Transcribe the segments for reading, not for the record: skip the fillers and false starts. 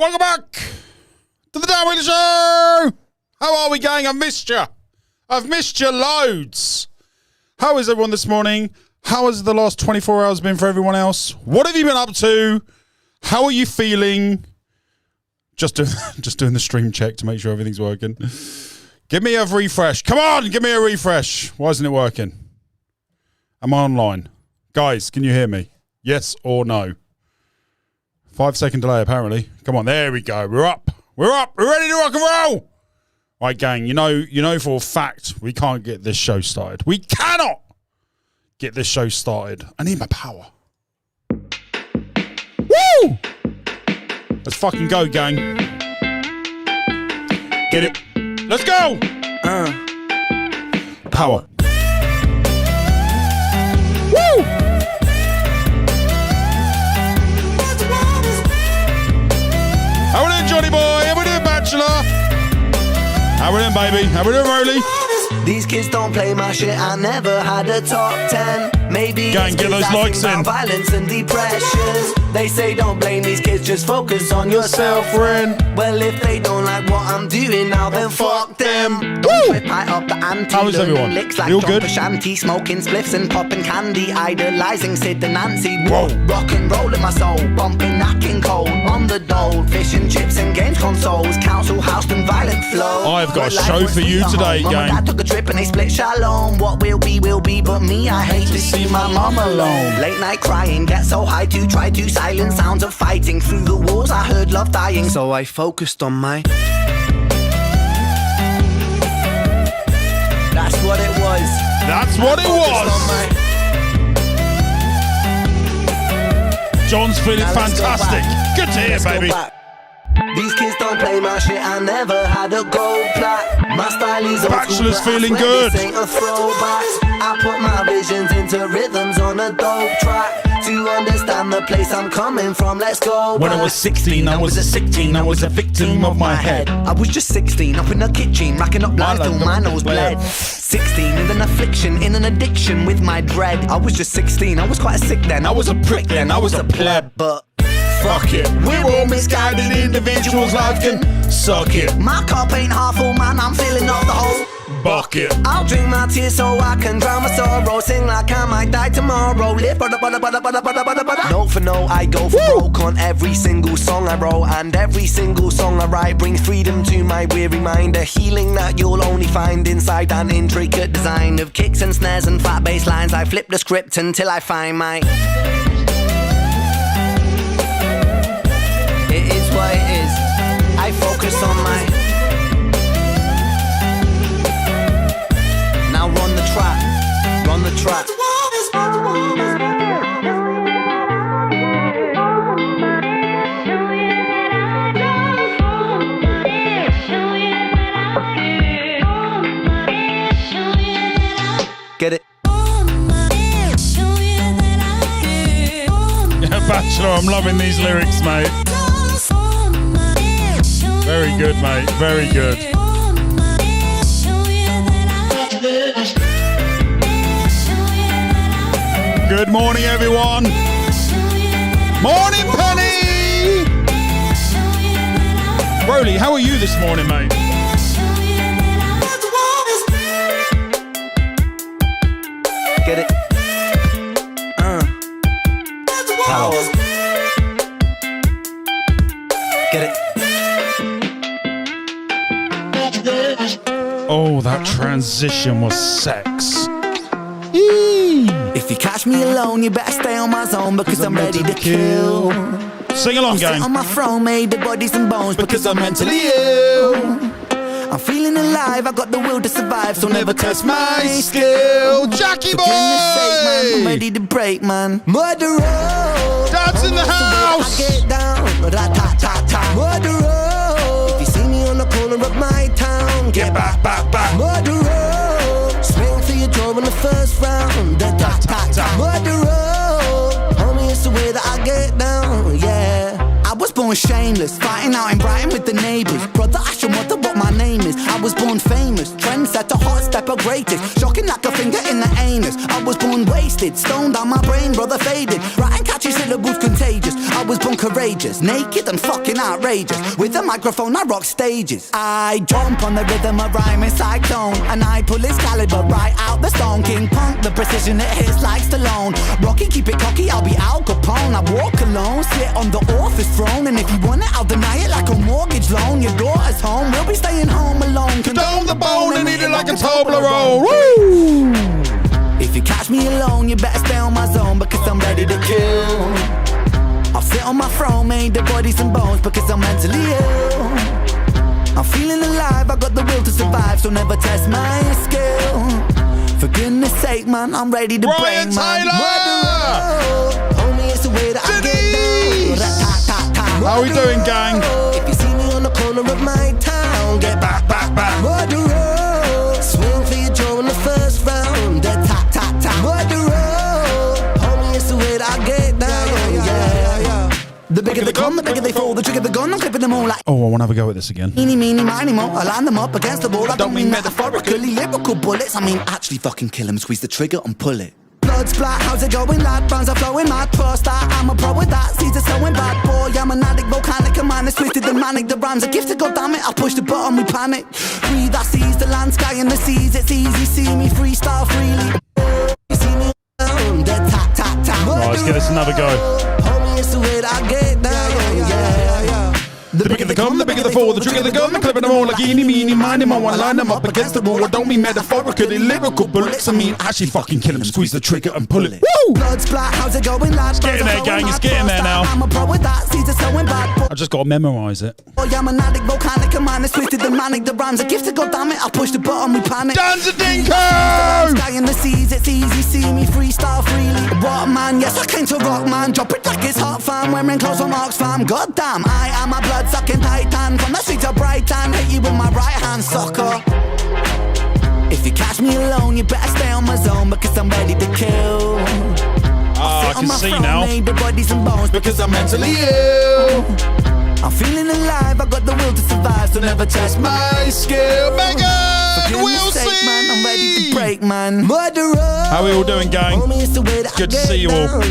Welcome back to the Dan Wheeler Show. How are we, gang? I've missed you. I've missed you loads. How is everyone this morning? How has the last 24 hours been for everyone else? What have you been up to? How are you feeling? Just doing the stream check to make sure everything's working. Give me a refresh. Come on, give me a refresh. Why isn't it working? Am I online? Guys, can you hear me? Yes or no? 5-second delay, apparently. Come on, there we go. We're up. We're up. We're ready to rock and roll. Right, gang, you know for a fact we can't get this show started. We cannot get this show started. I need my power. Woo! Let's fucking go, gang. Get it. Let's go. Power. Woo! How we doing, Johnny boy? How we doing, Bachelor? How we doing, baby? How we doing, Rolly? These kids don't play my shit. I never had a top 10. Maybe go and get those likes in. Violence and depressions. They say don't blame these kids, just focus on yourself, friend. Well, if they don't like what I'm doing now, then fuck them. Don't trip high up the ante. How is everyone? Licks like you all good? Shanty, smoking spliffs and popping candy, idolizing Sid and Nancy. Whoa. Rock and roll in my soul, bumping Nat King Cole on the dole, fish and chips and games consoles, council house and violent flow. I've got a show for you today, gang. I took a trip and they split shalom. What will be, but me, I hate to see my mom alone. Late night crying, get so high to try to silence sounds of fighting. Through the walls I heard love dying, so I focused on my... That's what it was. That's what it was. John's feeling fantastic. Good to hear, baby. These kids don't play my shit. I never had a gold plat. My style is old Bachelor's school, feeling good. This ain't a throwback. I put my visions into rhythms on a dope track. To understand the place I'm coming from, let's go back. When I was 16, I was a sick teen. I was a victim of my head. I was just 16, up in the kitchen, racking up lines till my nose bled. 16, in an affliction, in an addiction with my dread. I was just 16, I was quite sick then. I was a prick then, I was a pleb. But fuck it, we're all misguided individuals, life can suck it. My cup ain't half full, man, I'm filling up the whole bucket. I'll drink my tears so I can drown my sorrow. Sing like I might die tomorrow. Live note for note, I go for broke on every single song I wrote. And every single song I write brings freedom to my weary mind. A healing that you'll only find inside an intricate design of kicks and snares and fat bass lines. I flip the script until I find my... It is what it is. I focus on my... Now run the track. Run the track. Get it? Bachelor, I'm loving these lyrics, mate. Very good, mate. Very good. Good morning, everyone. Morning, Penny. Rolly, how are you this morning, mate? Get it? Power. Get it? Oh, that transition was sex. If you catch me alone, you better stay on my zone because I'm ready to kill. Sing along, gang. Sit on my throne, made the bodies and bones because I'm mentally ill. I'm feeling alive, I got the will to survive, so never test my skill. Jackie boy! I'm ready to break, man. Murderer! Dad's in the house! I get down, rat-tat-tat-tat. Murderer! If you see me on the corner of my town, Get back, back, back. Murderer! Swing for your jaw in the first round. Murderer! Homie, it's the way that I get down, yeah. I was born going shameless, fighting out in Brighton with the neighbours. Brother, ask your mother what my name is. I was born famous, trendsetter, hot stepper, greatest. Shocking like a finger in the anus. I was born wasted, stoned on my brain, brother faded. Writing catchy syllables contagious. I was born courageous, naked and fucking outrageous. With a microphone, I rock stages. I jump on the rhythm of rhyming cyclone, and I pull his caliber right out the stone. King Punk, the precision it hits like Stallone. Rocky, keep it cocky, I'll be Al Capone. I walk alone, sit on the office throne, and if you want it, I'll deny it like a mortgage loan. Your daughter's home, we'll be staying home alone. Condone the bone and eat it like a Toblerone. Woo! If you catch me alone, you better stay on my zone, because I'm ready to kill. I'll sit on my throne, made of bodies and bones, because I'm mentally ill. I'm feeling alive, I got the will to survive, so never test my skill. For goodness sake, man, I'm ready to Ryan break, man. Taylor! Homie, it's the way that I get down. How we doing, gang? If you see me on the corner of my town, get back, back, back. Swing for your jaw in the first round. That tap, tap, tap. Homie, it's the way that I get down. Yeah. The bigger they come, the bigger they fall. The trigger the gun, I'm clipping them all like. Oh, I want to have a go at this again. Eeny, meeny, miny, mo. I line them up against the wall. I don't mean metaphorically, lyrical bullets. I mean actually fucking kill them, squeeze the trigger and pull it. Blood splat, how's it going, lad? Rounds are flowing, mad trust that I'm a pro with that. Caesar sewing bad boy, I'm an addict, volcanic, a man is twisted and manic. The rhymes are gifted, god damn it, I push the button, we panic. Breathe, I seize the land, sky and the seas. It's easy, see me freestyle freely. You see me down, the tap, tap, tap. Right, let's give this another go. Homie, it's the way that I get down, yeah. The bigger they come, the bigger they fall. The trigger the gun, I'm clipping them all like eeny, meeny, miny, mo. I line them up against the wall. I don't mean metaphorically, lyrical bullets. I mean actually fucking kill them, squeeze the trigger and pull it. Woo! Blood splat, how's it going, lad? It's getting there, gang, it's getting there now. I'm a pro with that, Caesar sewing bad boy. I just got to memorise it. I'm an addict, volcanic, a man is twisted and manic. The rhymes are gifted, god damn it, I push the button, we panic. Danza Dinko! Sky in the seas, it's easy, see me freestyle freely. What man, yes I came to rock man. Drop it like it's hot fam, wearing clothes from Oxfam. God damn, I am a blood sucking titan. From the streets of Brighton, hit you with my right hand, sucker. If you catch me alone, you better stay on my zone, because I'm ready to kill. I can see now. Made the bodies and bones, because I'm mentally ill. I'm feeling alive, I got the will to survive, so never test my skill. Megan, we'll see. Man, I'm ready to break, man. Murderer. How we all doing, gang? Good to see you all.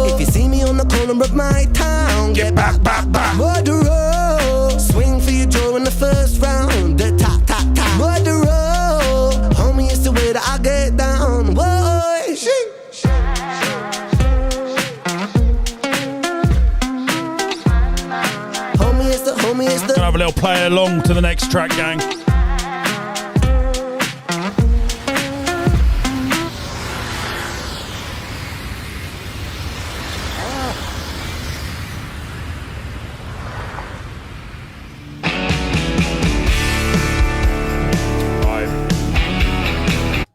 If you see me on the corner of my town, Get back, back, back. Murderer. Swing for your jaw in the first round. The tap, tap, tap. Murderer. Homie, it's the way that I get down. Whoa. Homie, it's the. Gonna have a little play along to the next track, gang.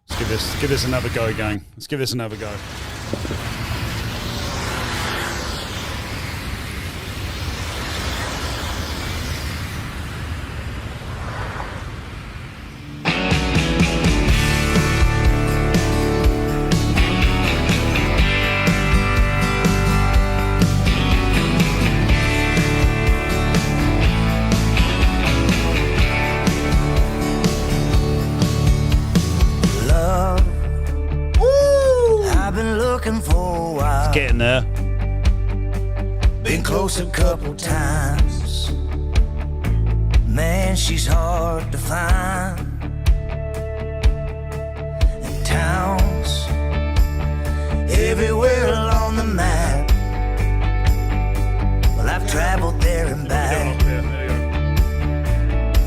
Let's give this another go, gang. Let's give this another go. Getting there. Been close a couple times. Man, she's hard to find. In towns everywhere along the map. Well, I've traveled there and back,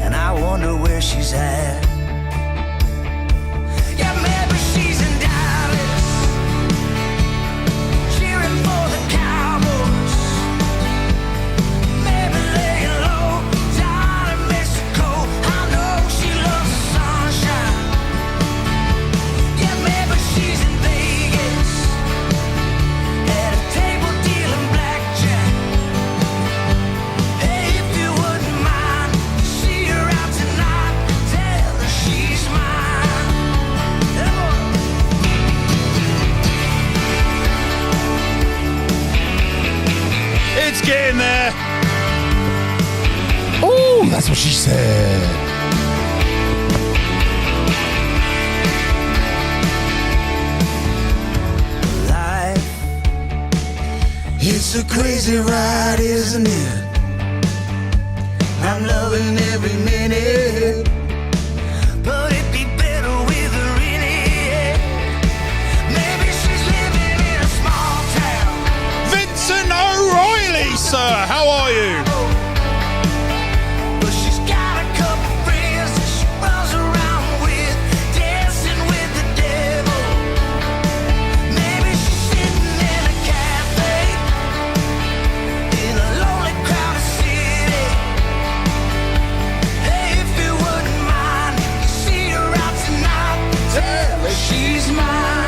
and I wonder where she's at. Yeah, maybe she's in Dallas, cheering for the Cowboys. Maybe laying low down in Mexico. I know she loves the sunshine. Yeah, maybe she's in Vegas at a table dealing blackjack. Hey, if you wouldn't mind, see her out tonight. Tell her getting there. Oh, that's what she said. It's a crazy ride, isn't it? I'm loving every minute. But it'd be better with her in it. Maybe she's living in a small town. Vincent O'Reilly, sir. How are you? But she's got a couple friends that she runs around with, dancing with the devil. Maybe she's sitting in a cafe in a lonely crowded city. Hey, if you wouldn't mind, you see her out tonight. Tell her she's mine.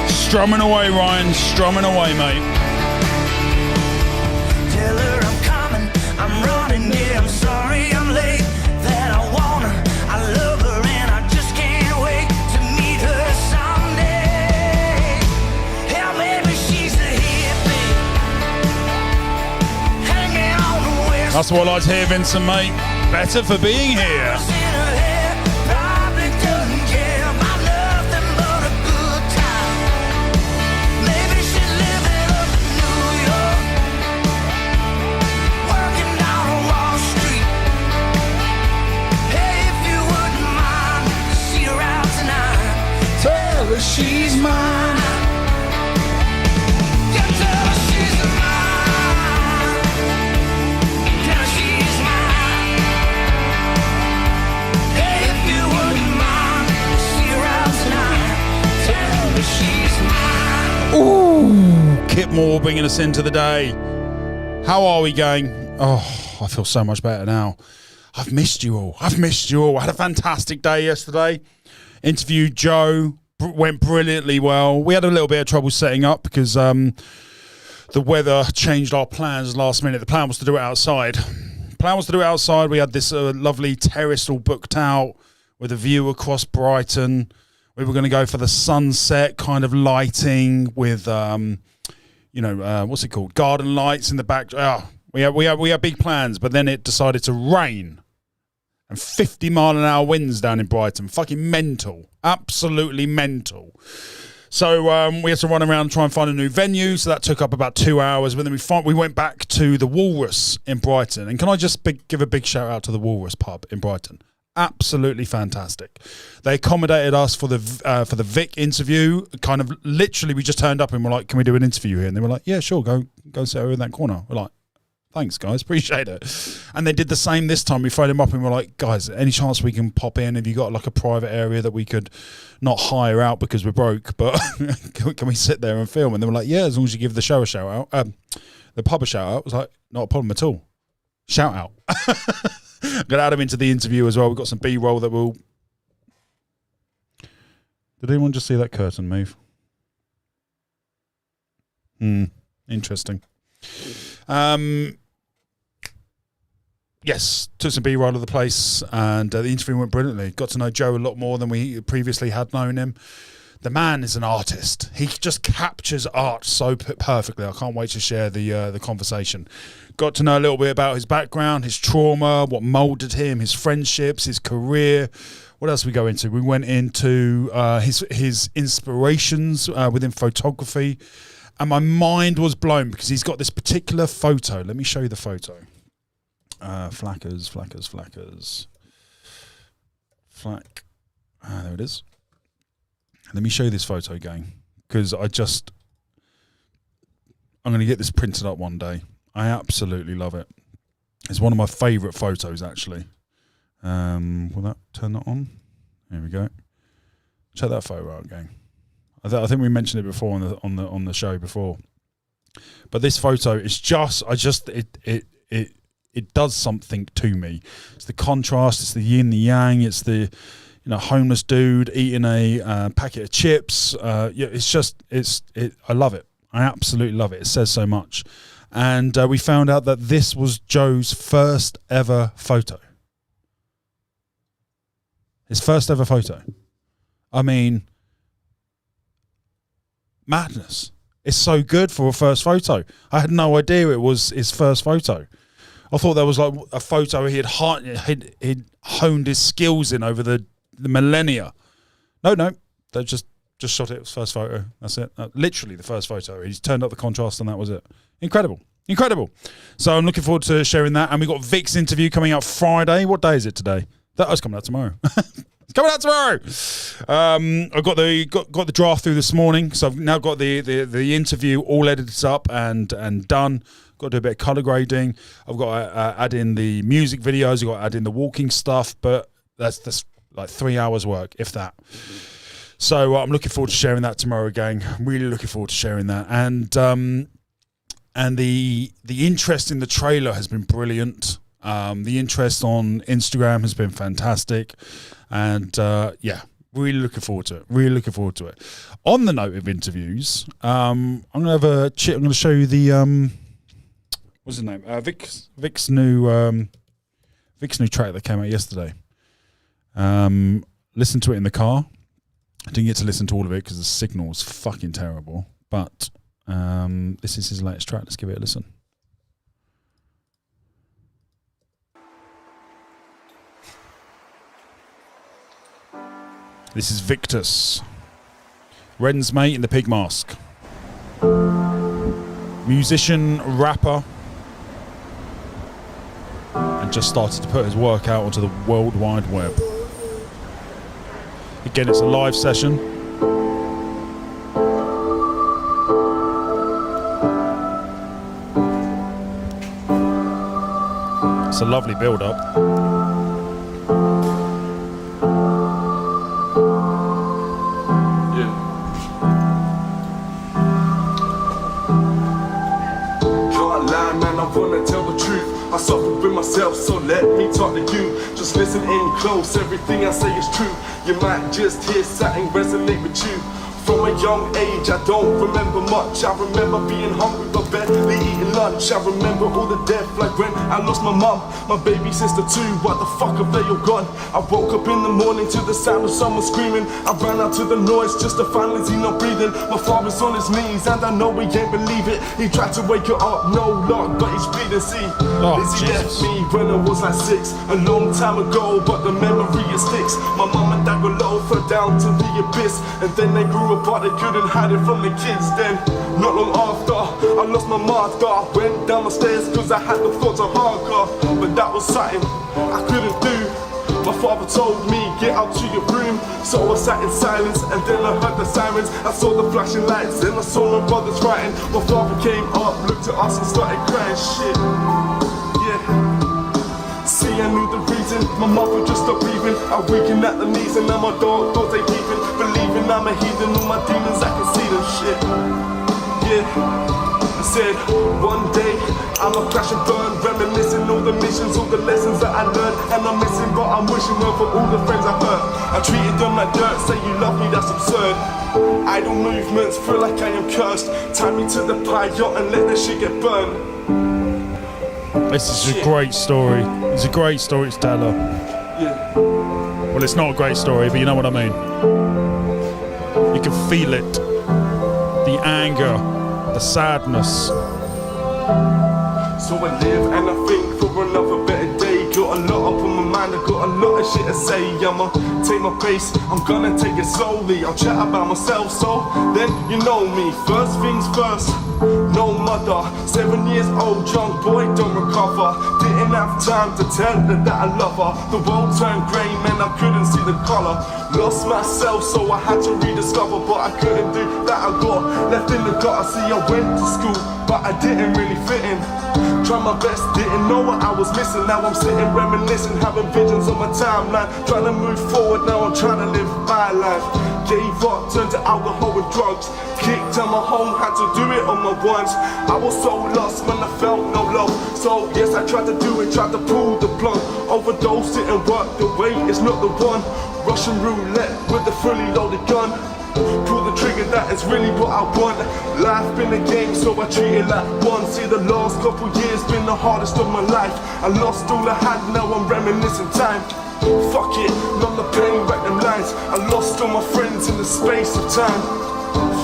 Strumming away, Ryan. Strumming away, mate. Tell her I'm coming, I'm running, yeah, I'm sorry I'm late. That I want her, I love her, and I just can't wait to meet her someday. Yeah, maybe she's a hippie, hanging on the west. That's what I like to hear, Vincent, mate. Better for being here. In her hair, probably doesn't care about nothing but a good time. Maybe she's living up in New York, working down on Wall Street. Hey, if you wouldn't mind, see her out tonight. Tell her she's mine. Yeah, tell her she's mine. Tell her she's mine. Hey, if you wouldn't mind, see her out tonight. Tell her she's mine. Ooh, Kit Moore bringing us into the day. How are we going? Oh, I feel so much better now. I've missed you all. I've missed you all. I had a fantastic day yesterday. Interviewed Joe. Went brilliantly well. We had a little bit of trouble setting up because the weather changed our plans last minute. The plan was to do it outside. We had this lovely terrace all booked out with a view across Brighton. We were going to go for the sunset kind of lighting with, what's it called? Garden lights in the back. We had big plans, but then it decided to rain. And 50-mile-an-hour winds down in Brighton. Fucking mental. Absolutely mental. So we had to run around and try and find a new venue. So that took up about 2 hours. But then we went back to the Walrus in Brighton. And can I just give a big shout out to the Walrus pub in Brighton? Absolutely fantastic. They accommodated us for the Vic interview. Kind of literally, we just turned up and we're like, "Can we do an interview here?" And they were like, "Yeah, sure. Go sit over in that corner." We're like, "Thanks, guys. Appreciate it." And they did the same this time. We phoned them up and we're like, "Guys, any chance we can pop in? Have you got like a private area that we could not hire out because we're broke, but can we sit there and film?" And they were like, "Yeah, as long as you give the show a shout out, the pub a shout out." I was like, "Not a problem at all. Shout out." Gonna add them into the interview as well. We've got some B-roll that will. Did anyone just see that curtain move? Interesting. Yes, took some B-roll of the place, and the interview went brilliantly. Got to know Joe a lot more than we previously had known him. The man is an artist. He just captures art so perfectly. I can't wait to share the conversation. Got to know a little bit about his background, his trauma, what moulded him, his friendships, his career. What else we go into? We went into his inspirations within photography. And my mind was blown because he's got this particular photo. Let me show you the photo. Flackers. There it is. Let me show you this photo, gang, because I'm going to get this printed up one day. I absolutely love it. It's one of my favourite photos, actually. Will that turn that on? There we go. Check that photo out, gang. I think we mentioned it before on the show before. But this photo is it does something to me. It's the contrast. It's the yin, the yang. It's the homeless dude eating a packet of chips. I love it. I absolutely love it. It says so much. And we found out that this was Joe's first ever photo. His first ever photo. I mean, madness. It's so good for a first photo. I had no idea it was his first photo. I thought that was like a photo he'd honed his skills in over the millennia. No, they just shot it. It was first photo. That's it. Literally the first photo. He's turned up the contrast and that was it. Incredible. So I'm looking forward to sharing that. And we got Vic's interview coming out Friday. What day is it today? It's coming out tomorrow. It's coming out tomorrow. I got the draft through this morning, so I've now got the interview all edited up and done. Got to do a bit of colour grading. I've got to add in the music videos. I've got to add in the walking stuff, but that's like 3 hours work, if that. So I'm looking forward to sharing that tomorrow, gang. I'm really looking forward to sharing that. And the interest in the trailer has been brilliant. The interest on Instagram has been fantastic. And really looking forward to it. On the note of interviews, I'm going to show you the what's his name? Vic's new track that came out yesterday. Listen to it in the car. I didn't get to listen to all of it because the signal was fucking terrible. But this is his latest track. Let's give it a listen. This is Victus, Ren's mate in the pig mask. Musician, rapper, and just started to put his work out onto the World Wide Web. Again, it's a live session. It's a lovely build-up. I suffer with myself, so let me talk to you. Just listen in close, everything I say is true. You might just hear something resonate with you. From a young age, I don't remember much. I remember being hungry but barely eating lunch. I remember all the death, like when I lost my mum, my baby sister too. What the fuck have they all gone? I woke up in the morning to the sound of someone screaming. I ran out to the noise just to finally see no breathing. My father's on his knees and I know he ain't believe it. He tried to wake her up, no luck, but he's bleeding. See, Lizzie left me when I was like 6, a long time ago, but the memory it sticks. My mum and dad were low, fell down to the abyss, and then they grew apart. They couldn't hide it from the kids. Then, not long after, I lost my mother. Went down the stairs cause I had the thoughts of hardcore, but that was something I couldn't do. My father told me, get out to your room. So I sat in silence and then I heard the sirens. I saw the flashing lights, then I saw my brothers writing. My father came up, looked at us and started crying. Shit, yeah. See, I knew the reason. My mother just stopped breathing. I weakened at the knees and now my doors they peeping. Believing I'm a heathen, all my demons I can see them. Shit, yeah. I said, one day I'ma crash and burn, reminiscing all the missions, all the lessons that I learned. And I'm missing, but I'm wishing well for all the friends I hurt. I treated them like dirt, say you love me, that's absurd. Idle movements, feel like I am cursed. Tie me to the pyre and let that shit get burned. This is a great story. It's a great storyteller. Yeah. Well, it's not a great story, but you know what I mean. You can feel it. The anger, the sadness. So I live and I think for another better day. Got a lot up on my mind, I got a lot of shit to say. I'ma take my pace, I'm gonna take it slowly. I'll chat about myself, so then you know me. First things first, no mother. 7 years old, young boy, don't recover. Didn't have time to tell her that I love her. The world turned grey, man, I couldn't see the colour. Lost myself, so I had to rediscover, but I couldn't do that. I got left in the gutter. See, I went to school, but I didn't really fit in. Tried my best, didn't know what I was missing. Now I'm sitting reminiscing, having visions on my timeline. Trying to move forward, now I'm trying to live my life. Gave up, turned to alcohol and drugs. Kicked out my home, had to do it on my ones. I was so lost when I felt no love. So yes, I tried to do it, tried to pull the plug. Overdosed it and worked the way, it's not the one. Russian roulette with a fully loaded gun. Pull the trigger, that is really what I want. Life been a game, so I treat it like one. See, the last couple years been the hardest of my life. I lost all I had, now I'm reminiscing time. Fuck it, numb the pain, write them lines. I lost all my friends in the space of time.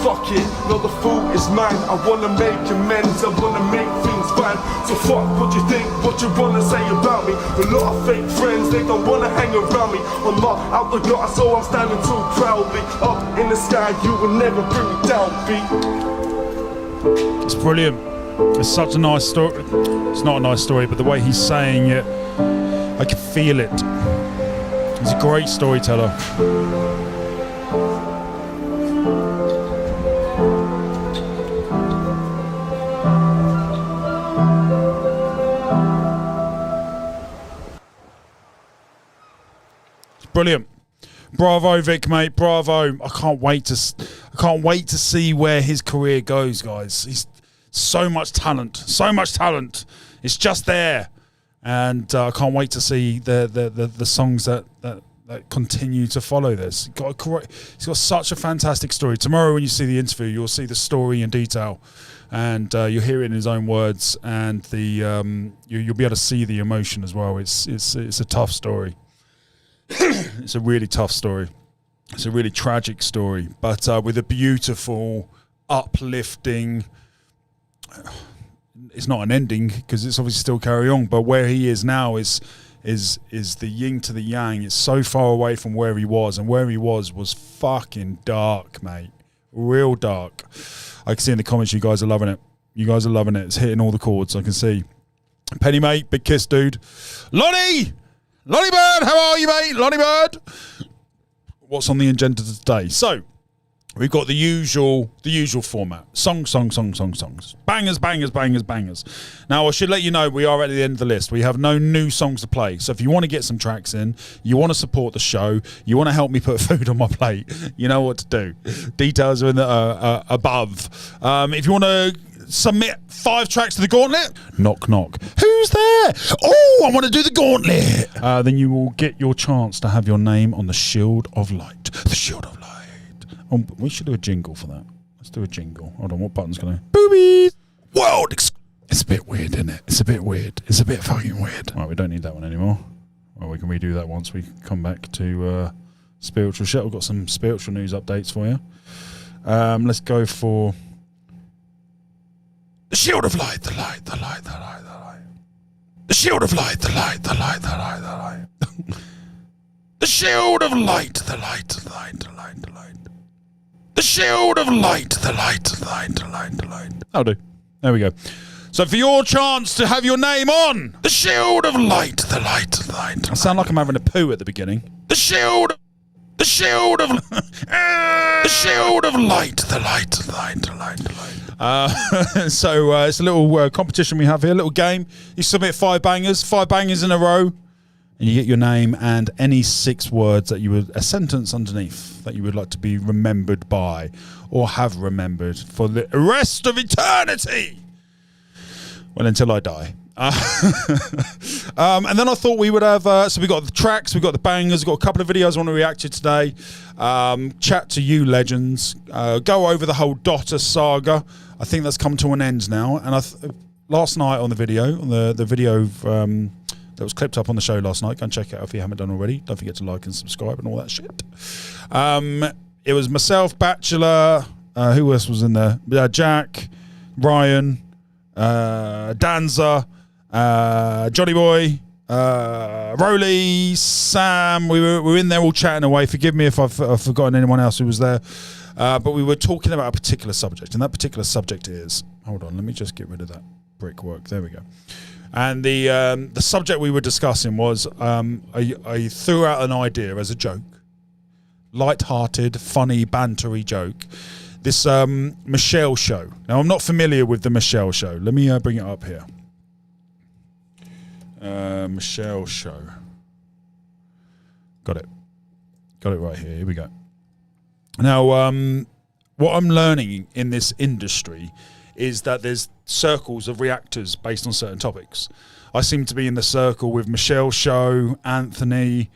Fuck it, no, the fault is mine. I wanna make amends, I wanna make things fine. So fuck what you think, what you wanna say about me. A lot of fake friends, they don't wanna hang around me. I'm not out the gutter, so I'm standing too proudly. Up in the sky, you will never bring me down, beat. It's brilliant. It's such a nice story. It's not a nice story, but the way he's saying it, I can feel it. He's a great storyteller. Brilliant. Bravo, Vic, mate. Bravo. I can't wait to see where his career goes, guys. He's so much talent. So much talent. It's just there. And I can't wait to see the songs that continue to follow this. He's got such a fantastic story. Tomorrow when you see the interview, you'll see the story in detail. And you'll hear it in his own words. And you'll be able to see the emotion as well. It's a tough story. It's a really tough story. It's a really tragic story, but with a beautiful, uplifting. It's not an ending because it's obviously still carry on. But where he is now is the yin to the yang. It's so far away from where he was, and where he was fucking dark, mate. Real dark. I can see in the comments you guys are loving it. You guys are loving it. It's hitting all the chords. I can see. Penny, mate, big kiss, dude. Lonnie Bird, how are you, mate? Lonnie Bird. What's on the agenda today? So, we've got the usual format. Songs. Bangers. Now, I should let you know we are at the end of the list. We have no new songs to play. So if you want to get some tracks in, you want to support the show, you want to help me put food on my plate, you know what to do. Details are in the above. If you want to submit 5 tracks to the gauntlet, knock. Who's there? Oh, I want to do the gauntlet. Then you will get your chance to have your name on the Shield of Light. The Shield of Light. Oh, we should do a jingle for that. Let's do a jingle. Hold on, what button's going to... Boobies! World! It's a bit weird, isn't it? It's a bit weird. It's a bit fucking weird. Right, we don't need that one anymore. Well, we can redo that once we come back to spiritual shit. We've got some spiritual news updates for you. Let's go for... The Shield of Light, the light. The Shield of Light, the light. The Shield of Light, the light. The Shield of Light, the light. That'll do. There we go. So for your chance to have your name on the Shield of Light, the light. I sound like I'm having a poo at the beginning. The Shield of the Shield of Light, the light. So it's a little competition we have here, a little game. You submit 5 bangers in a row, and you get your name and any 6 words that a sentence underneath that you would like to be remembered by or have remembered for the rest of eternity. Well, until I die. And then I thought we would have, so we got the tracks, we got the bangers, we've got a couple of videos I want to react to today. Chat to you legends, go over the whole Dota saga. I think that's come to an end now. And last night on the video, the video that was clipped up on the show last night, go and check it out if you haven't done already. Don't forget to like and subscribe and all that shit. It was myself, Bachelor, who else was in there? Jack, Ryan, Danza, Johnny Boy, Rolly, Sam. We were in there all chatting away. Forgive me if I've forgotten anyone else who was there. But we were talking about a particular subject, and that particular subject is... Hold on, let me just get rid of that brickwork. There we go. And the subject we were discussing was I threw out an idea as a joke, light-hearted, funny, bantery joke. This Michelle show. Now, I'm not familiar with the Michelle show. Let me bring it up here. Michelle show. Got it right here. Here we go. Now, what I'm learning in this industry is that there's circles of reactors based on certain topics. I seem to be in the circle with Michelle show, Anthony,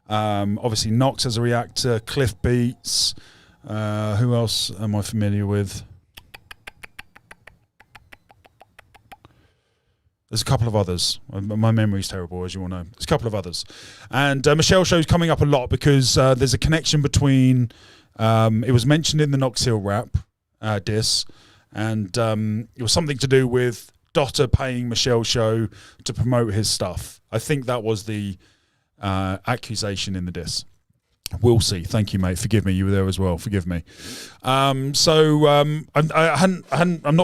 obviously Knox as a reactor, Cliff Beats, Who else am I familiar with? There's a couple of others. My memory's terrible, as you all know. There's a couple of others. And Michelle Show's coming up a lot because there's a connection between... it was mentioned in the Knox Hill rap diss, and it was something to do with Dotter paying Michelle Show to promote his stuff. I think that was the accusation in the diss. We'll see. Thank you, mate. Forgive me. You were there as well. Forgive me. I'm not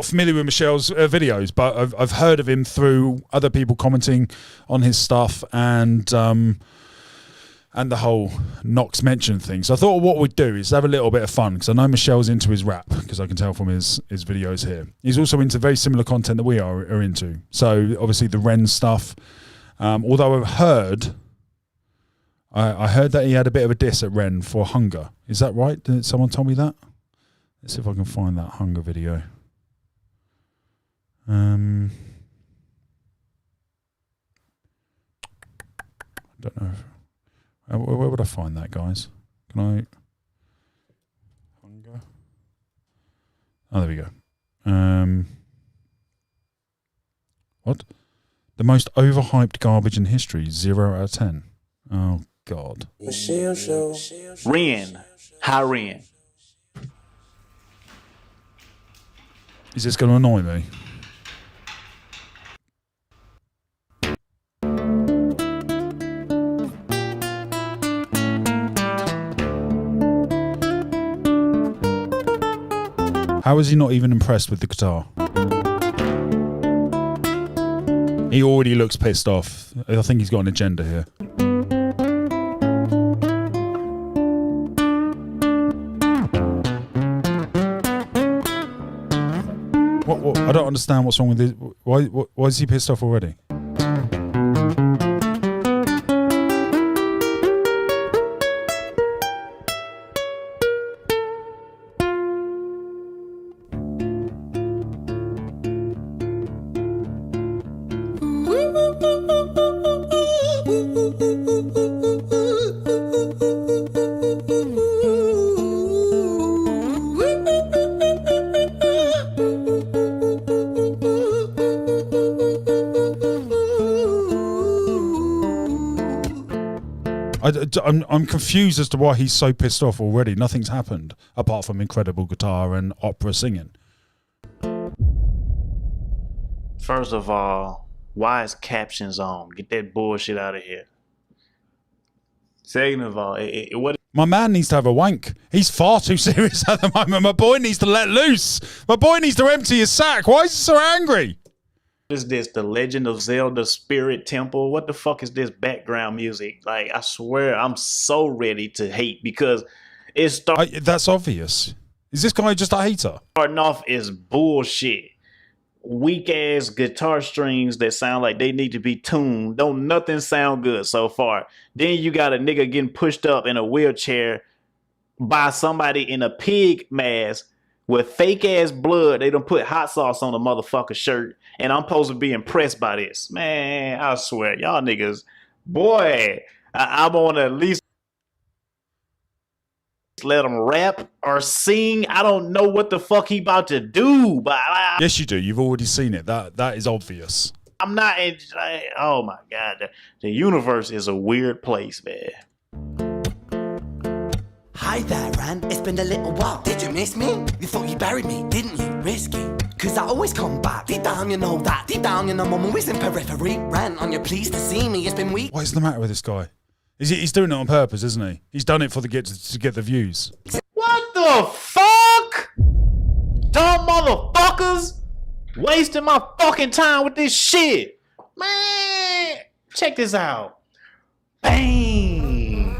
familiar with Michelle's videos, but I've heard of him through other people commenting on his stuff and the whole Knox mention thing. So I thought what we'd do is have a little bit of fun because I know Michelle's into his rap because I can tell from his videos here. He's also into very similar content that we are into. So obviously the Ren stuff. Although I've heard... I heard that he had a bit of a diss at Ren for Hunger. Is that right? Did someone tell me that? Let's see if I can find that Hunger video. I don't know. Where would I find that, guys? Can I... Hunger? Oh, there we go. What? The most overhyped garbage in history, 0 out of 10. Oh, God. Michelle Show. Ren. Hi, Ren. Is this going to annoy me? How is he not even impressed with the guitar? He already looks pissed off. I think he's got an agenda here. What? I don't understand what's wrong with this. Why is he pissed off already? I'm confused as to why he's so pissed off already. Nothing's happened apart from incredible guitar and opera singing. First of all, why is captions on? Get that bullshit out of here. Second of all, what? My man needs to have a wank. He's far too serious at the moment. My boy needs to let loose. My boy needs to empty his sack. Why is he so angry? What is this? The Legend of Zelda Spirit Temple? What the fuck is this background music? Like, I swear, I'm so ready to hate because it's that's obvious. Is this guy just a hater? starting off is bullshit. Weak ass guitar strings that sound like they need to be tuned. Don't nothing sound good so far. Then you got a nigga getting pushed up in a wheelchair by somebody in a pig mask with fake ass blood. They done put hot sauce on the motherfucker's shirt, and I'm supposed to be impressed by this. Man, I swear, y'all niggas, boy, I want to at least let him rap or sing. I don't know what the fuck he about to do, but Yes, you do. You've already seen it. That is obvious. I'm not. Oh my god, the universe is a weird place, man. Hi there, Ran. It's been a little while. Did you miss me? You thought you buried me, didn't you? Risky. Cause I always come back. Deep down, you know that. Deep down, you know I'm always in periphery. Ran, on your pleased to see me. It's been weeks. What is the matter with this guy? He's doing it on purpose, isn't he? He's done it to get the views. What the fuck? Dumb motherfuckers wasting my fucking time with this shit. Man, check this out. Bang.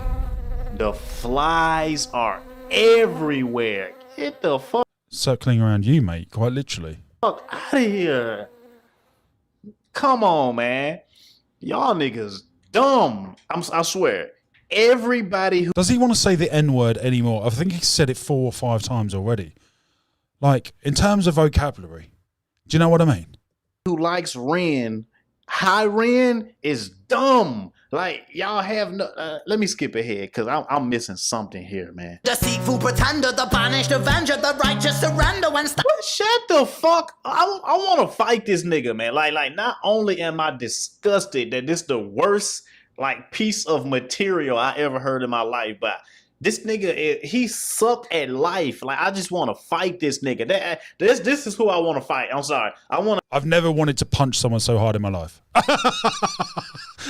The flies are everywhere. Get the fuck Circling around you, mate, quite literally. out of here. Come on, man. Y'all niggas dumb. I swear. Everybody who Does he want to say the N-word anymore? I think he's said it 4 or 5 times already. Like, in terms of vocabulary. Do you know what I mean? likes Ren, High Ren is dumb. Like, y'all have no. Let me skip ahead because I'm missing something here, man. Deceitful pretender, the banished avenger, the righteous surrender when What? Shut the fuck! I want to fight this nigga, man. Like, not only am I disgusted that this the worst like piece of material I ever heard in my life, but this nigga, he sucked at life. Like, I just want to fight this nigga. This is who I want to fight. I'm sorry. I've never wanted to punch someone so hard in my life.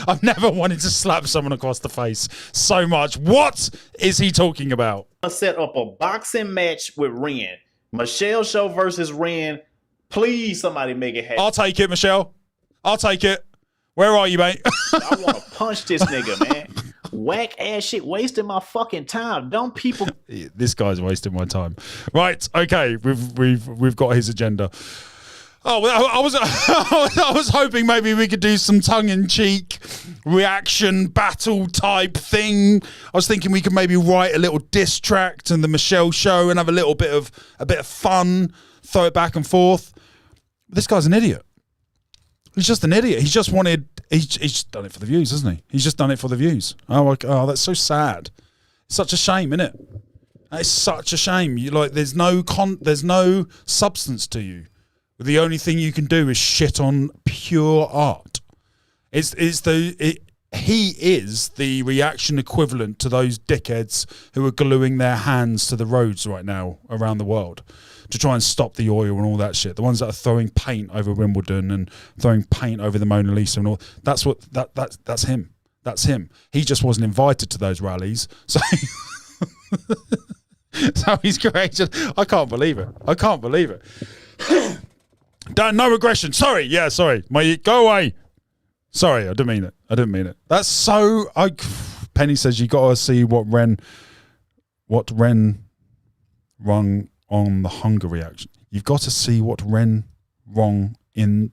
I've never wanted to slap someone across the face so much. What is he talking about? Set up a boxing match with Ren. Michelle Show versus Ren. Please, somebody make it happen. I'll take it, Michelle. I'll take it. Where are you, mate? I want to punch this nigga, man. Whack ass shit, wasting my fucking time. Don't people? This guy's wasting my time. Right, okay, we've got his agenda. Oh, well, I was hoping maybe we could do some tongue-in-cheek reaction battle type thing. I was thinking we could maybe write a little diss track to the Michelle Show and have a bit of fun, throw it back and forth. This guy's an idiot. He's just an idiot. He's just done it for the views, hasn't he? He's just done it for the views. Oh, that's so sad. It's such a shame, isn't it? It's such a shame. There's no substance to you. The only thing you can do is shit on pure art. He is the reaction equivalent to those dickheads who are gluing their hands to the roads right now around the world to try and stop the oil and all that shit. The ones that are throwing paint over Wimbledon and throwing paint over the Mona Lisa and all. That's him. That's him. He just wasn't invited to those rallies. So so he's created. I can't believe it. No regression. Sorry. Go away. Sorry, I didn't mean it. That's so. Penny says you got to see what Ren wrong on the hunger reaction. You've got to see what Ren wrong in.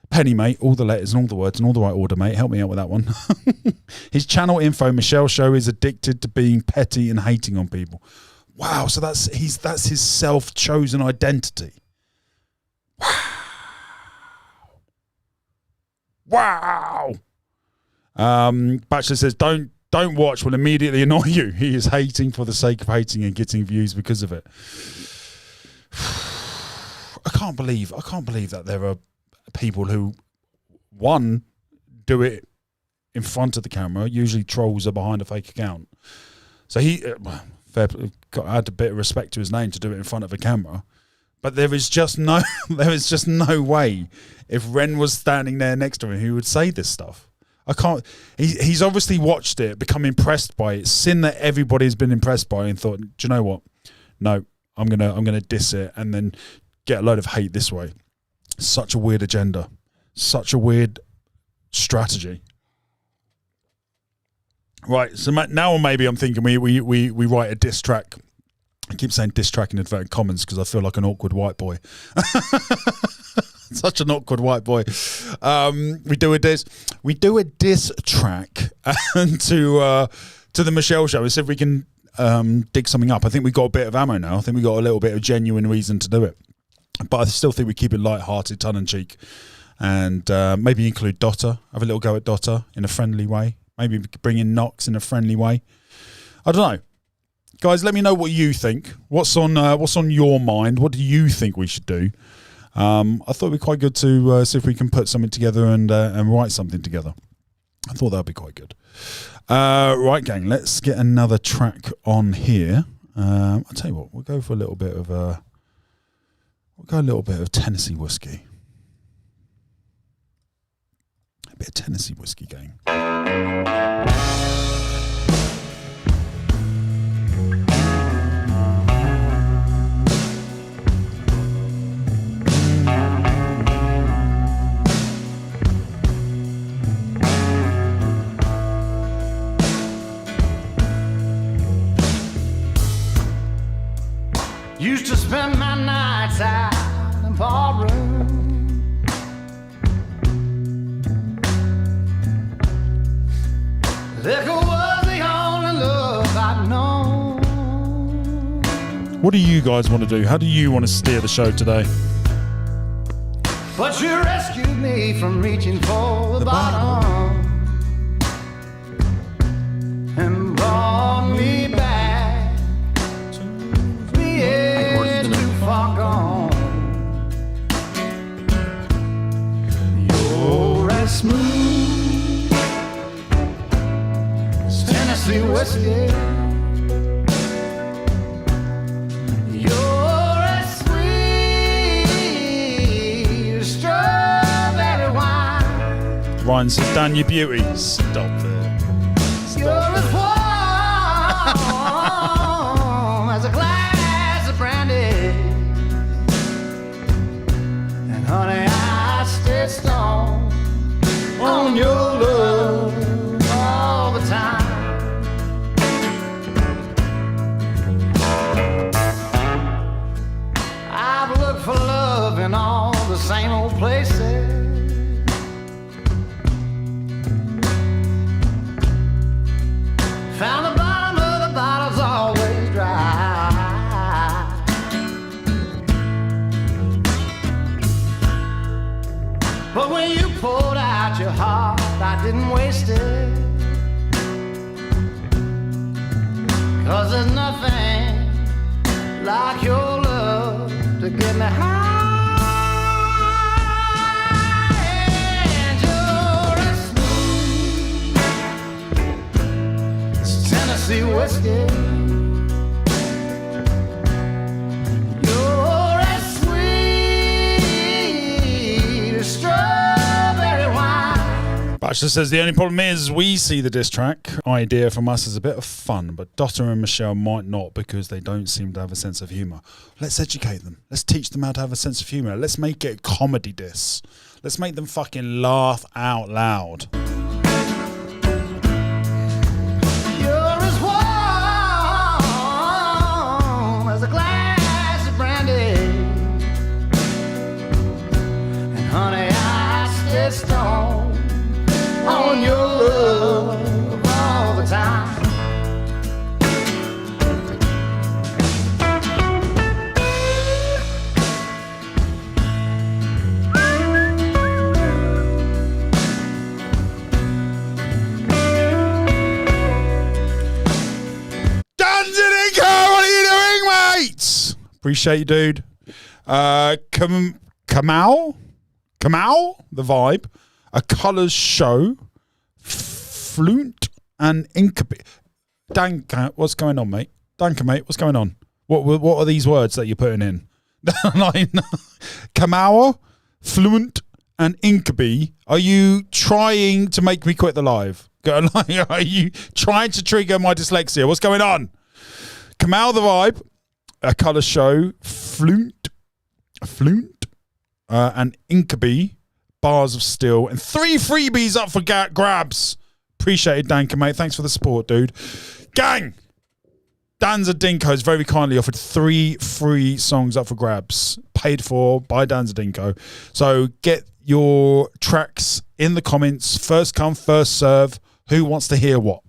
Penny, mate, all the letters and all the words in all the right order, mate. Help me out with that one. His channel info, Michelle Show, is addicted to being petty and hating on people. Wow, so that's his self-chosen identity. Wow. Bachelor says, don't watch, will immediately annoy you. He is hating for the sake of hating and getting views because of it. I can't believe that there are people who, one, do it in front of the camera. Usually trolls are behind a fake account. So he had a bit of respect to his name to do it in front of a camera. But there is just no way if Ren was standing there next to him, he would say this stuff. I can't. He's obviously watched it, become impressed by it, seen that everybody's been impressed by it, and thought, do you know what? No, I'm gonna diss it and then get a load of hate this way. Such a weird agenda, such a weird strategy. Right. So now maybe I'm thinking we write a diss track. I keep saying diss track in inverted commas because I feel like an awkward white boy. Such an awkward white boy. We do a diss track to the Michelle Show and see if we can dig something up. I think we got a bit of ammo now. I think we got a little bit of genuine reason to do it. But I still think we keep it light-hearted, tongue-in-cheek, and maybe include Dotter. Have a little go at Dotter in a friendly way. Maybe bring in Knox in a friendly way. I don't know. Guys, let me know what you think. What's on your mind? What do you think we should do? I thought it'd be quite good to see if we can put something together and write something together. I thought that'd be quite good. Right, gang, let's get another track on here. I'll tell you what, we'll go for a little bit of Tennessee whiskey. A bit of Tennessee whiskey, gang. Used to spend my nights out in the ballroom. Liquor was the only love I'd known. What do you guys want to do? How do you want to steer the show today? But you rescued me from reaching for the bottom and brought me back to the edge too far gone. You're as smooth as Tennessee whiskey. You're as sweet as strawberry wine. Ryan says, Dan, you beauty. Stop it. You're as warm as a glass of brandy. And honey, I stay strong on your love all the time. I've looked for love in all the same old places. Found the bottom of the bottle's always dry. But when you poured out your heart, I didn't waste it. 'Cause there's nothing like your love to get me high. And you're as smooth as Tennessee whiskey. You're as sweet as strawberry wine. Bachelor says the only problem is we see the diss track idea from us as a bit of fun, but Dotta and Michelle might not because they don't seem to have a sense of humour. Let's educate them. Let's teach them how to have a sense of humour. Let's make it a comedy diss. Let's make them fucking laugh out loud. You're as warm as a glass of brandy. And honey, I stay strong on your love all the time. Danzanico, what are you doing, mate? Appreciate you, dude. Kamau, the vibe. A Colours Show, Fluent and Incubate. Danka, what's going on, mate? Danka, mate, what's going on? What are these words that you're putting in? Kamau, Fluent and Incubi. Are you trying to make me quit the live? Are you trying to trigger my dyslexia? What's going on? Kamau the vibe, A Colours Show, Fluent, and Incubi. Bars of Steel, and 3 freebies up for grabs. Appreciate it, Danka, mate. Thanks for the support, dude. Gang! Danzadinko has very kindly offered 3 free songs up for grabs, paid for by Danzadinko. So get your tracks in the comments. First come, first serve. Who wants to hear what?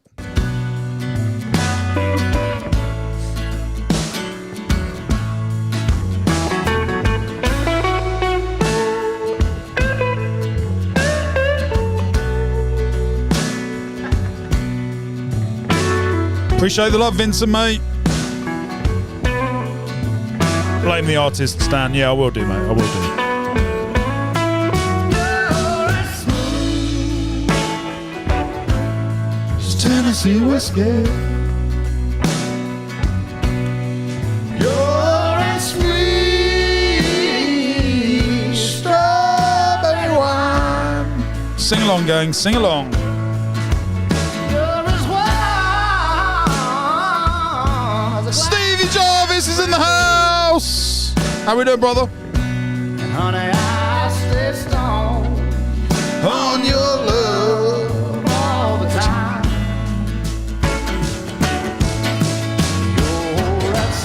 Appreciate the love, Vincent, mate. Blame the artist, Stan. Yeah, I will do, mate. I will do. It's Tennessee whiskey. You're as sweet strawberry wine. Sing along, gang. Sing along. Stevie Jarvis is in the house. How we doing, brother? Honey, I stay strong On your love. all the time. You're as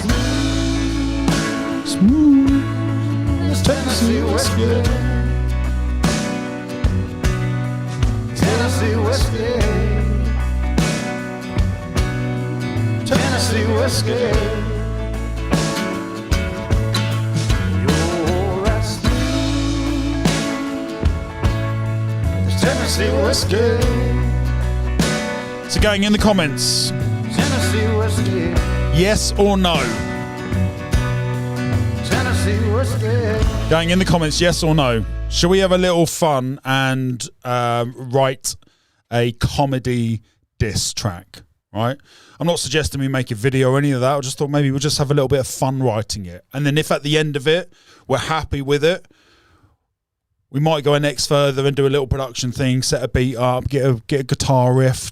smooth as Tennessee whiskey. Tennessee whiskey. Tennessee whiskey. You're as smooth Tennessee whiskey. So going in the comments, Tennessee whiskey. yes or no? Tennessee whiskey. Going in the comments, yes or no? Shall we have a little fun and write a comedy diss track, right? I'm not suggesting we make a video or any of that. I just thought maybe we'll just have a little bit of fun writing it. And then if at the end of it, we're happy with it, we might go a next further and do a little production thing, set a beat up, get a guitar riff.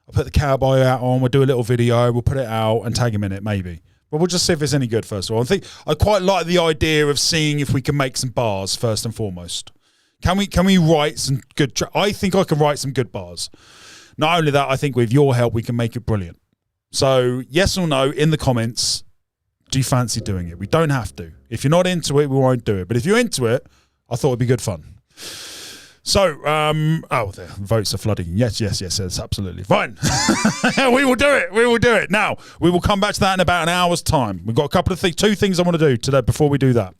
I'll put the cowboy hat on, we'll do a little video, we'll put it out and tag him in it, maybe. But we'll just see if it's any good first of all. I quite like the idea of seeing if we can make some bars first and foremost. Can we write some good? I think I can write some good bars. Not only that, I think with your help we can make it brilliant. So yes or no in the comments. Do you fancy doing it? We don't have to. If you're not into it, we won't do it. But if you're into it, I thought it'd be good fun. So, the votes are flooding. Yes, absolutely. Fine. We will do it. We will do it. Now, we will come back to that in about an hour's time. We've got a couple of things, 2 things I want to do today before we do that.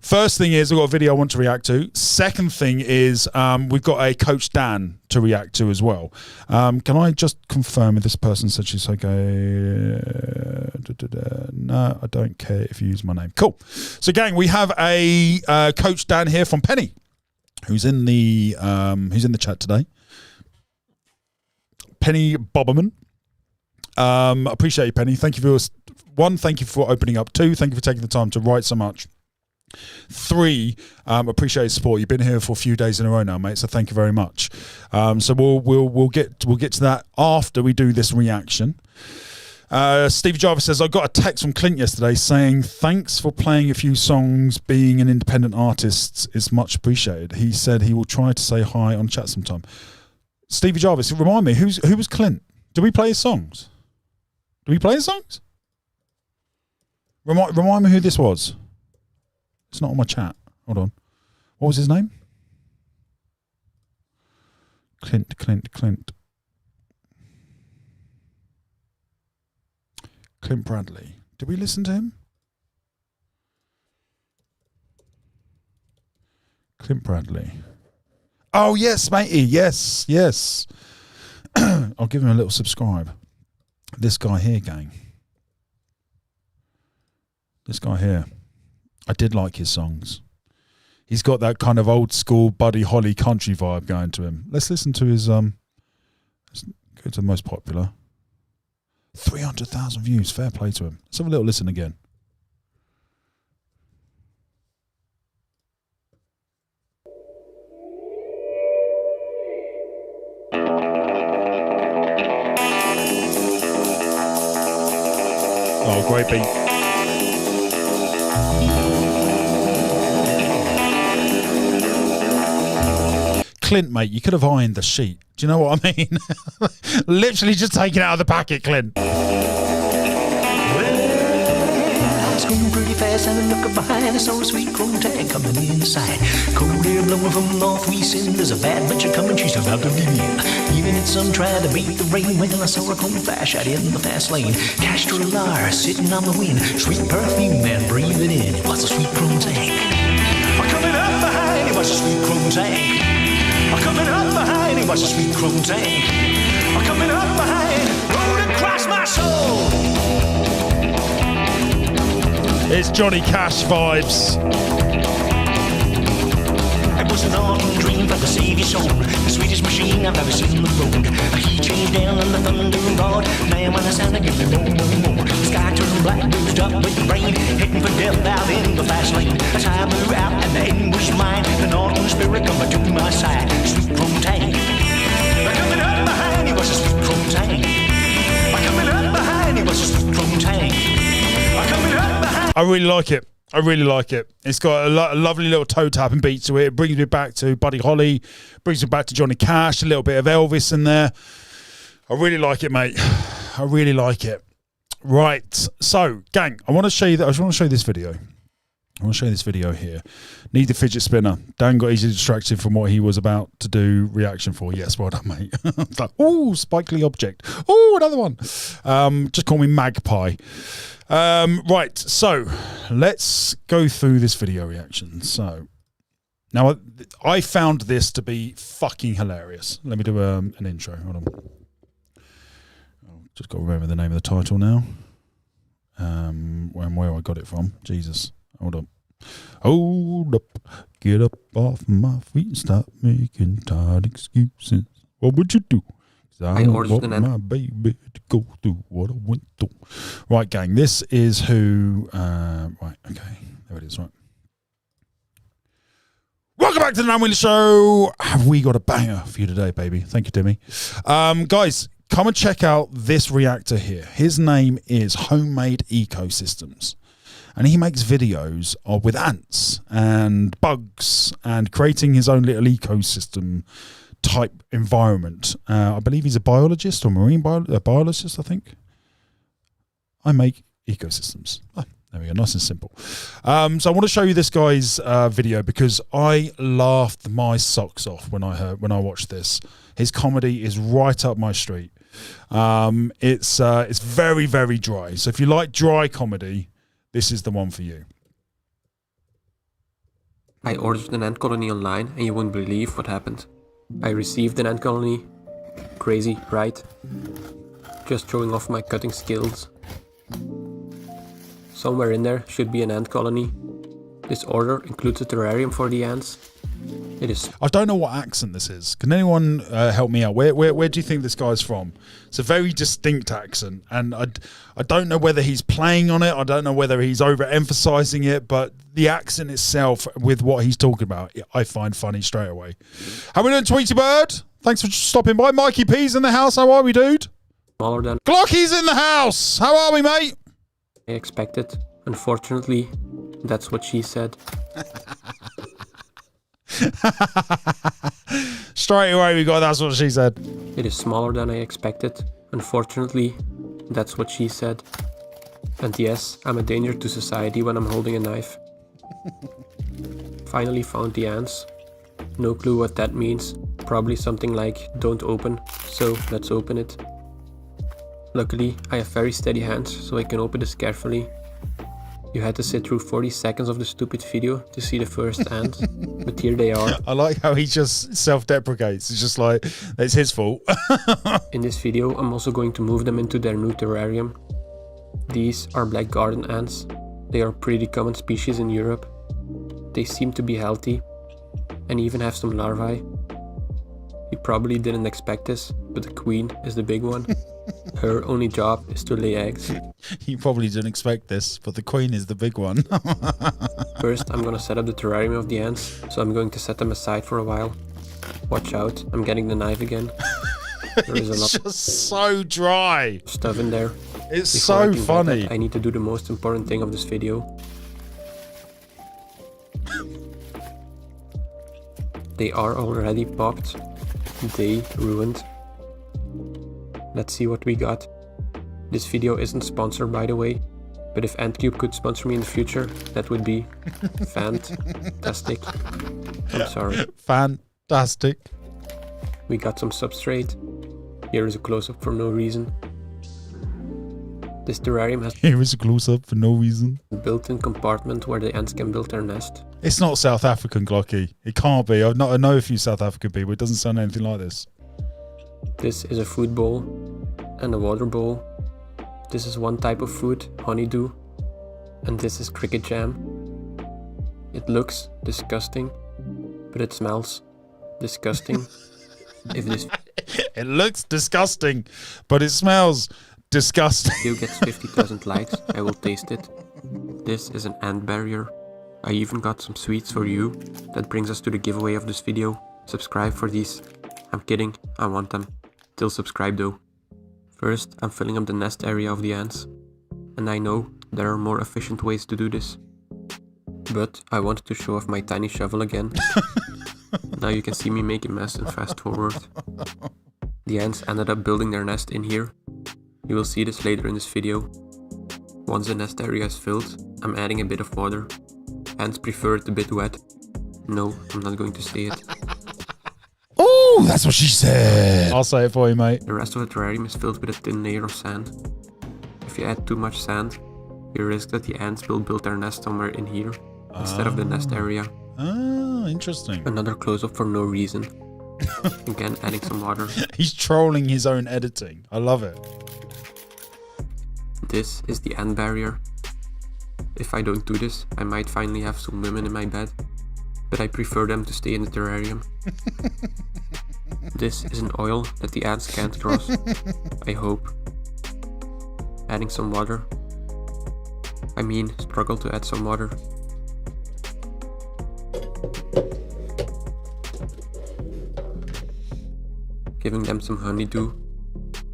First thing is, we've got a video I want to react to. Second thing is, we've got a Coach Dan to react to as well. Can I just confirm if this person said she's okay? No, I don't care if you use my name. Cool. So, gang, we have a Coach Dan here from Penny, who's in the chat today. Penny Bobberman. Appreciate you, Penny. Thank you for thank you for opening up. 2, thank you for taking the time to write so much. 3, appreciate your support. You've been here for a few days in a row now, mate. So thank you very much. So we'll get to that after we do this reaction. Stevie Jarvis says, I got a text from Clint yesterday saying, thanks for playing a few songs. Being an independent artist is much appreciated. He said he will try to say hi on chat sometime. Stevie Jarvis, remind me, who was Clint? Do we play his songs? Remind me who this was. It's not on my chat. Hold on. What was his name? Clint. Clint Bradley. Did we listen to him? Clint Bradley. Oh, yes, matey. Yes. I'll give him a little subscribe. This guy here, gang. This guy here. I did like his songs. He's got that kind of old school Buddy Holly country vibe going to him. Let's listen to his, let's go to the most popular. 300,000 views. Fair play to him. Let's have a little listen again. Oh, great beat. Clint, mate, you could have ironed the sheet. Do you know what I mean? Literally just taken it out of the packet, Clint. I was going pretty fast and I looked behind. I saw a sweet chrome tag coming in the side. Cold air blowing from the northwest, and there's a bad bitch coming. She's about to be in. Even if some try to beat the rain, when I saw her come flash out in the fast lane. Castellar sitting on the wind, sweet perfume and breathing in. It was a sweet chrome tag. Coming up behind, it was a sweet chrome tag. Coming up behind, it was a sweet chrome tank. Coming up behind, rode across my soul. It's Johnny Cash vibes. It was an autumn dream for the Savior's soul. The sweetest machine I've ever seen on the road. He changed down on the thunder and roared. Man, when I sound, I give me more. The sky turned black, bruised up with the rain, hitting for death out in the fast lane. As I blew out and the end was mine, the northern spirit coming to my side. Sweet chrome tank. Coming up behind, he was a sweet chrome tank. Coming up behind, he was a sweet chrome tank. Coming up behind. I really like it. It's got a lovely little toe tapping beat to it. It brings me back to Buddy Holly, brings me back to Johnny Cash, a little bit of Elvis in there. I really like it, mate. I really like it. Right. So, gang, I want to show you this video. I want to show you this video here. Need the fidget spinner. Dan got easily distracted from what he was about to do reaction for. Yes, well done, mate. It's like, ooh, spikely object. Ooh, another one. Just call me Magpie. Right, so let's go through this video reaction. So Now, I found this to be fucking hilarious. Let me do an intro. Hold on. Just got to remember the name of the title now. Where I got it from. Jesus. Hold up. Hold up. Get up off my feet and stop making tired excuses. What would you do? 'Cause I don't want my baby to go through what I went through. Right, gang. This is who... right, okay. There it is, right. Welcome back to the Nan Wheeler Show. Have we got a banger for you today, baby? Thank you, Timmy. Guys, come and check out this reactor here. His name is Homemade Ecosystems. And he makes videos with ants and bugs and creating his own little ecosystem type environment. I believe he's a biologist or marine biologist, I think. I make ecosystems. Oh, there we go, nice and simple. So I want to show you this guy's video because I laughed my socks off when I watched this. His comedy is right up my street. It's very, very dry. So if you like dry comedy, this is the one for you. I ordered an ant colony online and you wouldn't believe what happened. I received an ant colony. Crazy, right? Just showing off my cutting skills. Somewhere in there should be an ant colony. This order includes a terrarium for the ants. It is... I don't know what accent this is. Can anyone help me out? Where do you think this guy's from? It's a very distinct accent, and I don't know whether he's playing on it. I don't know whether he's overemphasizing it, but the accent itself with what he's talking about, I find funny straight away. How we doing, Tweety Bird? Thanks for stopping by. Mikey P's in the house. How are we, dude? Smaller than Glocky's in the house. How are we, mate? I expected. Unfortunately, that's what she said. Straight away we got that's what she said. It is smaller than I expected. Unfortunately, that's what she said. And yes, I'm a danger to society when I'm holding a knife. Finally found the ants. No clue what that means. Probably something like don't open, so let's open it. Luckily, I have very steady hands, so I can open this carefully. You had to sit through 40 seconds of the stupid video to see the first ant, but here they are. I like how he just self-deprecates. It's just like, it's his fault. In this video, I'm also going to move them into their new terrarium. These are black garden ants. They are a pretty common species in Europe. They seem to be healthy, and even have some larvae. You probably didn't expect this, but the queen is the big one. Her only job is to lay eggs. You probably didn't expect this, but the queen is the big one. First, I'm gonna set up the terrarium of the ants, so I'm going to set them aside for a while. Watch out, I'm getting the knife again. There is a lot just so dry. of stuff in there. It's Before I so can get funny. that, I need to do the most important thing of this video. They are already popped. They ruined. Let's see what we got. This video isn't sponsored, by the way, but if Antcube could sponsor me in the future, that would be fantastic. I'm sorry. Fantastic. We got some substrate. Here is a close-up for no reason. This terrarium has Here is a close-up for no reason. a built-in compartment where the ants can build their nest. It's not South African, Glocky. It can't be. I know a few South African people. It doesn't sound anything like this. This is a food bowl and a water bowl. This is one type of food, honeydew, and this is cricket jam. It looks disgusting, but it smells disgusting. If this It looks disgusting, but it smells disgusting. video gets 50,000 likes, I will taste it. This is an ant barrier. I even got some sweets for you. That brings us to the giveaway of this video. Subscribe for these. I'm kidding, I want them. Still subscribe though. First, I'm filling up the nest area of the ants. And I know there are more efficient ways to do this. But I wanted to show off my tiny shovel again. Now you can see me make a mess and fast forward. The ants ended up building their nest in here. You will see this later in this video. Once the nest area is filled, I'm adding a bit of water. Ants prefer it a bit wet. No, I'm not going to say it. Oh, that's what she said. I'll say it for you, mate. The rest of the terrarium is filled with a thin layer of sand. If you add too much sand, you risk that the ants will build their nest somewhere in here, instead of the nest area. Ah, interesting. Another close-up for no reason. Again, adding some water. He's trolling his own editing. I love it. This is the ant barrier. If I don't do this, I might finally have some women in my bed, but I prefer them to stay in the terrarium. This is an oil that the ants can't cross, I hope. Adding some water. I mean, struggle to add some water. Giving them some honeydew.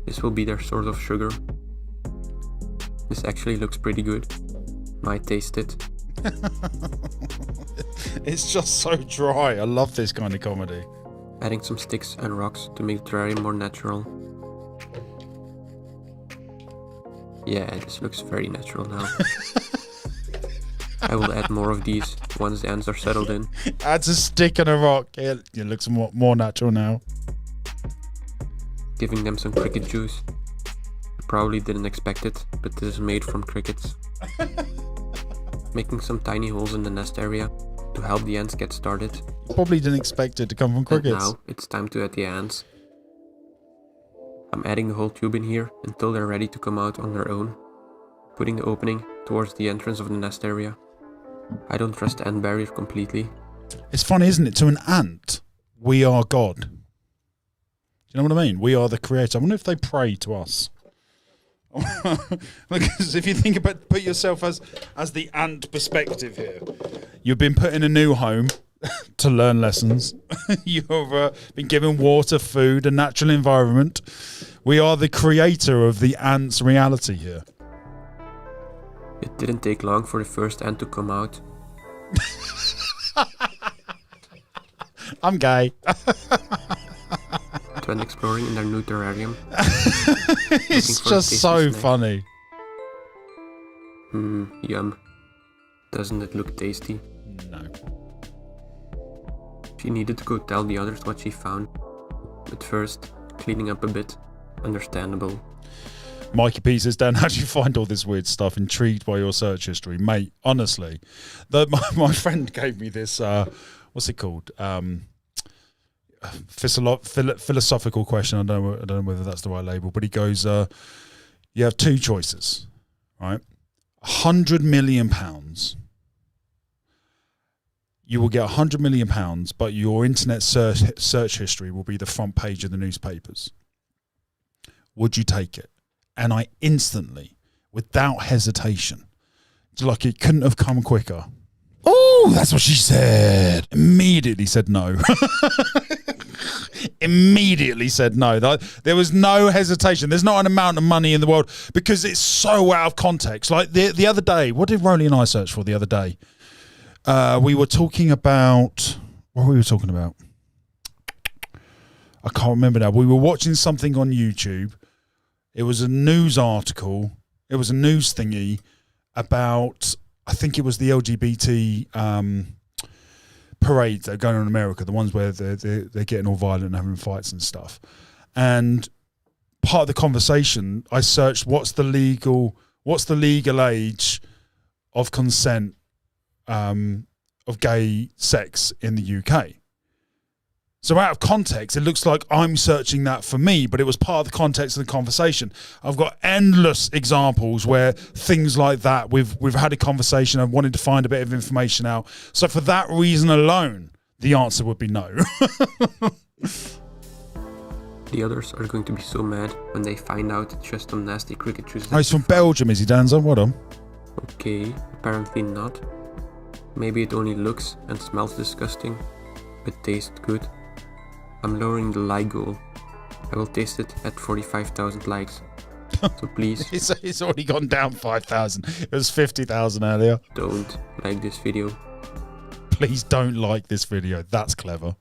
This will be their source of sugar. This actually looks pretty good. Might taste it. It's just so dry. I love this kind of comedy. Adding some sticks and rocks to make the terrarium more natural. Yeah, this looks very natural now. I will add more of these once the ants are settled in. Adds a stick and a rock. It looks more natural now. Giving them some cricket juice. Probably didn't expect it, but this is made from crickets. Making some tiny holes in the nest area to help the ants get started. Probably didn't expect it to come from crickets. And now it's time to add the ants. I'm adding the whole tube in here until they're ready to come out on their own. Putting the opening towards the entrance of the nest area. I don't trust the ant barrier completely. It's funny, isn't it? To an ant, we are God. Do you know what I mean? We are the creator. I wonder if they pray to us. Because if you think about, put yourself as the ant perspective here, you've been put in a new home to learn lessons. You've been given water, food, a natural environment. We are the creator of the ant's reality here. It didn't take long for the first ant to come out. I'm gay. When exploring in their new terrarium. It's just so funny. Yum. Doesn't it look tasty? No. She needed to go tell the others what she found. But first, cleaning up a bit. Understandable. Mikey P says, Dan, how did you find all this weird stuff? Intrigued by your search history. Mate, honestly, my friend gave me this, what's it called? Philosophical question. I don't know whether that's the right label, but he goes, you have two choices, right? £100 million. You will get £100 million, but your internet search history will be the front page of the newspapers. Would you take it? And I instantly, without hesitation, like it couldn't have come quicker. Oh, that's what she said. Immediately said no. Immediately said no. There was no hesitation. There's not an amount of money in the world because it's so out of context. Like the other day, what did Rolly and I search for the other day? We were talking about, what were we talking about? I can't remember now. We were watching something on YouTube. It was a news article. It was a news thingy about, I think it was the LGBT parades that are going on in America, the ones where they're getting all violent and having fights and stuff. And part of the conversation, I searched what's the legal age of consent of gay sex in the UK. So out of context, it looks like I'm searching that for me, but it was part of the context of the conversation. I've got endless examples where things like that, we've had a conversation, I've wanted to find a bit of information out. So for that reason alone, the answer would be no. The others are going to be so mad when they find out it's just some nasty cricket juice. Oh, he's from Belgium, is he, Danzo? What on? Okay, apparently not. Maybe it only looks and smells disgusting, but tastes good. I'm lowering the like goal. I will taste it at 45,000 likes. So please... It's already gone down 5,000. It was 50,000 earlier. Don't like this video. Please don't like this video. That's clever.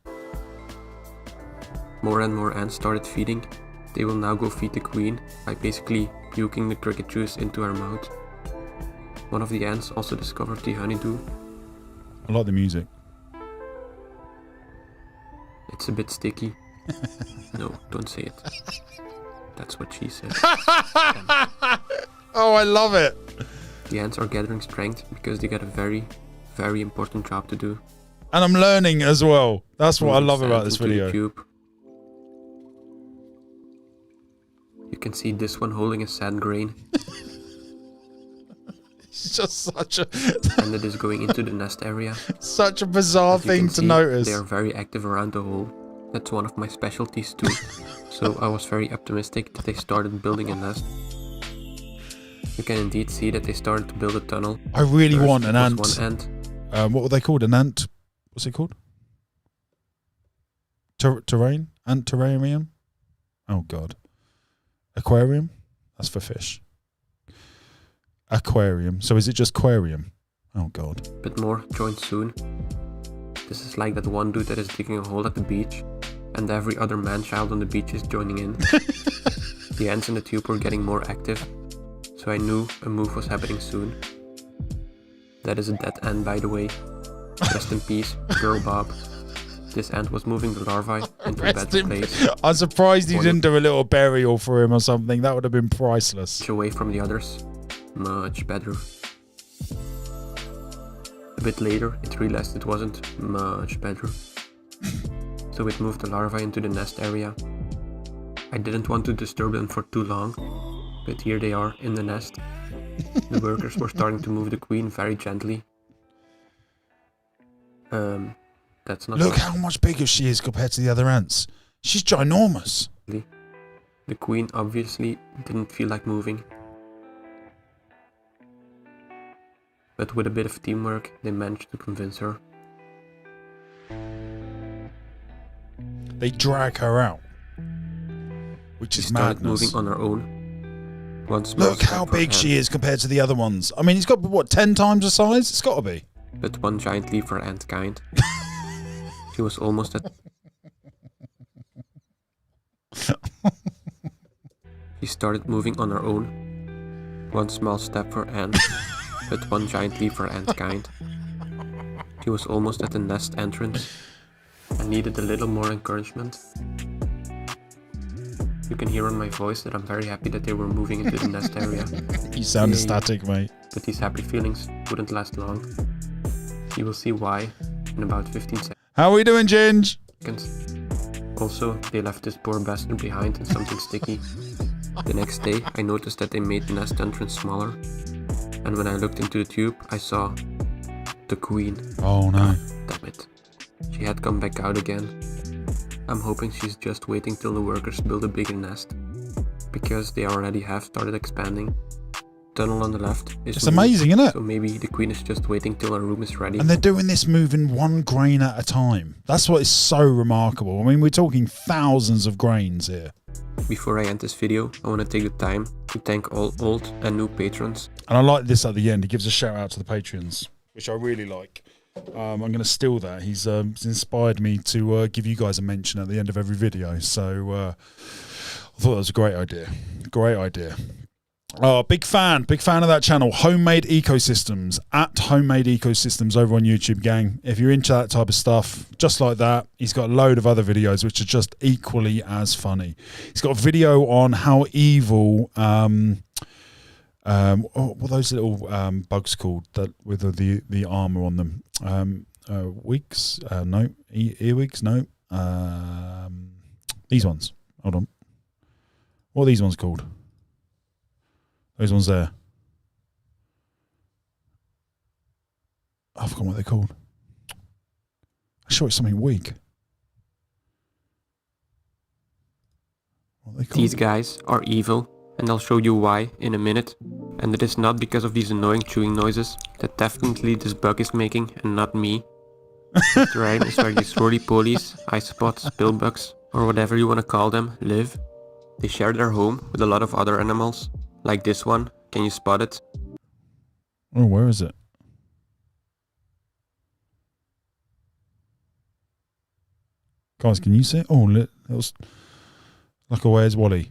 More and more ants started feeding. They will now go feed the queen by basically puking the cricket juice into her mouth. One of the ants also discovered the honeydew. I like the music. It's a bit sticky. No, don't say it. That's what she said. Oh, I love it. The ants are gathering strength because they got a very, very important job to do. and I'm learning as well. That's what I love Sand about this into the video. cube. You can see this one holding a sand grain, It's just such a and it is going into the nest area. such a bizarre As you thing can to see, notice. They are very active around the hole. That's one of my specialties too. So I was very optimistic that they started building a nest. You can indeed see that they started to build a tunnel. I really First want an was ant. One ant. What were they called? An ant? What's it called? Terrain? Ant terrarium? Oh god. Aquarium? That's for fish. Aquarium. So is it just aquarium? Oh god. But more joined soon. This is like that one dude that is digging a hole at the beach, and every other man-child on the beach is joining in. The ants in the tube were getting more active, so I knew a move was happening soon. That is a dead ant, by the way. Rest in peace, Girl Bob. This ant was moving the larvae into a better place, I'm surprised you One- didn't do a little burial for him or something. That would have been priceless. away from the others. Much better. A bit later, it realized it wasn't much better. So it moved the larvae into the nest area. I didn't want to disturb them for too long, but here they are in the nest. The workers were starting to move the queen very gently. That's not Look how much bigger she is compared to the other ants. She's ginormous. The queen obviously didn't feel like moving. But with a bit of teamwork, they managed to convince her. They drag her out, which She is started madness. moving on her own. One small Look how step for big ant, she is compared to the other ones. I mean, he's got, what, 10 times the size? It's got to be. but one giant leap for antkind. She was almost at. She started moving on her own. One small step for ant, but one giant leap for antkind. She was almost at the nest entrance. I needed a little more encouragement. You can hear on my voice that I'm very happy that they were moving into the nest area. You sound Yay. ecstatic, mate. But these happy feelings wouldn't last long. You will see why in about 15 How are we doing, Ginge? seconds. Also, they left this poor bastard behind in something sticky. The next day, I noticed that they made the nest entrance smaller. And when I looked into the tube, I saw the queen. Oh no. Damn it. She had come back out again. I'm hoping she's just waiting till the workers build a bigger nest. Because they already have started expanding. Tunnel on the left is It's moved, amazing, isn't it? So maybe the queen is just waiting till her room is ready. And they're doing this moving one grain at a time. That's what is so remarkable. I mean, we're talking thousands of grains here. Before I end this video, I want to take the time to thank all old and new patrons. And I like this at the end. He gives a shout out to the Patreons, which I really like. I'm going to steal that. He's inspired me to give you guys a mention at the end of every video. So I thought that was a great idea. Great idea. Oh, big fan of that channel, Homemade Ecosystems, at Homemade Ecosystems over on YouTube, gang. If you're into that type of stuff, just like that, he's got a load of other videos which are just equally as funny. He's got a video on how evil, what are those little bugs called that with the armor on them? Wigs? No. Earwigs? No. These ones. Hold on. What are these ones called? Those ones there. I forgot what they're called. I'm sure it's something weak. What are they called? These guys are evil, and I'll show you why in a minute. And it is not because of these annoying chewing noises that definitely this bug is making, and not me. The terrain is where these roly-polies, isopods, pillbugs, or whatever you want to call them, live. They share their home with a lot of other animals, like this one. Can you spot it? Oh, where is it? Guys, can you see it? Oh, it was like a Where's Wally?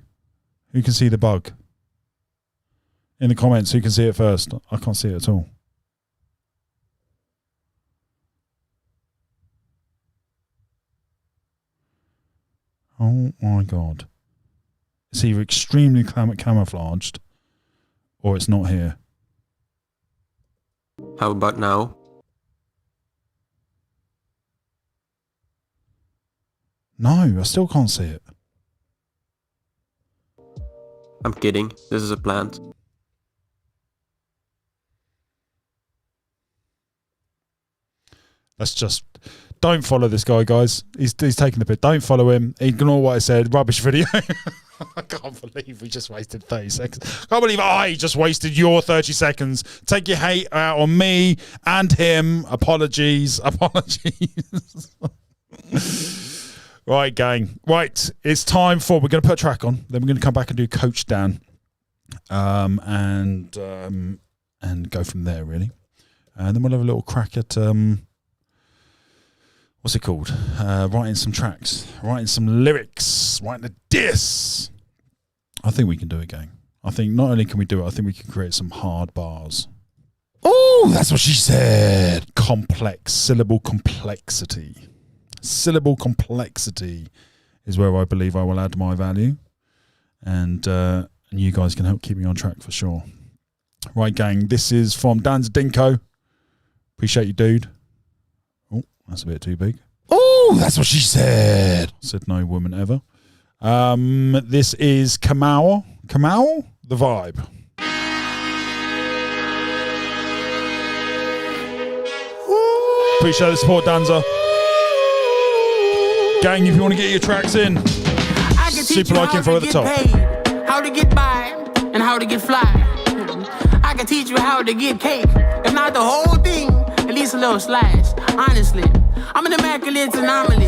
Who can see the bug? In the comments, who can see it first? I can't see it at all. Oh my god. It's either extremely camouflaged or it's not here. How about now? No, I still can't see it. I'm kidding. This is a plant. Let's just don't follow this guy, guys. He's taking the piss. Don't follow him. Ignore what I said. Rubbish video. I can't believe we just wasted 30 seconds. Can't believe I just wasted your 30 seconds. Take your hate out on me and him. Apologies. Right, gang. Right, it's time for, we're going to put a track on. Then we're going to come back and do Coach Dan. And go from there, really. And then we'll have a little crack at... what's it called? Writing some tracks, writing some lyrics, writing a diss. I think we can do it, gang. I think not only can we do it, I think we can create some hard bars. Oh, that's what she said. Complex, syllable complexity. Syllable complexity is where I believe I will add my value. And you guys can help keep me on track for sure. Right, gang, this is from Dan Zdinko. Appreciate you, dude. That's a bit too big. Oh, that's what she said. Said no woman ever. This is Kamau. Kamau? The Vibe. Appreciate the support, Danza. Gang, if you want to get your tracks in, super like info at the top. Paid, how to get by, and how to get fly. I can teach you how to get cake. If not the whole thing, at least a little slice. Honestly, I'm an immaculate anomaly.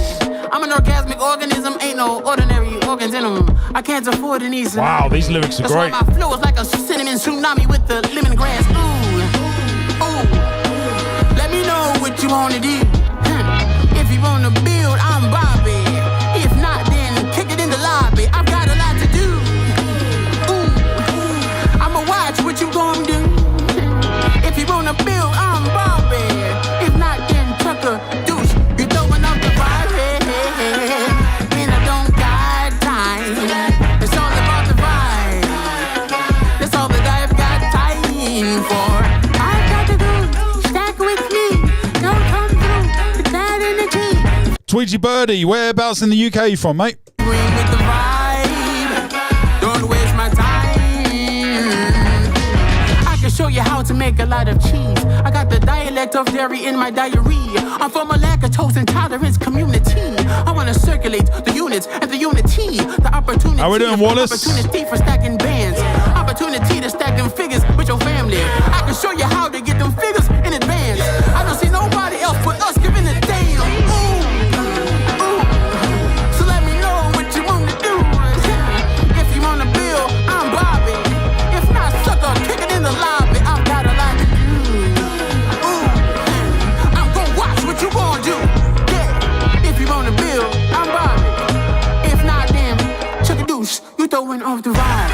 I'm an orgasmic organism, ain't no ordinary organs in them. I can't afford an easy. Wow, these lyrics are That's great. Why my flow is like a cinnamon tsunami with the lemongrass. Ooh, ooh. Let me know what you wanna do. If you wanna build, I'm Bobby. If not, then kick it in the lobby. I've got a lot to do. Ooh, I'ma watch what you gonna do. If you wanna build, I'm Bobby. If not, then chuck a douche. You throwing up the vibe, and I don't got time. It's all about the vibe. That's all that I've got time for. I've got to do. Stack with me. Don't come through with that energy. Tweety Birdie, whereabouts in the UK are you from, mate? Bring with the vibe. Don't waste my time. I can show you how to make a lot of cheese. I got the dialect of dairy in my diarrhea. I'm from a lactose intolerance community. I wanna circulate the units and the unity. The opportunity. How we doing, Wallace? Opportunity for stacking bands. Opportunity to stack them figures with your family. I can show you how to get them figures in advance. I don't see nobody else but us giving a damn. Ooh. So let me know what you wanna do. If you wanna build, I'm Bobby. If not, sucker, kick it in the lobby. I've got a lot to do. Ooh, I'm gonna watch what you gonna do. Yeah, if you wanna build, I'm Bobby. If not, then chuck a deuce. You throwing off the vibe.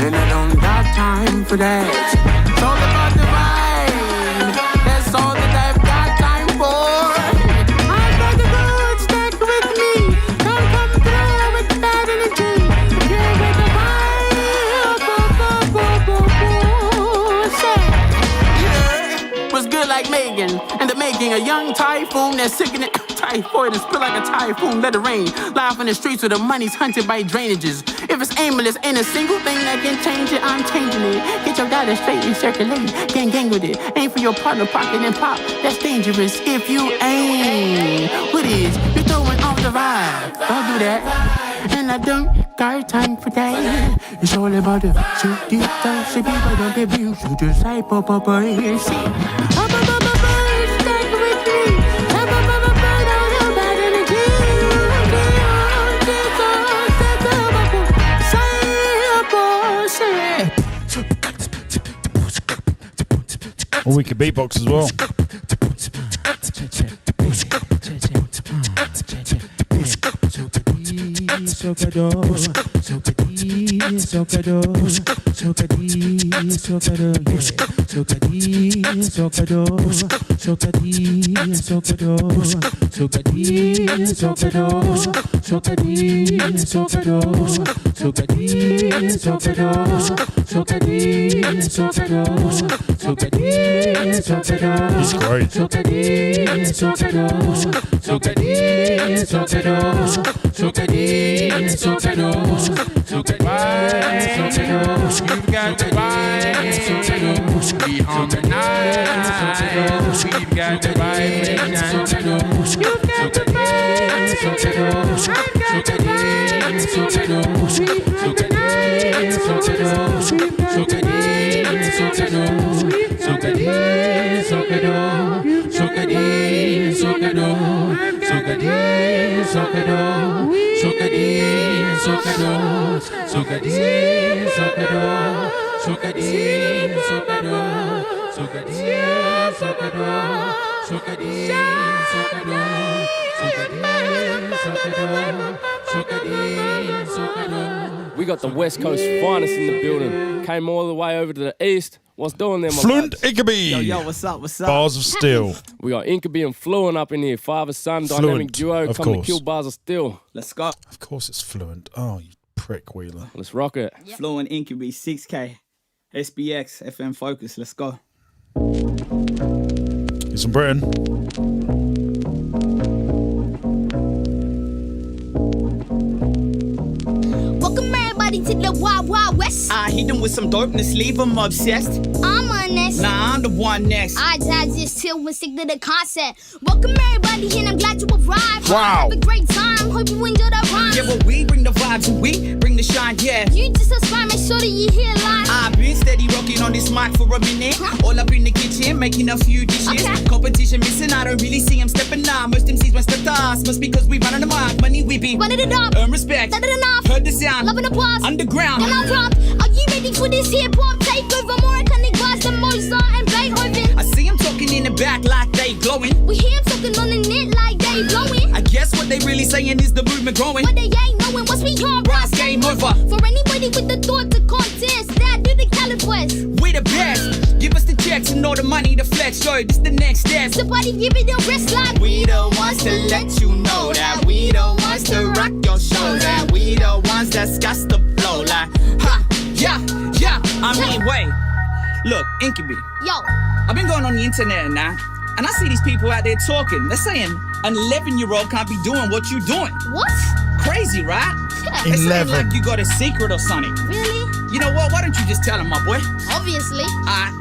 And I don't got time for that. It's all about the vibe. That's all that I've got time for. I've got the good stack with me. Don't come through with that energy. Yeah, with the vibe. Yeah, was good like Megan. And the making a young typhoon that's sickening. Typhoid and spill like a typhoon, let it rain. Live in the streets where the money's hunted by drainages. If it's aimless, ain't a single thing that can change it. I'm changing it. Get your data straight and circulate. Gang with it. Aim for your partner, pocket and pop. That's dangerous. If you aim, what is? You're throwing off the vibe. Don't do that. And I don't got time for that. It's all about the shoot deep down. See people don't be views. You just say pop up and see. Stack with me. Or we could beatbox as well. He's great. You've got the vibe. We harmonize. We've got the vibe. You've got the vibe. I've got the vibe. We got the West Coast finest in the building. Came all the way over to the east. What's doing there, my Fluent lads? Ickaby. Yo, what's up? What's up? Bars of Steel. We got Inkaby and Fluent up in here. Father-son Fluent, dynamic duo of coming course. to kill Bars of Steel. Let's go. Of course it's Fluent. Oh, you prick, Wheeler. Let's rock it. Fluent Incubus 6K. SBX FM Focus. Let's go. He's from Britain. Welcome everybody to the Wild Wild West. I hit them with some dopeness, leave them obsessed. I'm honest. Nah, I'm the one next. I just chill and stick to the concept. Welcome everybody and I'm glad you arrived. Wow. Have a great time, hope you enjoy the rhyme. Yeah, but we bring the vibes and we bring the shine, yeah. You just subscribe, make sure that you hear live. I've been steady rocking on this mic for a minute. All up in the kitchen, making a few dishes. Okay. Competition missing, I don't really see them stepping up. Most MCs won't step to us, must because we run on the mic. Money we be Running it up, earn respect. that it enough. Heard the sound, Loving the pause, underground. then I'll drop. Are you ready for this hip hop takeover? More iconic bars than Mozart and Beethoven. I see them talking in the back like they glowing. We hear 'em talking on the net like they blowing. I guess what they really saying is the movement growing. But they ain't knowing what's beyond Brass game over. For anybody with the thought to contest, that do the calipers. We the best. Give us the checks and all the money to flex. Yo, this the next step. Somebody give it a rest like We the ones to let you know that we the ones to rock your show. That we the ones that's got to blow like ha, yeah, yeah. I mean, wait. Look, Incubi. Yo, I've been going on the internet now, and I see these people out there talking. They're saying an 11-year-old can't be doing what you doing. what? Crazy, right? Yeah. It's 11. like you got a secret or something. Really? You know what? Why don't you just tell him, my boy? Obviously. I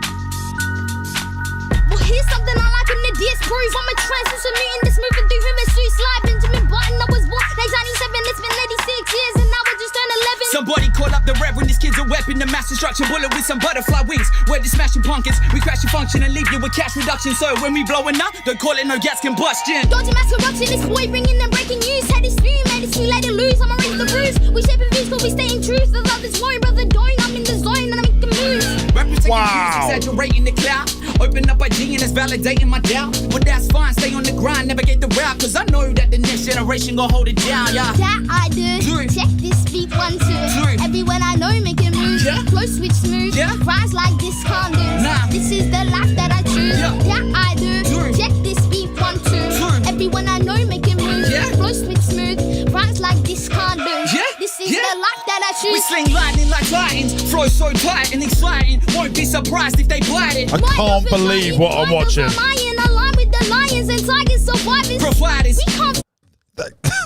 Well, here's something I like in the disprove. I'm a translucent mutant that's moving through human streets like Benjamin Button. I was born 1997, it's been 86 years, and now I just turned 11. Somebody call up the reverend. This kid's a weapon, a mass destruction bullet with some butterfly wings. We're the smashing pumpkins. We crash your function and leave you with cash reduction. So when we blowing up, don't call it no gas combustion. Dodging mass corruption, this boy bringing them breaking news. Had his stream, made his too late to lose. I'ma raise the roof. We shaping views, but we staying truth. The love is warring, brother, doing. I'm in the zone and I'm making moves. Representing Wow. views, exaggerating the cloud. Open up IG and it's validating my doubt. But that's fine, stay on the grind, never get the route. Cause I know that the next generation gon' hold it down, yeah. That I do. Three. Check this beat 1, 2. Three. Everyone I know making moves. Yeah. Flow switch smooth. Yeah. Rise like this condoms. Nah. This is the life that I choose. Yeah. That I do. Three. Check this beat 1, 2. Three. Everyone I know making moves. Yeah. Flow switch smooth. Rise like this condoms. Yeah. This is Yeah. the life that I We choose. sling lightning like titans. Flow so tight and exciting. Won't be surprised if they blight it. I can't believe what I'm watching. Lion align with the lions and tigers survivors. Providers. We can't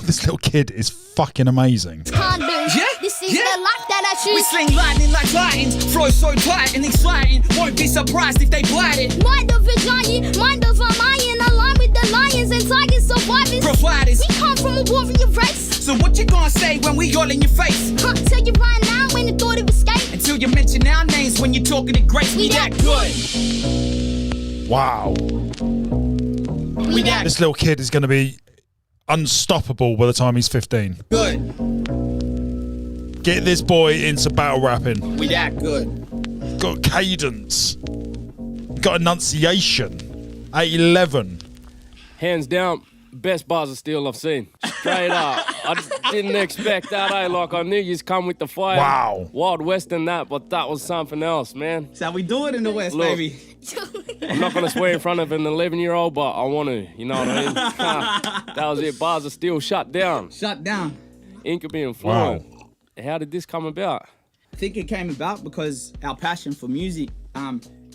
This little kid is fucking amazing. condoms. Yeah. This is Yeah. the life that I We choose. sling lightning like titans. Flow so tight and exciting. Won't be surprised if they blight it. Mind of a giant, mind of a lion, align with the lions and tigers survivors. Providers. We come from a warrior race. So what you gonna say when we all in your face? Can't tell you right now when the thought of escape. Until you mention our names when you're talking to grace. We that good. Wow. We that This little kid is going to be unstoppable by the time he's 15. good. Get this boy into battle rapping. We that good. Got cadence. Got enunciation. At 11. Hands down, best Bars of Steel I've seen. Straight up. I just didn't expect that, eh? Like, I knew you'd come with the fire. Wow. Wild West and that, but that was something else, man. That's how we do it in the West, Look. baby. I'm not going to swear in front of an 11-year-old, but I want to. You know what I mean? That was it. Bars of Steel shut down. Shut down. Incubi and Wow. Fluent. How did this come about? I think it came about because our passion for music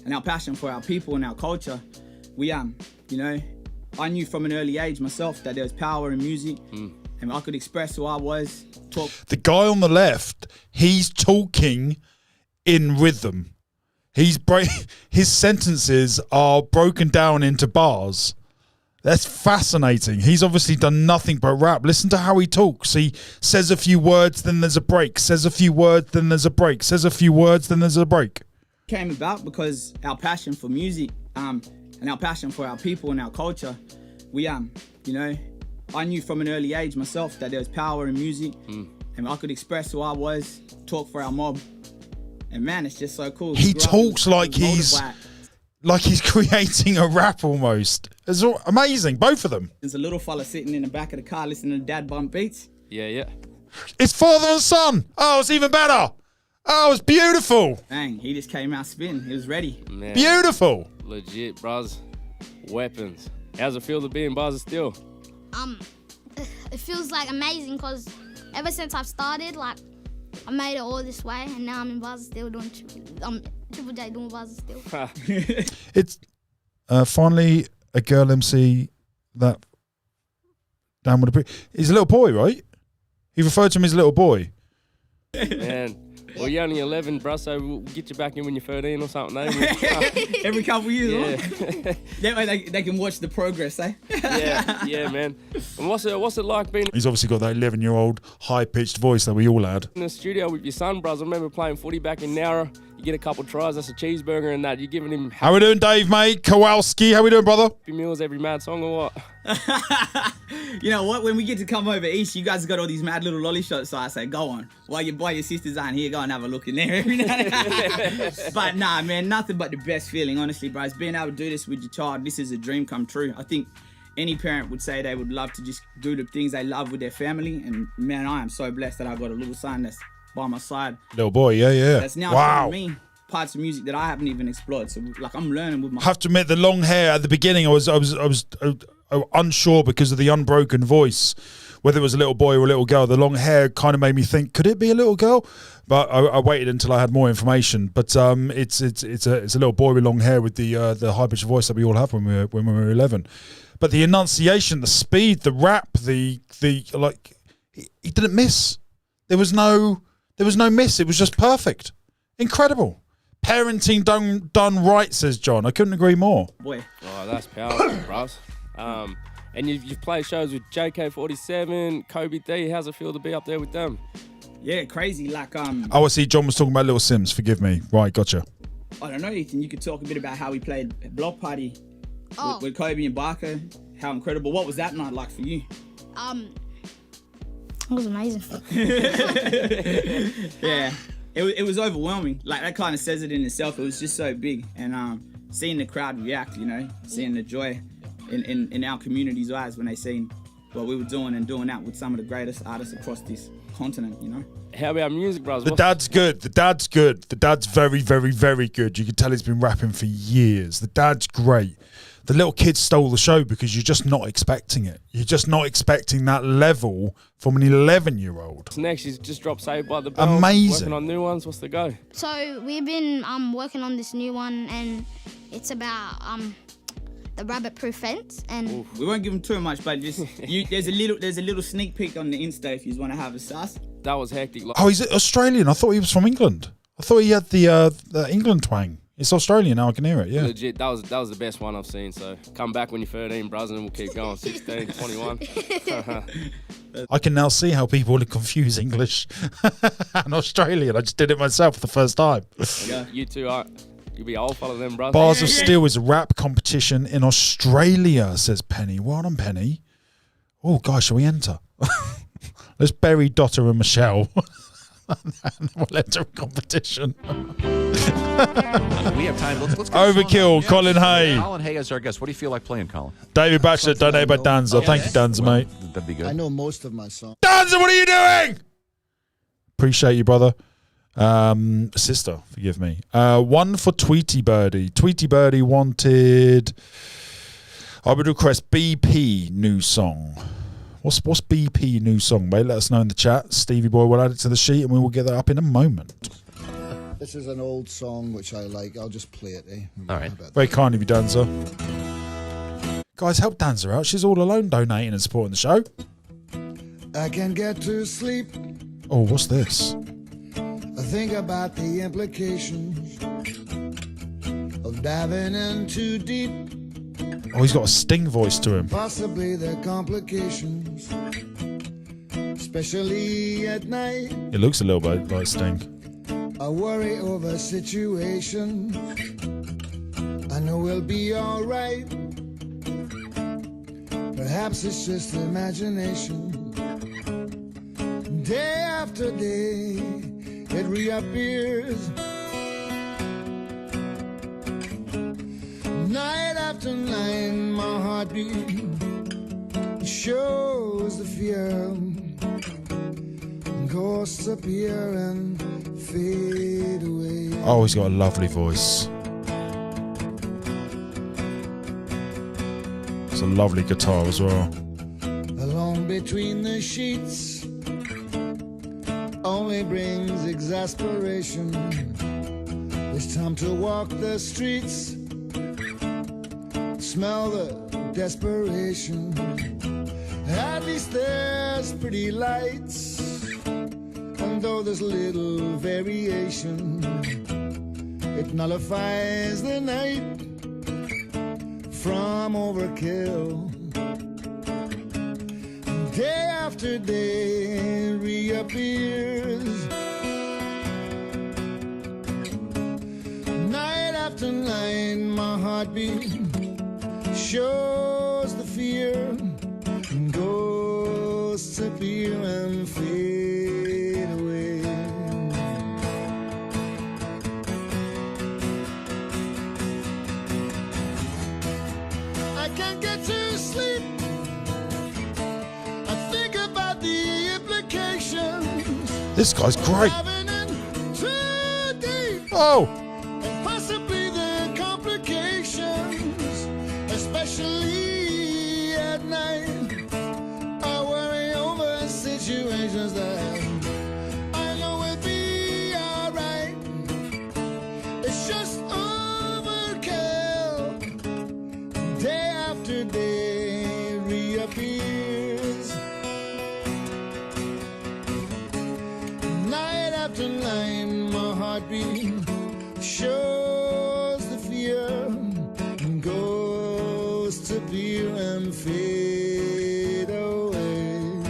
and our passion for our people and our culture, we you know, I knew from an early age myself that there was power in music, and I could express who I was. Talk. The guy on the left, he's talking in rhythm. His sentences are broken down into bars. That's fascinating. He's obviously done nothing but rap. Listen to how he talks. He says a few words, then there's a break. Says a few words, then there's a break. Says a few words, then there's a break. Came about because our passion for music, and our passion for our people and our culture, we you know, I knew from an early age myself that there was power in music, and I could express who I was, talk for our mob, and man, it's just so cool. He talks like he's creating a rap almost. It's amazing, both of them. There's a little fella sitting in the back of the car listening to dad bump beats. Yeah. It's father and son. Oh, it's even better. Oh, it's beautiful. Dang, he just came out spin. He was ready. Man, beautiful. Legit, bros. Weapons. How's it feel to be in Bars of Steel? It feels like amazing because ever since I've started, like, I made it all this way, and now I'm in Bars of Steel doing Triple J doing Bars of Steel. It's finally a girl MC that Dan would appreciate. He's a little boy, right? He referred to him as a little boy. Man, well, you're only 11, bro, so we'll get you back in when you're 13 or something, eh? Every couple of years, yeah. That way they can watch the progress, eh? yeah, man. And what's it like being He's obviously got that 11-year-old high-pitched voice that we all had. in the studio with your son, bros? I remember playing footy back in Nowra. You get a couple tries, that's a cheeseburger and that. You're giving him How we doing, Dave, mate? Kowalski, how we doing, brother? happy meals every mad song or what? You know what? When we get to come over east, you guys got all these mad little lolly shots. So I say, go on. While your sisters aren't here, go and have a look in there every night. But nah, man, nothing but the best feeling, honestly, bro. It's being able to do this with your child. This is a dream come true. I think any parent would say they would love to just do the things they love with their family. And man, I am so blessed that I've got a little son that's by my side. Little boy, yeah. That's now wow. showing me parts of music that I haven't even explored. So like I'm learning with my. I have to admit, the long hair at the beginning, I was unsure because of the unbroken voice, whether it was a little boy or a little girl. The long hair kind of made me think, could it be a little girl? But I waited until I had more information. But it's a little boy with long hair with the high pitched voice that we all have when we were 11. But the enunciation, the speed, the rap, the like, he didn't miss. There was no miss. It was just perfect, incredible. Parenting done right, says John. I couldn't agree more. Boy. Oh, that's powerful, bros. And you've played shows with JK47, Kobe D. How's it feel to be up there with them? Yeah, crazy. Like Oh, I see. John was talking about Little Sims. Forgive me. Right, gotcha. I don't know, Ethan. You could talk a bit about how we played a block party with Kobe and Barker. How incredible! What was that night like for you? It was amazing. Yeah, it was overwhelming. Like that kind of says it in itself. It was just so big, and seeing the crowd react, you know, seeing the joy in our community's eyes when they seen what we were doing and doing that with some of the greatest artists across this continent, you know. How about music, bros? The dad's good. The dad's good. The dad's very, very, very good. You can tell he's been rapping for years. The dad's great. The little kid stole the show because you're just not expecting it. You're just not expecting that level from an 11-year-old. Next, she's just dropped Saved by the Bell. Amazing. Working on new ones. What's the go? So we've been working on this new one, and it's about the rabbit-proof fence. And we won't give them too much, but just there's a little sneak peek on the Insta if you want to have a sus. That was hectic. Oh, he's Australian. I thought he was from England. I thought he had the England twang. It's Australian now. I can hear it. Yeah. Legit. That was the best one I've seen. So come back when you're 13, bros, and we'll keep going. 16, 21. I can now see how people would confuse English and Australian. I just did it myself for the first time. Yeah. You two are. You'll be old fella then, bros. Bars of Steel is a rap competition in Australia, says Penny. Well done, Penny. Oh, gosh, shall we enter? Let's bury Dotter and Michelle. And we'll enter a competition. We have time. Let's go. Overkill, Colin Hay. Colin Hay is our guest. What do you feel like playing, Colin? David Batchelor, donated by Danza. Thank you, Danza, mate. That'd be good. I know most of my songs. Danza, what are you doing? Appreciate you, brother. Sister, forgive me. One for Tweety Birdie. Tweety Birdie wanted, I would request BP new song. What's BP new song, mate? Let us know in the chat. Stevie Boy will add it to the sheet and we will get that up in a moment. This is an old song which I like. I'll just play it, eh? All right. Very kind of you, Danza. Guys, help Danza out. She's all alone donating and supporting the show. I can't get to sleep. Oh, what's this? I think about the implications of diving in too deep. Oh, he's got a Sting voice to him. Possibly the complications, especially at night. It looks a little bit like Sting. I worry over situations. I know we'll be alright. Perhaps it's just imagination. Day after day, it reappears. Night after night, my heartbeat shows the fear. Ghosts appear and fade away. Oh, he's got a lovely voice. It's a lovely guitar as well. Alone between the sheets only brings exasperation. It's time to walk the streets, smell the desperation. At least there's pretty lights, and though there's little variation, it nullifies the night from overkill. Day after day reappears. Night after night, my heartbeat shows the fear. Ghosts appear and fade away. I can't get to sleep. I think about the implications. This guy's great. Diving in too deep. Oh! And possibly the complications, especially at night. I worry over situations that I know will be alright. It's just overkill. Day after day reappears. Night after night, my heartbeat shows the fear. Ghosts appear and fade away.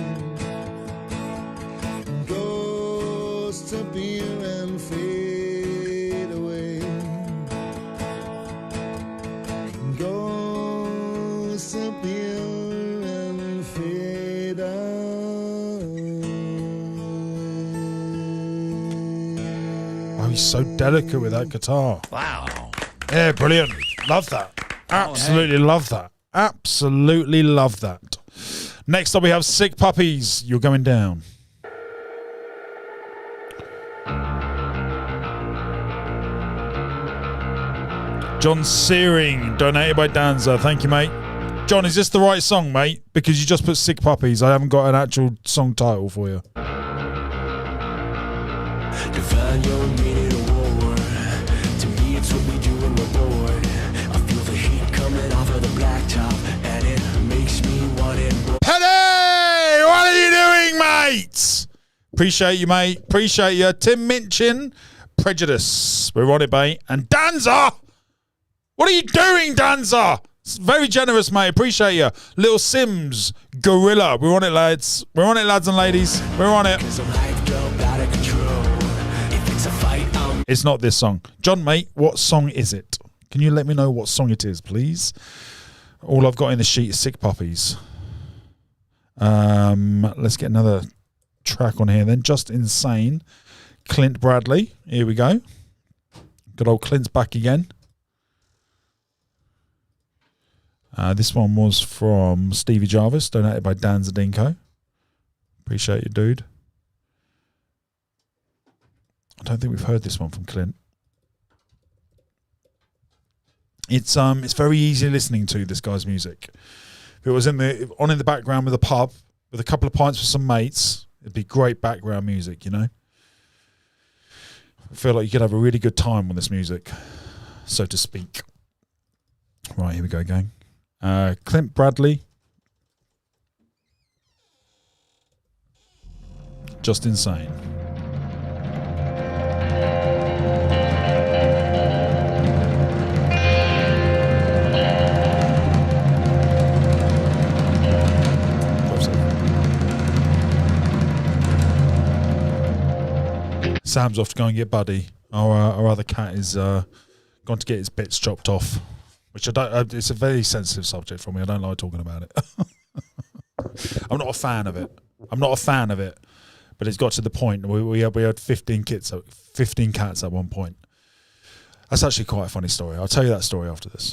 Ghosts appear and fade away. Ghosts appear and fade away. Oh, he's so delicate with that guitar. Wow. Yeah, brilliant. Love that. Absolutely love that. Absolutely love that. Next up, we have Sick Puppies. You're going down. John Searing, donated by Danza. Thank you, mate. John, is this the right song, mate? Because you just put Sick Puppies. I haven't got an actual song title for you. Define your meaning of war. To me, it's what we do when we're bored. I feel the heat coming off of the blacktop, and it makes me want it more. Penny! What are you doing, mate? Appreciate you, mate. Appreciate you. Tim Minchin, Prejudice. We're on it, mate. And Danza! What are you doing, Danza? It's very generous, mate. Appreciate you. Little Sims, Gorilla. We're on it, lads. We're on it, lads and ladies. We're on it. It's not this song. John, mate, what song is it? Can you let me know what song it is, please? All I've got in the sheet is Sick Puppies. Let's get another track on here then. Just Insane. Clint Bradley. Here we go. Good old Clint's back again. This one was from Stevie Jarvis, donated by Dan Zadinko. Appreciate you, dude. I don't think we've heard this one from Clint. It's very easy listening to this guy's music. If it was in the background with a pub with a couple of pints with some mates, it'd be great background music, you know. I feel like you could have a really good time with this music, so to speak. Right, here we go, gang. Clint Bradley. Just Insane. Sam's off to go and get Buddy. Our other cat is gone to get his bits chopped off, which I don't. It's a very sensitive subject for me. I don't like talking about it. I'm not a fan of it. But it's got to the point where we had 15 cats at one point. That's actually quite a funny story. I'll tell you that story after this.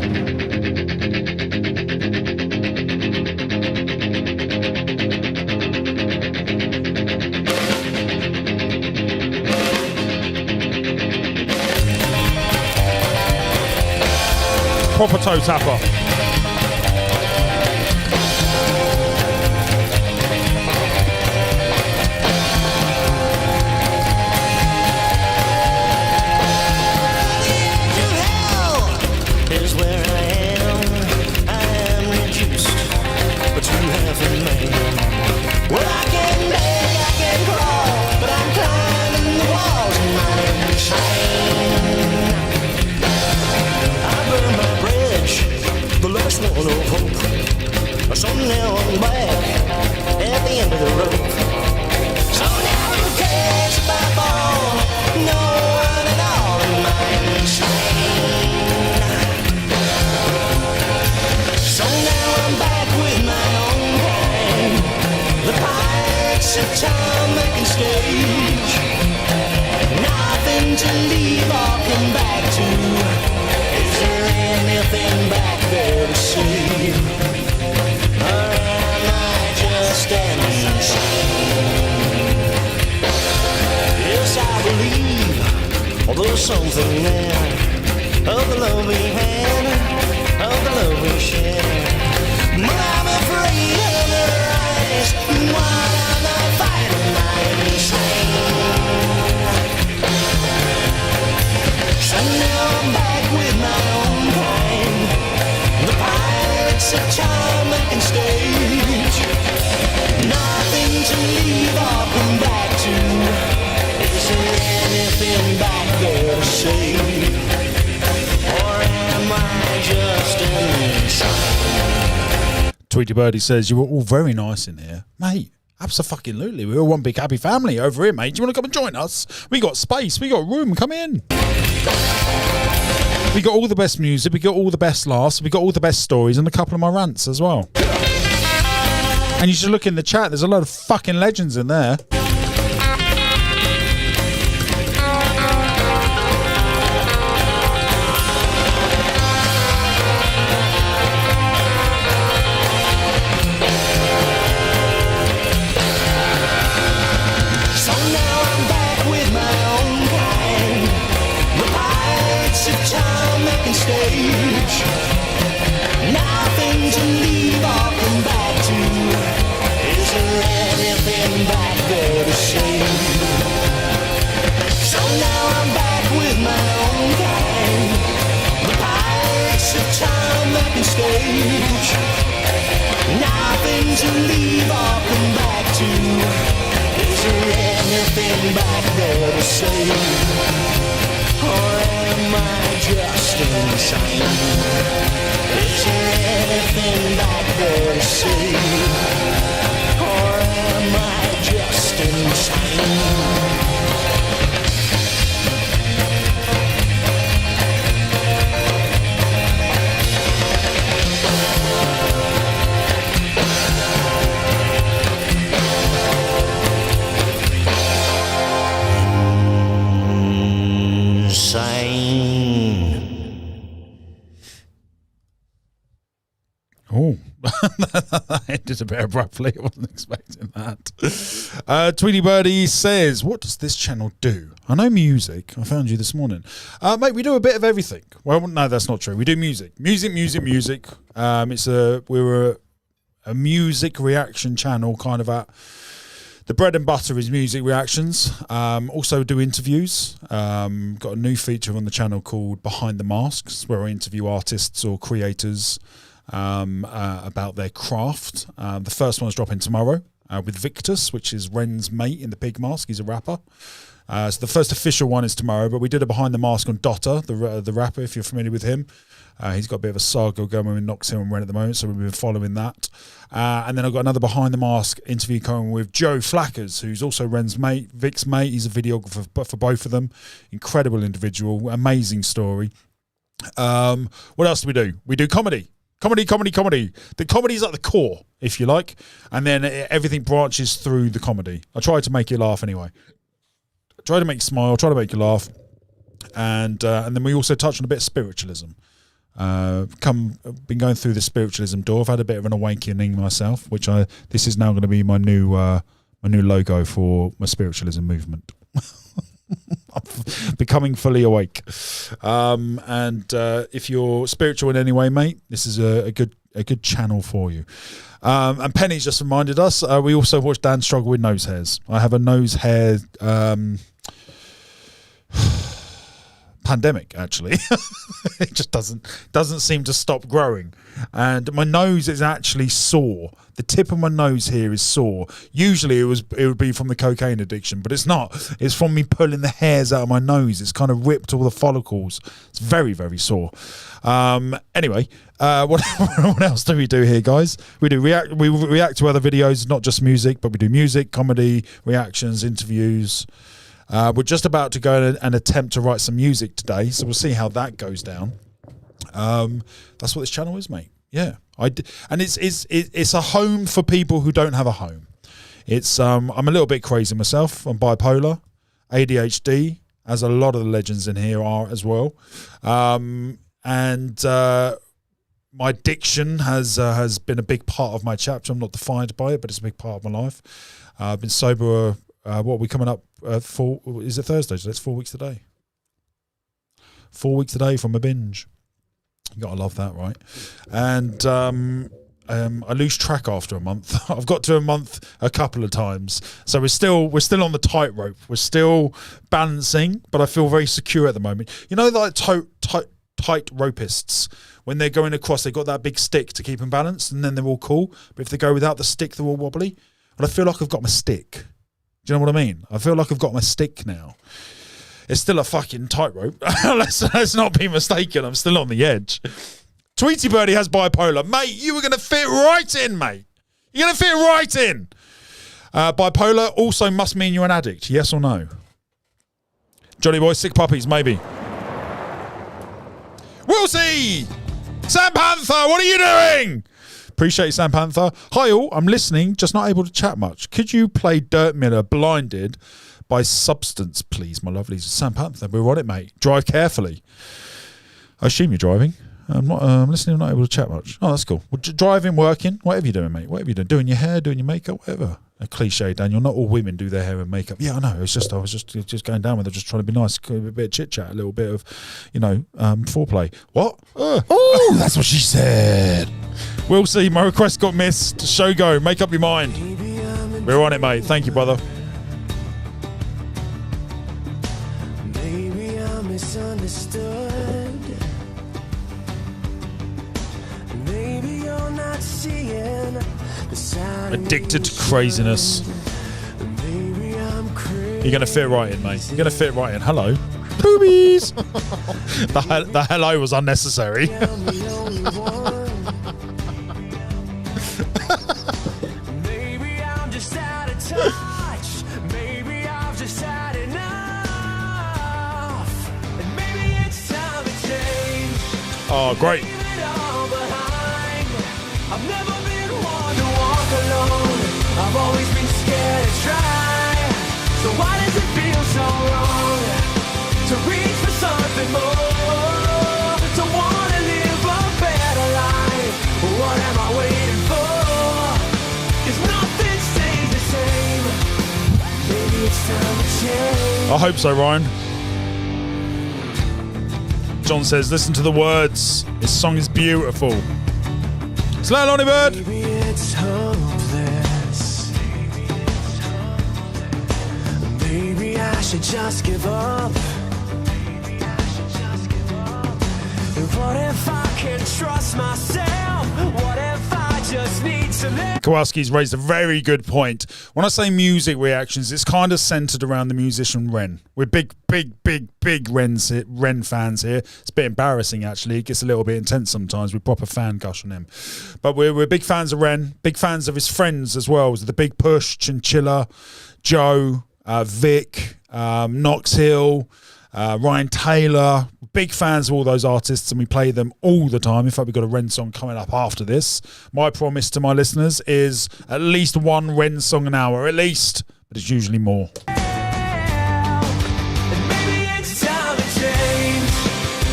Proper toe tapper. Is where I am reduced to half a man. Well, I can beg, I can crawl, but I'm climbing the walls and I'm insane. I burned my bridge, the last one of hope. So now I'm back at the end of the rope. So now who cares if I fall? No one at all, and I'm insane. So now I'm back with my own kind. The pirates of time making stage. Nothing to leave or come back to. Is there anything back there to see? Or am I just insane? Yes, I believe there's something there. Of the love we had, of the love we shared. But I'm afraid of the rise. While I'm not fighting, I'm insane. So now I'm back with my own kind. The pirates of time making stage. Nothing to leave or come back to. Is there anything back there to say? Tweety Birdie says, you were all very nice in here. Mate, abso-fucking-lutely. We're all one big happy family over here, mate. Do you want to come and join us? We got space. We got room. Come in. We got all the best music. We got all the best laughs. We got all the best stories and a couple of my rants as well. And you should look in the chat. There's a lot of fucking legends in there. Nothing to leave or come back to. Is there anything back there to say? So now I'm back with my own kind. The pirates of time making stage. Nothing to leave or come back to. Is there anything back there to say? Or am I just insane? Is there anything back there to see? Or am I just insane? Oh, that ended a bit abruptly. I wasn't expecting that. Tweety Birdie says, what does this channel do? I know music. I found you this morning. Mate, we do a bit of everything. Well, no, that's not true. We do music. Music. We're a music reaction channel kind of at The bread and butter is music reactions. Also do interviews. Got a new feature on the channel called Behind the Masks, where I interview artists or creators about their craft. The first one's dropping tomorrow with Victus, which is Ren's mate in the pig mask. He's a rapper. So the first official one is tomorrow, but we did a Behind the Mask on Dotta, the rapper, if you're familiar with him. He's got a bit of a saga going with Knox Hill and Ren at the moment, so we've been following that. And then I've got another Behind the Mask interview coming with Joe Flackers, who's also Ren's mate, Vic's mate. He's a videographer for both of them. Incredible individual, amazing story. What else do we do? We do comedy. Comedy. The comedy's at the core, if you like, and then everything branches through the comedy. I try to make you laugh anyway. I try to make you smile, try to make you laugh, and then we also touch on a bit of spiritualism. Been going through the spiritualism door. I've had a bit of an awakening myself, which this is now going to be my new logo for my spiritualism movement. I'm becoming fully awake. And if you're spiritual in any way, mate, this is a good channel for you. And Penny's just reminded us, we also watched Dan struggle with nose hairs. I have a nose hair pandemic, actually. It just doesn't seem to stop growing, and my nose is actually sore. The tip of my nose here is sore. Usually it would be from the cocaine addiction, but it's not. It's from me pulling the hairs out of my nose. It's kind of ripped all the follicles. It's very, very sore. Anyway, what else do we do here, guys? We react to other videos, not just music, but we do music, comedy, reactions, interviews. We're just about to go and attempt to write some music today, so we'll see how that goes down. That's what this channel is, mate. Yeah, and it's a home for people who don't have a home. It's I'm a little bit crazy myself. I'm bipolar, ADHD, as a lot of the legends in here are as well, and my addiction has been a big part of my chapter. I'm not defined by it, but it's a big part of my life. I've been sober. What are we coming up for? Is it Thursday? So that's 4 weeks today. 4 weeks today from a binge. You gotta love that, right? And I lose track after a month. I've got to a month a couple of times, so we're still on the tightrope. We're still balancing, but I feel very secure at the moment. You know, like tight ropists, when they're going across, they've got that big stick to keep them balanced, and then they're all cool. But if they go without the stick, they're all wobbly. And I feel like I've got my stick. Do you know what I mean? I feel like I've got my stick now. It's still a fucking tightrope. Let's not be mistaken. I'm still on the edge. Tweety Birdie has bipolar. Mate, you were going to fit right in, mate. You're going to fit right in. Bipolar also must mean you're an addict. Yes or no? Johnny Boy, sick puppies, maybe. We'll see. Sam Panther, what are you doing? Appreciate Sam Panther. Hi all, I'm listening, just not able to chat much. Could you play Dirt Miller Blinded by Substance, please, my lovely Sam Panther? We're on it, mate. Drive carefully. I assume you're driving. I'm listening, I'm not able to chat much. Oh, that's cool. Well, driving, working, whatever you're doing, mate. Whatever you're doing. Doing your hair, doing your makeup, whatever. A cliche, Daniel. Not all women do their hair and makeup. Yeah, I know. I was just going down with it, just trying to be nice. A bit of chit chat, a little bit of, foreplay. What? Oh, that's what she said. We'll see. My request got missed. Show go. Make up your mind. We're on it, mate. Thank you, brother. Maybe I misunderstood. Maybe you're not seeing the sign. Addicted to craziness. You're going to fit right in, mate. You're going to fit right in. Hello. Boobies. The hello was unnecessary. Maybe I'm just out of touch. Maybe I've just had enough. And maybe it's time to change. Oh, great. Leave it all behind. I've never been one to walk alone. I've always been scared to try. So why does it feel so wrong to reach for something more? To wanna live a better life. What am I waiting for? 'Cause nothing stays the same. Maybe it's time to change. I hope so, Ryan. John says, listen to the words. This song is beautiful. Slow, Lonnie Bird. Maybe it's hopeless. I should just give up. What if I can trust myself? What if I just need to live? Kowalski's raised a very good point. When I say music reactions, it's kind of centered around the musician Ren. We're big Ren fans here. It's a bit embarrassing, actually. It gets a little bit intense sometimes. We proper fan gush on him. But we're big fans of Ren, big fans of his friends as well. The Big Push, Chinchilla, Joe, Vic, Knox Hill, Ryan Taylor. Big fans of all those artists, and we play them all the time. In fact, we've got a Ren song coming up after this. My promise to my listeners is at least one Ren song an hour, at least, but it's usually more. Maybe it's time to change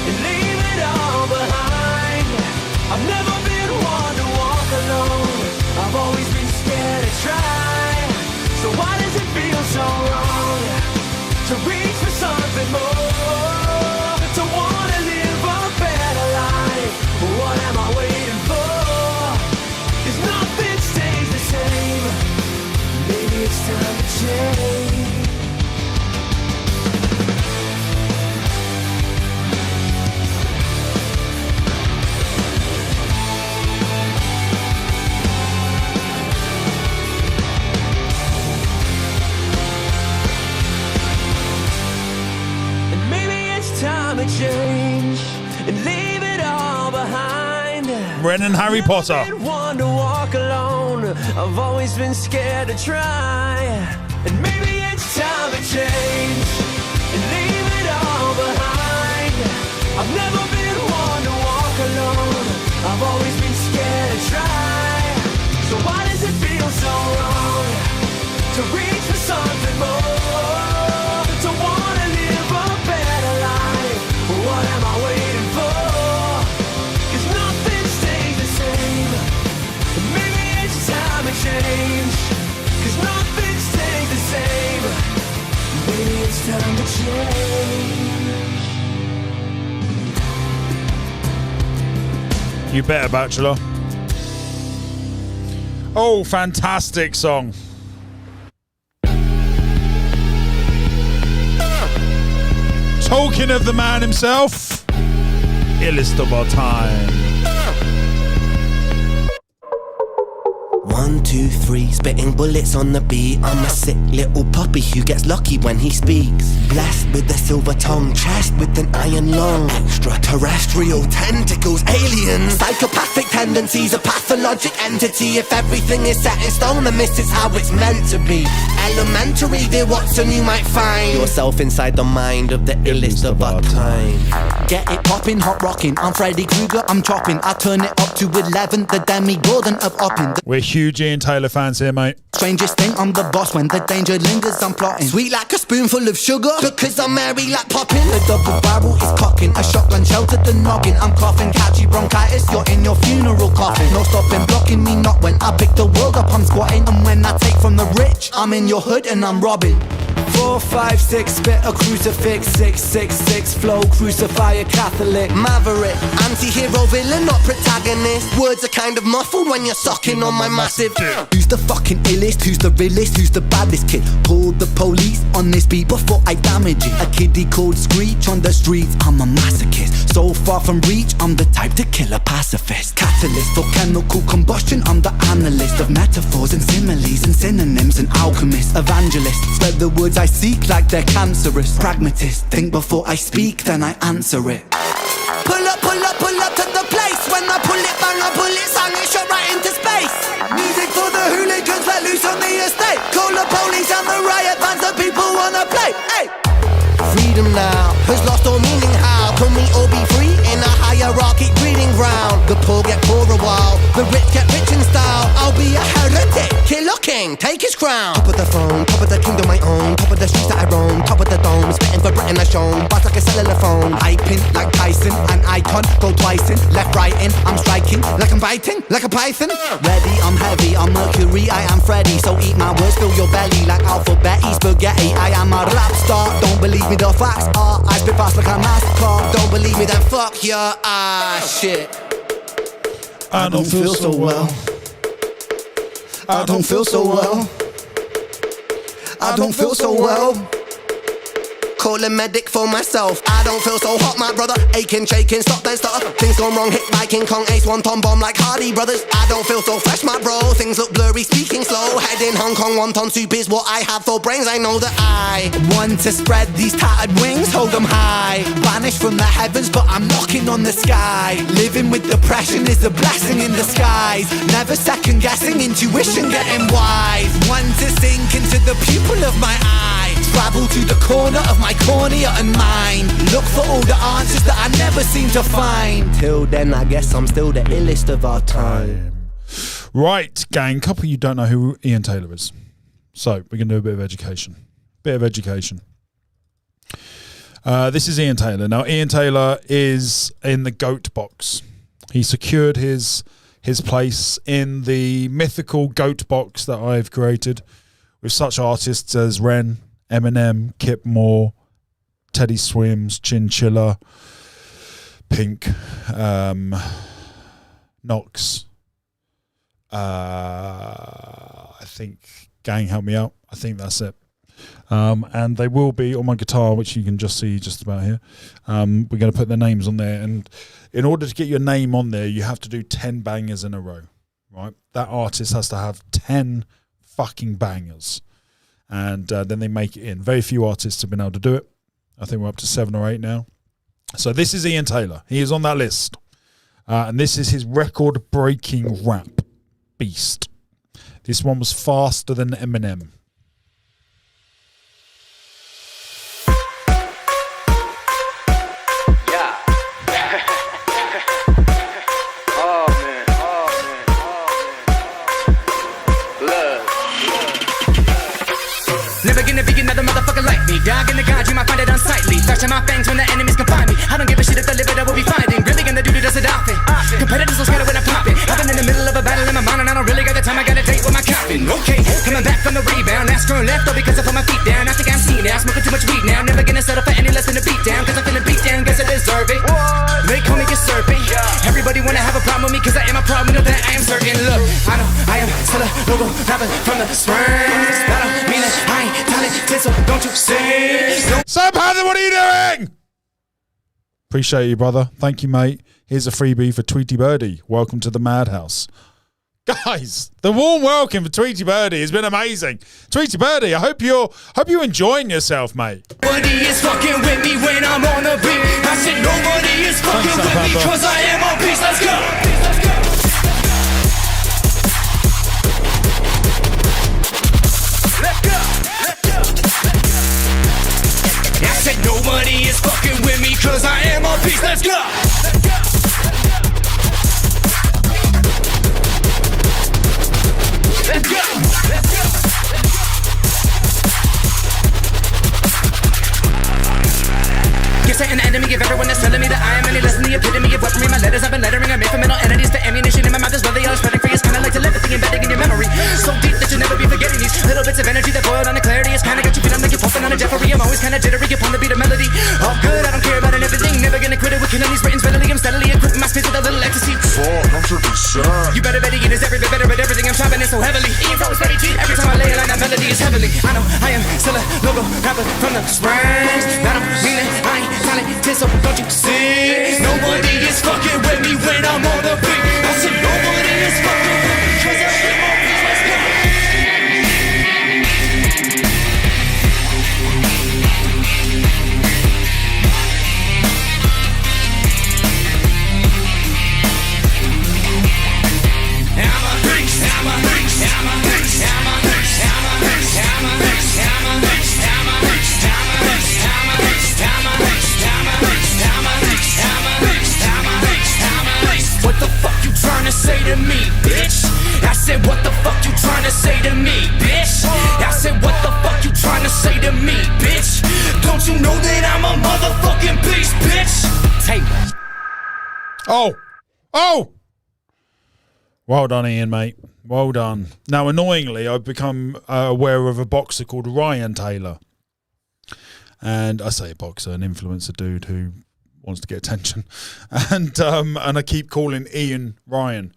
and leave it all behind. I've never been one to walk alone. I've always been scared to try. So why does it feel so wrong to reach for something more? To wanna live a better life. What am I waiting for? 'Cause nothing stays the same. Maybe it's time to change. Time to change and leave it all behind. Ren and Harry Potter. One to walk alone. I've always been scared to try. And maybe it's time to change and leave it all behind. I've never been one to walk alone. I've always been scared to try. So why does it feel so wrong to reach for something more? To wanna live a better life. What am I waiting for? 'Cause nothing stays the same. Maybe it's time to change. 'Cause nothing stays the same. Maybe it's time to change. You better, Bachelor. Oh, fantastic song. Talking of the man himself, illest of our time. 1, 2, 3, spitting bullets on the beat. I'm a sick little puppy who gets lucky when he speaks. Blessed with a silver tongue, chest with an iron lung. Extraterrestrial tentacles, aliens. Psychopathic tendencies, a pathologic entity. If everything is set in stone, then this is how it's meant to be. Elementary, dear Watson, you might find yourself inside the mind of the illest of our time. Get it poppin', hot rockin'. I'm Freddy Krueger, I'm chopping. I turn it up to 11, the Demi-Gordon of Oppin'. We're huge Ian Taylor fans here, mate. Strangest thing, I'm the boss. When the danger lingers, I'm plotting. Sweet like a spoonful of sugar, because I'm merry like popping. The double barrel is cocking. A shotgun sheltered the noggin. I'm coughing, catchy bronchitis. You're in your funeral coffin. No stopping, blocking me not. When I pick the world up, I'm squatting. And when I take from the rich, I'm in your hood and I'm robbing. 4, 5, 6, spit a crucifix. 6, 6, 6, flow, crucify a Catholic. Maverick, anti-hero, villain, not protagonist. Words are kind of muffled when you're sucking on my massive. Who's the fucking illest? Who's the realest? Who's the baddest kid? Call the police on this beat before I damage it. A kiddie called Screech on the streets. I'm a masochist. So far from reach, I'm the type to kill a pacifist. Catalyst for chemical combustion. I'm the analyst of metaphors and similes and synonyms and alchemist. Evangelist, spread the words I seek like they're cancerous. Pragmatist, think before I speak, then I answer it. Pull up to the place. When I pull it, bang, I pull it, sang it, shot right into space. Music for the hooligans, let loose on the estate. Call the police and the riot bands, the people wanna play. Hey. Freedom now has lost all meaning. How can we all be free in a hierarchic breeding ground? The poor get poorer while the rich get rich in style. I'll be a heretic, killer king, take his crown. Top of the throne, top of the kingdom I own. Top of the streets that I roam, top of the dome. Spitting for Britain I shown, buzz like a cellular phone. I pin like Tyson, an icon, go twice in. Left, right in, I'm striking like I'm biting, like a python. Ready, I'm heavy, I'm Mercury, I am Freddy. So eat my words, fill your belly like alphabet, spaghetti. I am a rap star, don't believe me, the facts are I spit fast like a NASCAR. Don't believe me, then fuck your shit. I don't feel so well. I don't feel so well. I don't feel so well. call a medic for myself. I don't feel so hot, my brother. Aching, shaking, stop, then stutter. Things gone wrong, hit by King Kong, Ace, one tom bomb like Hardy Brothers. I don't feel so fresh, my bro. Things look blurry, speaking slow. Head in Hong Kong, wonton soup is what I have for brains. I know that I want to spread these tattered wings, hold them high. Banished from the heavens, but I'm knocking on the sky. Living with depression is a blessing in disguise. Never second guessing, intuition getting wise. Want to sink into the pupil of my eye. Travel to the corner of my cornea and mind. Look for all the answers that I never seem to find. Till then, I guess I'm still the illest of our time. Right, gang, couple of you don't know who Ian Taylor is. So we're going to do a bit of education. This is Ian Taylor. Now, Ian Taylor is in the GOAT box. He secured his place in the mythical GOAT box that I've created with such artists as Ren, Eminem, Kip Moore, Teddy Swims, Chinchilla, Pink, Knox. I think, gang, help me out. I think that's it. And they will be on my guitar, which you can just see just about here. We're going to put their names on there. And in order to get your name on there, you have to do 10 bangers in a row, right? That artist has to have 10 fucking bangers. And then they make it in. Very few artists have been able to do it. I think we're up to 7 or 8 now. So this is Ian Taylor. He is on that list. And this is his record-breaking rap beast. This one was faster than Eminem. Never gonna be another motherfucker like me. Dog in the god, you might find it unsightly. Flashing my fangs when the enemies can find me. I don't give a shit if the liver that will be finding. Really gonna do this a dolphin. Competitors will scatter when I pop it. I've been in the middle of a battle in my mind and I don't really got the time. I got a date with my coffin. Okay, coming back from the rebound. That's turn left, though, because I put my feet down. I think I'm seen now. Smoking too much weed now. Never gonna settle for any less than a beat down. Cause I'm feeling beat down, guess I deserve it. They call me a serpent. Everybody wanna have a problem with me cause I am a problem. Know that I am certain. Look, I know I am still a local rapper from the springs. That don't mean that I ain't talented, so don't you say. Sam Panther, what are you doing? Appreciate you, brother. Thank you, mate. Here's a freebie for Tweety Birdie. Welcome to the Madhouse. Guys, the warm welcome for Tweety Birdie has been amazing. Tweety Birdie, I hope you're enjoying yourself, mate. Nobody is fucking with me when I'm on the beat. I said nobody is fucking with me cause I am on peace. Let's go. Let's go. I said nobody is fucking with me cause I am on peace. Let's go. Let's go. Let's go. Give Satan an enemy, give everyone that's telling me that I am any less than the epitome of weaponry. My letters I've been lettering, I made from mental entities to ammunition in my mouth is where they are spreading free. It's kinda like telepathy embedding in your memory. So deep that you'll never be forgetting these little bits of energy that boiled on the clarity. It's kinda got you feeling like you're puffing on a Jeffrey. I'm always kinda jittery upon the beat of melody. All good, I don't care about it, everything. Never gonna quit it with killing these written readily. I'm steadily equipping my space with a little ecstasy. Fuck, I'm tripping sad. You better bet it is every bit better at everything. I'm chopping it so heavily. Ian's always ready to. Every time I lay a line, that melody is heavenly. I know I am still a local rapper from the springs. That don't mean that I ain't talented, so don't you see? Nobody is fucking with me when I'm on the beat. I said nobody is fucking with me cause I am on peace. Let's go. What the fuck you trying to say to me, bitch? I said, what the fuck you trying to say to me, bitch? I said, what the fuck you trying to say to me, bitch? Don't you know that I'm a motherfucking beast, bitch? Taylor. Oh! Well done, Ian, mate. Well done. Now, annoyingly, I've become aware of a boxer called Ryan Taylor. And I say a boxer, an influencer dude who wants to get attention. And I keep calling Ian Ryan.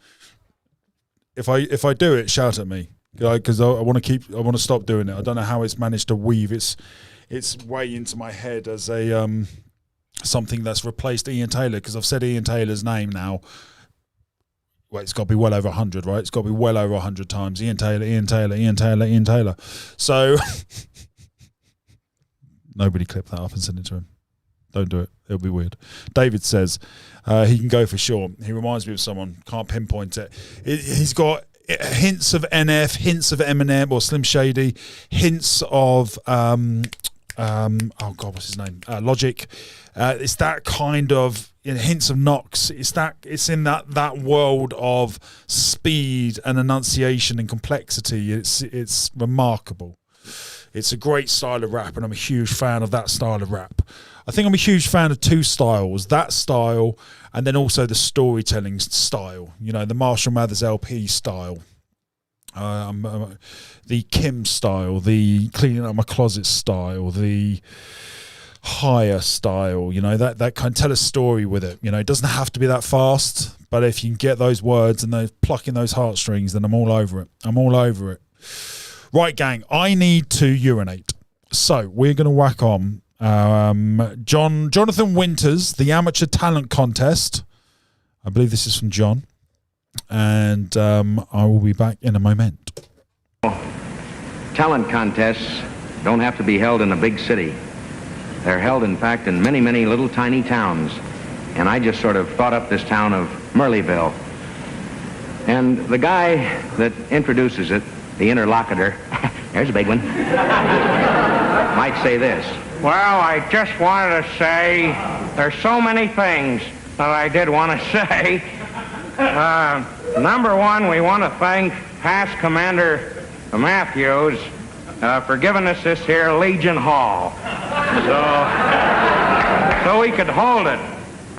If I do it, shout at me. Because I want to stop doing it. I don't know how it's managed to weave it's way into my head as a something that's replaced Ian Taylor, because I've said Ian Taylor's name now. Well, it's got to be well over 100, right? It's got to be well over 100 times. Ian Taylor, Ian Taylor, Ian Taylor, Ian Taylor. So nobody clip that up and send it to him. Don't do it. It'll be weird. David says he can go for sure. He reminds me of someone. Can't pinpoint it. He's got hints of NF, hints of Eminem or Slim Shady, hints of oh God, what's his name? Logic. It's that kind of hints of Knox. It's in that world of speed and enunciation and complexity. It's remarkable. It's a great style of rap, and I'm a huge fan of that style of rap. I think I'm a huge fan of two styles, that style and then also the storytelling style, you know, the Marshall Mathers LP style, the Kim style, the Cleaning Up My Closet style, the Higher style, you know, that can tell a story with it. You know, it doesn't have to be that fast, but if you can get those words and those plucking those heartstrings, then I'm all over it. I'm all over it. Right, gang, I need to urinate. So we're going to whack on Jonathan Winters, the Amateur Talent Contest. I believe this is from John. And I will be back in a moment. Talent contests don't have to be held in a big city. They're held, in fact, in many, many little tiny towns. And I just sort of thought up this town of Murleyville. And the guy that introduces it, the interlocutor, there's a big one, might say this. Well, I just wanted to say there's so many things that I did want to say. Number one, we want to thank past Commander Matthews for giving us this here Legion Hall. So we could hold it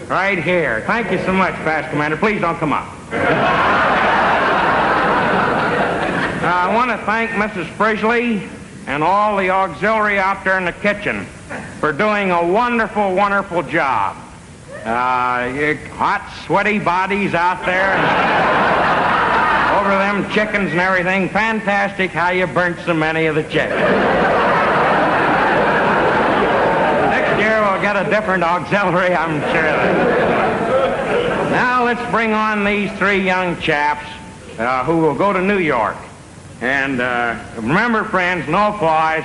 right here. Thank you so much, past Commander. Please don't come up. I want to thank Mrs. Frisley and all the auxiliary out there in the kitchen for doing a wonderful, wonderful job. Hot, sweaty bodies out there and over them chickens and everything. Fantastic how you burnt so many of the chickens. Next year we'll get a different auxiliary, I'm sure of that. Now let's bring on these three young chaps who will go to New York. And remember, friends, no applause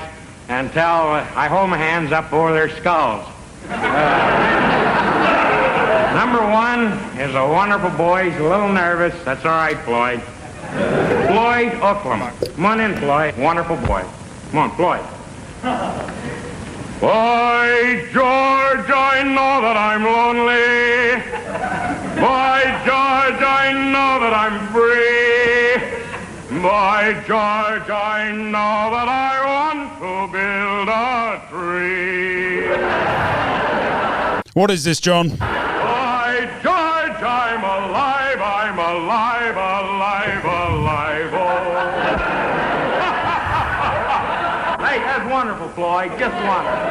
until I hold my hands up over their skulls. Number one is a wonderful boy. He's a little nervous. That's all right, Floyd. Floyd Oakland. Come on in, Floyd. Wonderful boy. Come on, Floyd. By George, I know that I'm lonely. By George, I know that I'm free. By George, I know that I want to build a tree. What is this, John? By George, I'm alive, I'm alive, alive, alive, oh. Hey, that's wonderful, Floyd, just wonderful.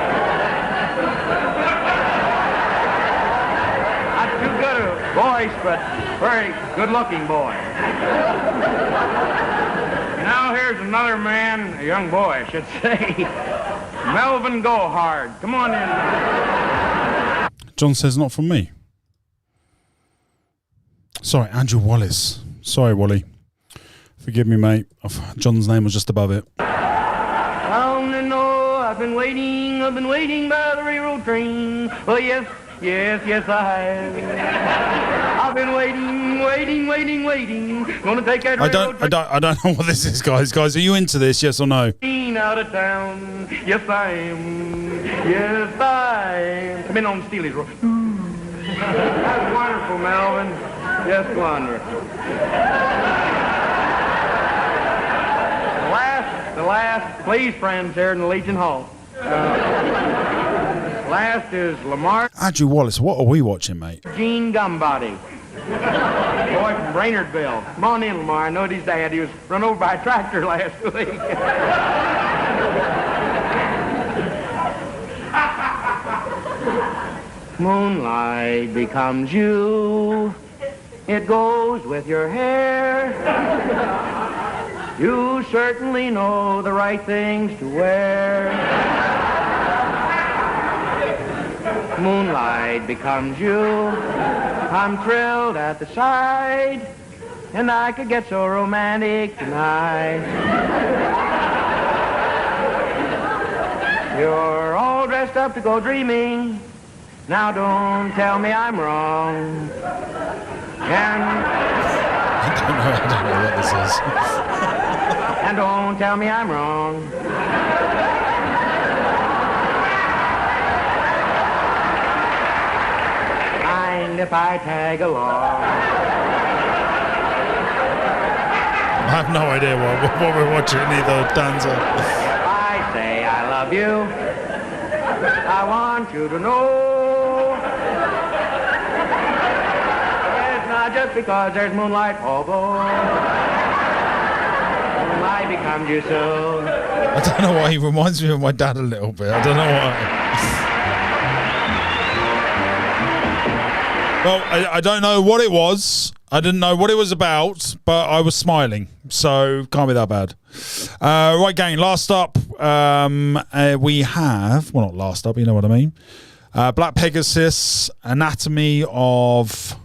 Not too good a voice, but very good-looking boy. Now here's another man, a young boy, I should say, Melvin Gohard. Come on in. John says not from me. Sorry, Andrew Wallace. Sorry, Wally. Forgive me, mate. John's name was just above it. Long and no, I've been waiting by the railroad train. Oh, yes, I have. I've been waiting. Gonna take that I don't know what this is, guys. Guys, are you into this? Yes or no? out of town. Yes, I am. I've been on Steely's Road. That's wonderful, Melvin. Just wonderful. The last, please, friends, here in the Legion Hall. Last is Lamar. Andrew Wallace, what are we watching, mate? Gene Gumbody. Boy from Brainerdville. Come on in, Lamar. I know his dad. He was run over by a tractor last week. Moonlight becomes you. It goes with your hair. You certainly know the right things to wear. moonlight becomes you. I'm thrilled at the sight, and I could get so romantic tonight. You're all dressed up to go dreaming. Now don't tell me I'm wrong. I don't know what this is. And don't tell me I'm wrong. Mind if I tag along? I have no idea what we're watching either, Danza. If I say I love you, I want you to know it's not just because there's moonlight, although moonlight becomes you so. I don't know why he reminds me of my dad a little bit. I don't know why. Well, I don't know what it was. I didn't know what it was about, but I was smiling, so can't be that bad. Right, gang, last up, we have, well, not last up, you know what I mean. Black Pegasus, Anatomy of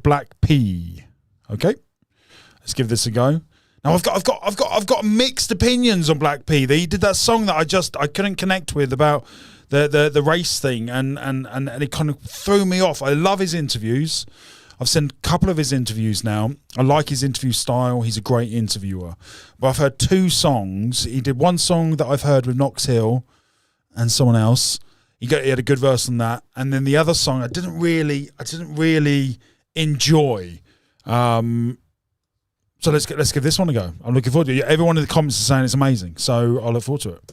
Black P. Okay, let's give this a go. Now I've got mixed opinions on Black P. He did that song that I couldn't connect with about the race thing, and it kind of threw me off. I love his interviews. I've seen a couple of his interviews now. I like his interview style. He's a great interviewer. But I've heard two songs. He did one song that I've heard with Knox Hill and someone else. He had a good verse on that. And then the other song I didn't really enjoy. So let's give this one a go. I'm looking forward to it. Everyone in the comments is saying it's amazing. So I'll look forward to it.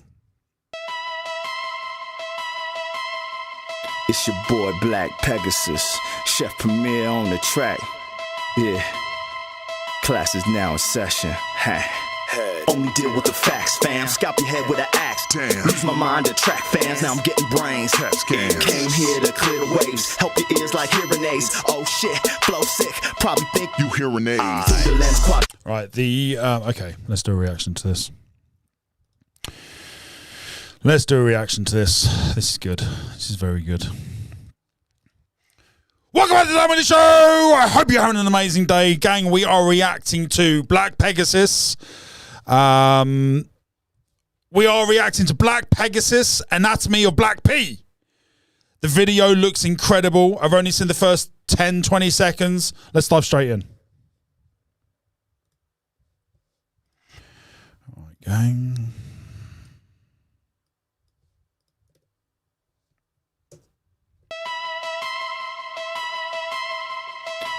It's your boy Black Pegasus, Chef Premier on the track. Yeah, class is now in session. Only deal with the facts, fam. Scalp your head with an axe. Damn. Lose my mind to track fans. Now I'm getting brains. Came here to clear the waves. Help your ears like hearing aids. Oh shit, flow sick. Probably think you hearing aids. Right, okay, let's do a reaction to this. Let's do a reaction to this. This is good. This is very good. Welcome back to the Damn Show. I hope you're having an amazing day. Gang, we are reacting to Black Pegasus. We are reacting to Black Pegasus, Anatomy of Black P. The video looks incredible. I've only seen the first 10, 20 seconds. Let's dive straight in. All right, gang.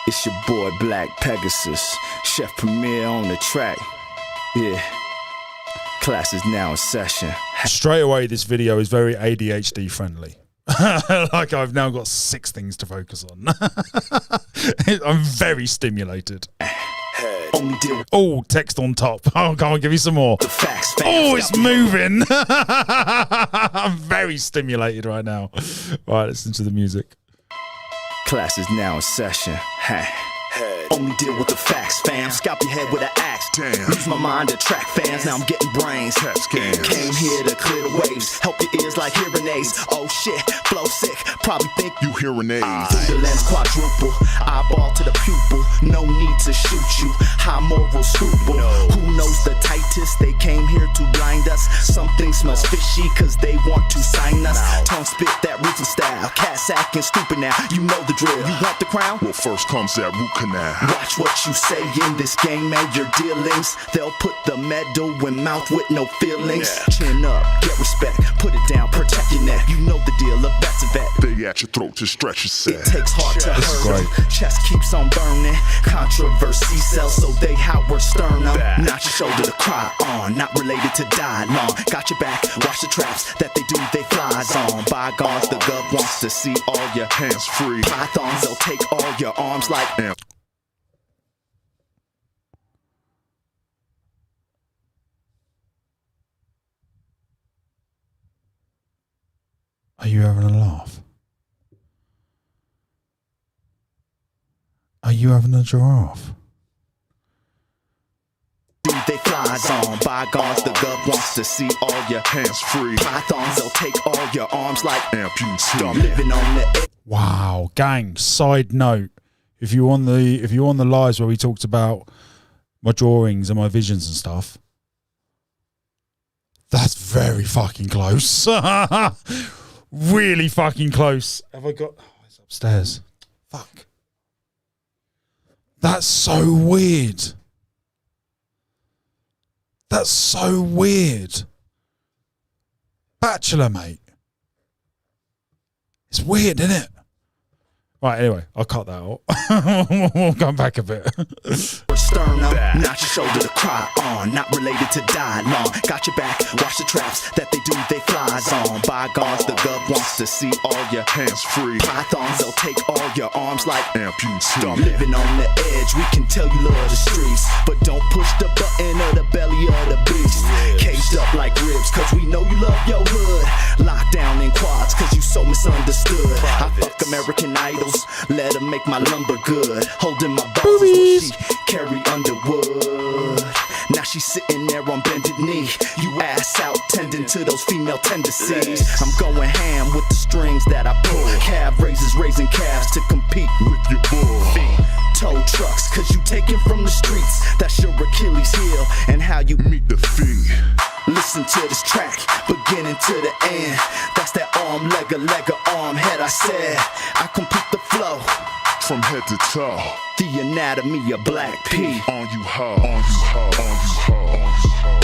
It's your boy Black Pegasus, Chef Premier on the track. Yeah, class is now in session. Straight away, this video is very ADHD friendly. Like I've now got 6 things to focus on. I'm very stimulated. Oh, text on top. Oh, come on, give me some more. Oh, it's moving. I'm very stimulated right now. Right, listen to the music. Class is now in session. Only deal with the facts, fam. Scalp your head with an axe. Damn. Lose my mind to track fans. Now I'm getting brains. Came here to clear the waves. Help your ears like hearing aids. Oh shit, flow sick. Probably think you hearing aids. Through the lens quadruple. Eyeball to the pupil. No need to shoot you. High moral scruple. Who knows the tightest? They came here to blind us. Something smells fishy cause they want to sign us. Tongue spit that rhythm style. Cat acting stupid now. You know the drill. You want the crown? Well, first comes that root canal. Watch what you say in this game and your dealings. They'll put the medal in mouth with no feelings. Chin up, get respect, put it down, protect your neck. You know the deal, a vet's a vet. They at your throat to stretch your set. It takes heart to hurt 'em. Chest keeps on burning. Controversy sells, so they Howard Stern 'em. Not your shoulder to cry on, not related to die long. Got your back, watch the traps that they do, they flies on. Bygones, the gov wants to see all your hands free. Pythons, they'll take all your arms like Are you having a laugh? Are you having a giraffe? they flies on. Bygones, the gov wants to see all your hands free. Pythons, they'll take all your arms like amputee. I'm living on the edge. Wow, gang. Side note: if you're on the lives where we talked about my drawings and my visions and stuff, that's very fucking close. Really fucking close. Have I got? Oh, it's upstairs. Fuck. That's so weird. That's so weird. Bachelor, mate. It's weird, isn't it? Right, anyway, I'll cut that out. We'll come back a bit. Sternum, not your shoulder to cry on. Not related to die long. Got your back, watch the traps that they do, they flies on. Bygones, the gov wants to see all your hands free. Pythons, they'll take all your arms like amputee. I'm living on the edge, we can tell you love the streets, but don't push the button of the belly of the beast. Caged up like ribs, cause we know you love your hood. Locked down in quads, cause you so misunderstood. I fuck American Idols, let them make my lumber good. Holding my balls is what she carry Underwood. Now she's sitting there on bended knee. You ass out tending to those female tendencies. I'm going ham with the strings that I pull. Calf raisers raising calves to compete with your bull. Tow trucks, cause you taken from the streets. That's your Achilles heel and how you meet the fee. Listen to this track, beginning to the end. That's that arm, leg, arm, head. I said, I complete the flow from head to toe. The anatomy of Black P. On you ho, on you ho, on you ho, on you ho.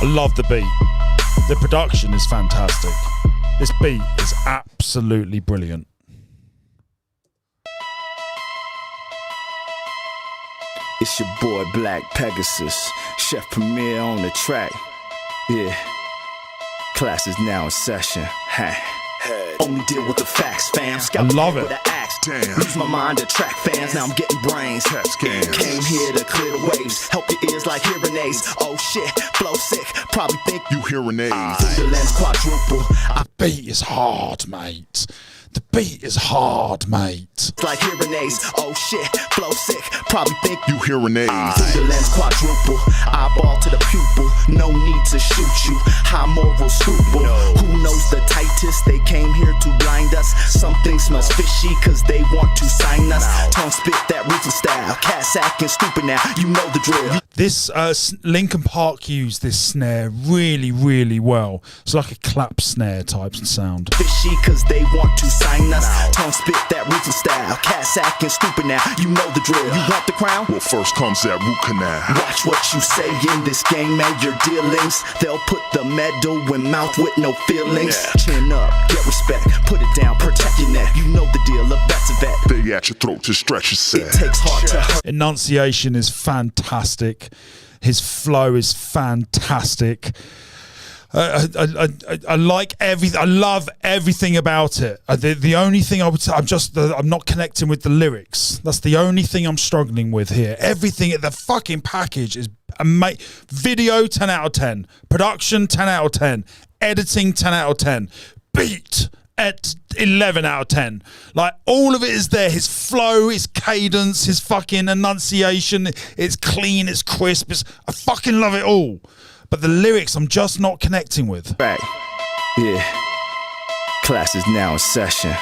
I love the beat. The production is fantastic. This beat is absolutely brilliant. It's your boy Black Pegasus, Chef Premier on the track. Yeah, class is now in session. Only deal with the facts, fam. I love it. With an axe. Lose my mind to track fans, now I'm getting brains. Came here to clear the waves, help your ears like hearing aids. Oh shit, flow sick, probably think you hearing aids. The lens quadruple. The beat is hard, mate. The beat is hard, mate. Like hearing aids. Oh shit, flow sick, probably think you hearing aids. The lens quadruple, eyeball to the pupil. No need to shoot you, high moral scruple. Who knows the tightest? They came here to blind us. Something smells fishy cause they want to sign us. Tongue spit that rhythm style, cat acting stupid now, you know the drill. This Linkin Park used this snare really, really well. It's like a clap snare type sound. Fishy cause they want to sign us. Tongue spit that rhythm style, cat acting stupid now, you know the drill. You want the crown? Well, first comes that root canal. Watch what you say in this game and your dealings. They'll put the medal in mouth with no feelings. Chin up, get respect, put it down, protect your neck. You know the deal, a vet's a vet. They at your throat to stretch your set. It takes heart to hurt. Enunciation is fantastic. His flow is fantastic. I like everything. I love everything about it. The only thing I would say, I'm not connecting with the lyrics. That's the only thing I'm struggling with here. Everything, the fucking package is amazing. Video 10 out of 10. Production 10 out of 10. Editing 10 out of 10. Beat at 11 out of 10. Like, all of it is there. His flow, his cadence, his fucking enunciation. It's clean, it's crisp. I fucking love it all. But the lyrics, I'm just not connecting with. Right. Yeah. Class is now in session.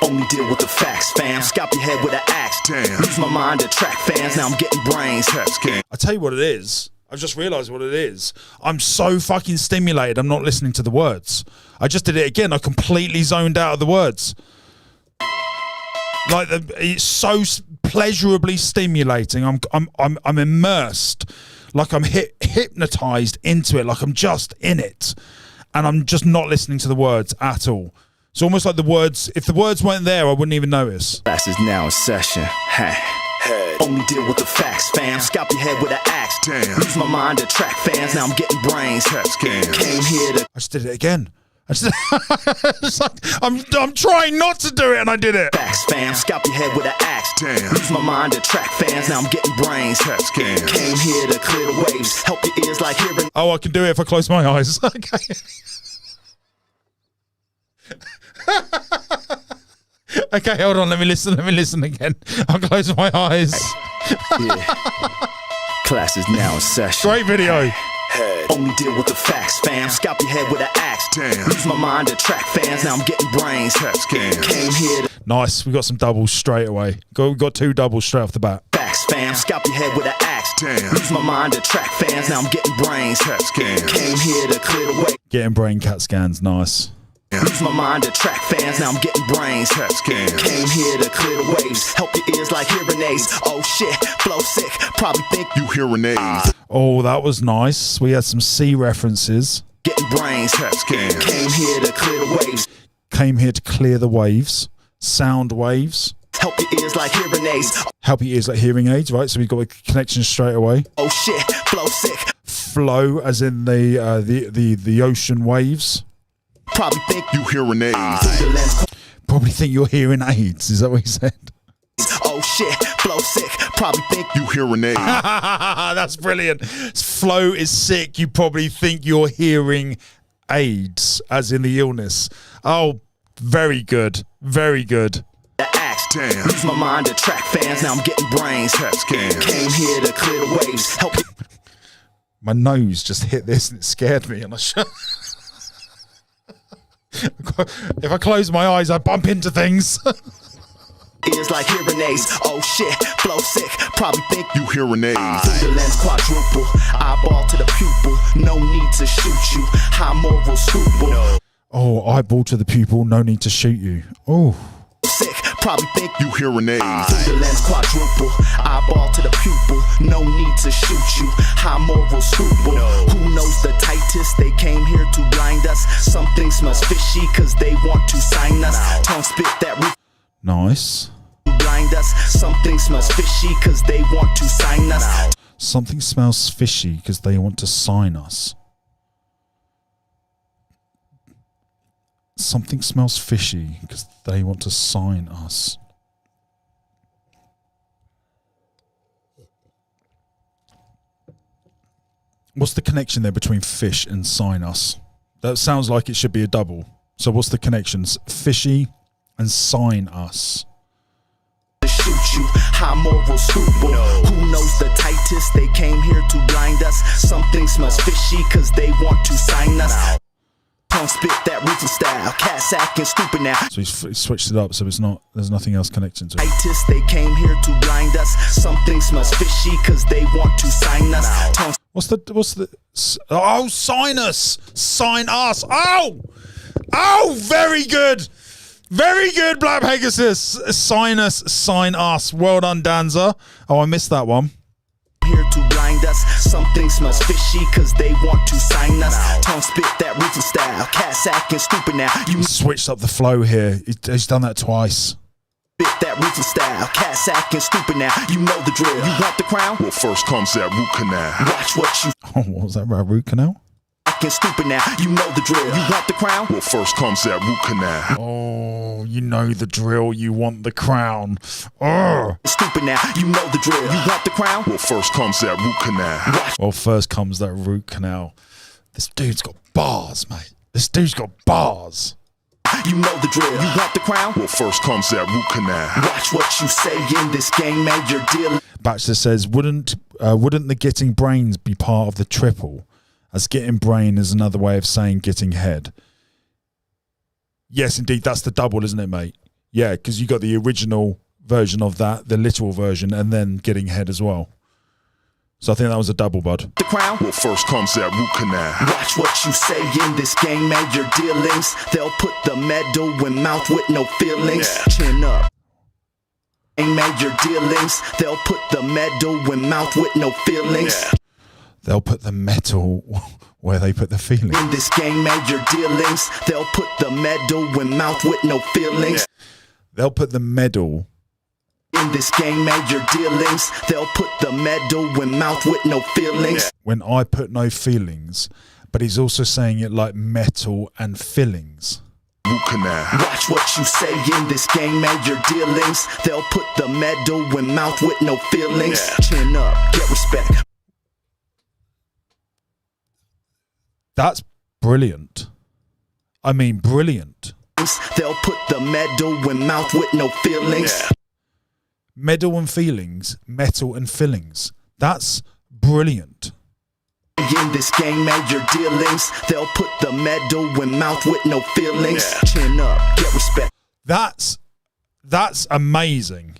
Only deal with the facts, fam. Scalp your head with an axe. Lose my mind to track fans, now I'm getting brains. I tell you what it is. I've just realised what it is. I'm so fucking stimulated, I'm not listening to the words. I just did it again. I completely zoned out of the words. Like, it's so pleasurably stimulating. I'm immersed. Like I'm hypnotized into it, like I'm just in it. And I'm just not listening to the words at all. It's almost like the words, if the words weren't there, I wouldn't even notice. Class is now in session. Only deal with the facts, fam. Scalp your head with an axe. Lose my mind to track fans, now I'm getting brains. Came here to... I just did it again. It's like, I'm trying not to do it, and I did it. Facts, fam. Scalp your head with an axe. Lose my mind to track fans, now I'm getting brains. Came here to clear the waves, help your ears like hearing. Oh, I can do it if I close my eyes. Okay. Okay, hold on. Let me listen again. I'll close my eyes. Yeah. Class is now in session. Great video. Head. Only deal with the facts, fam. Scalp your head with an axe. Damn. Lose my mind to track fans. Now I'm getting brains. Came here to Nice. We got some doubles straight away. We got 2 doubles straight off the bat. facts, fam. Scalp your head with an axe. Damn. Lose my mind to track fans. Now I'm getting brains. Came here to clear the way. Getting brain cat scans. Nice. Lose my mind to track fans, now I'm getting brains. Came here to clear the waves. Help your ears like hearing aids. Oh shit, flow sick. Probably think You hearing aids. Oh, that was nice. We had some C references. getting brains. Came here to clear the waves. Came here to clear the waves. Sound waves. Help your ears like hearing aids. Help your ears like hearing aids, right? So we've got a connection straight away. Oh shit, flow sick. Flow, as in the ocean waves. Probably think You hearing aids. Probably think you're hearing aids. Is that what he said? oh shit, flow sick. Probably think You hearing aids. That's brilliant. Flow is sick. You probably think you're hearing AIDS, as in the illness. Oh, very good. Very good. the axe. Damn. Lose my mind to track fans, now I'm getting brains. Came here to clear the waves. Help your My nose just hit this and it scared me. And if I close my eyes, I bump into things. ears like hearing aids. Oh shit, flow sick. Probably think You hearing aids. the lens quadruple. Eyeball to the pupil. No need to shoot you. High moral scruple. Oh, eyeball to the pupil. No need to shoot you. Oh. Sick. Probably think You hearing aids. the lens quadruple. Eyeball to the pupil. No need to shoot you. High moral scruple. Who knows the tightest? They came here to blind us. Something smells fishy cause they want to sign us. Tongue spit that roof. Nice. Blind us. Something smells fishy cause they want to sign us. Something smells fishy because they want to sign us. Something smells fishy because they want to sign us. What's the connection there between fish and sign us? That sounds like it should be a double. So what's the connections? Fishy and sign us. To shoot you, high moral scruple. Who knows the tightest? They came here to blind us. Something smells fishy cause they want to sign us. Tongue spit that rhythm style. Cat acting stupid now. So he's switched it up so it's not. There's nothing else connecting to it. Tightest, they came here to blind us. Something smells fishy cause they want to sign us. Tongue What's the oh, sign us, sign us. Oh, very good, Black Pegasus. Sign us, sign us. Well done, Danza. Oh, I missed that one. here to blind us. Something smells fishy cause they want to sign us. Tongue spit that rhythm style. Cat acting stupid now. You Switched up the flow here. He's done that twice. spit that rhythm style. Cat acting stupid now. You know the drill. You want the crown? Well, first comes that root canal. Watch what you Oh, what was that? Root canal? acting stupid now. You know the drill. You want the crown? Well, first comes that root canal. Oh, you know the drill. You want the crown. Oh. Stupid now. You know the drill. You want the crown? Well, first comes that root canal. Well, first comes that root canal. This dude's got bars, mate. This dude's got bars. You know the drill. You want the crown? Well, first comes that root canal. Watch what you say in this game, man. You're dealing. Baxter says, wouldn't the getting brains be part of the triple? As getting brain is another way of saying getting head. Yes, indeed, that's the double, isn't it, mate? Yeah, because you got the original version of that, the literal version, and then getting head as well. So I think that was a double, bud. The crown? Well, first comes that root canal. Watch what you say in this game, man. Your dealings. They'll put the medal in mouth with no feelings. Chin up. Ain't made your dealings. They'll put the medal in mouth with no feelings. They'll put the metal where they put the feeling. In this game, man, your dealings. They'll put the medal in mouth with no feelings. They'll put the medal. In this game, man, your dealings. They'll put the medal in mouth with no feelings. When I put no feelings, but he's also saying it like metal and fillings. Root canal. Watch what you say in this game, man, your dealings. They'll put the medal in mouth with no feelings. Chin up, get respect. That's brilliant. I mean, brilliant. They'll put the medal in mouth with no feelings. Medal and feelings, metal and fillings. That's brilliant. In this game, major dealings. They'll put the medal in mouth with no feelings. Chin up, get respect. That's amazing.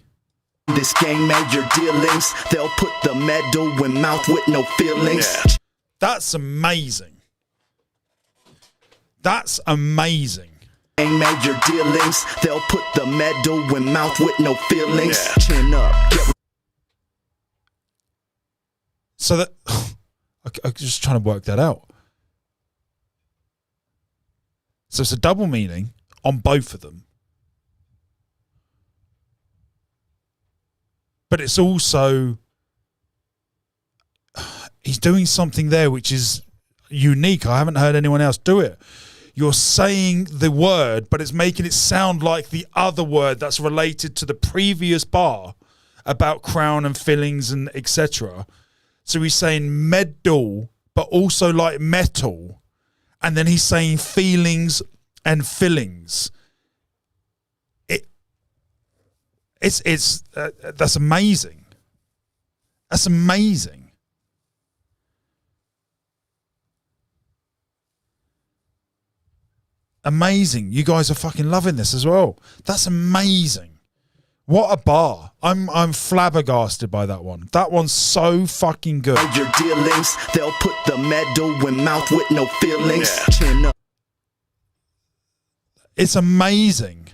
This game, major dealings. They'll put the medal in mouth with no feelings. That's amazing. That's amazing. Major dealings. They'll put the medal in mouth with no feelings. Chin up, get So that I'm just trying to work that out. So it's a double meaning on both of them. But it's also, he's doing something there which is unique. I haven't heard anyone else do it. You're saying the word, but it's making it sound like the other word that's related to the previous bar about crown and fillings and etc. So he's saying medal, but also like metal. And then he's saying feelings and fillings. It's that's amazing. That's amazing. Amazing. You guys are fucking loving this as well. That's amazing. What a bar. I'm flabbergasted by that one. That one's so fucking good. your dealings. They'll put the medal in mouth with no feelings. Chin up. It's amazing.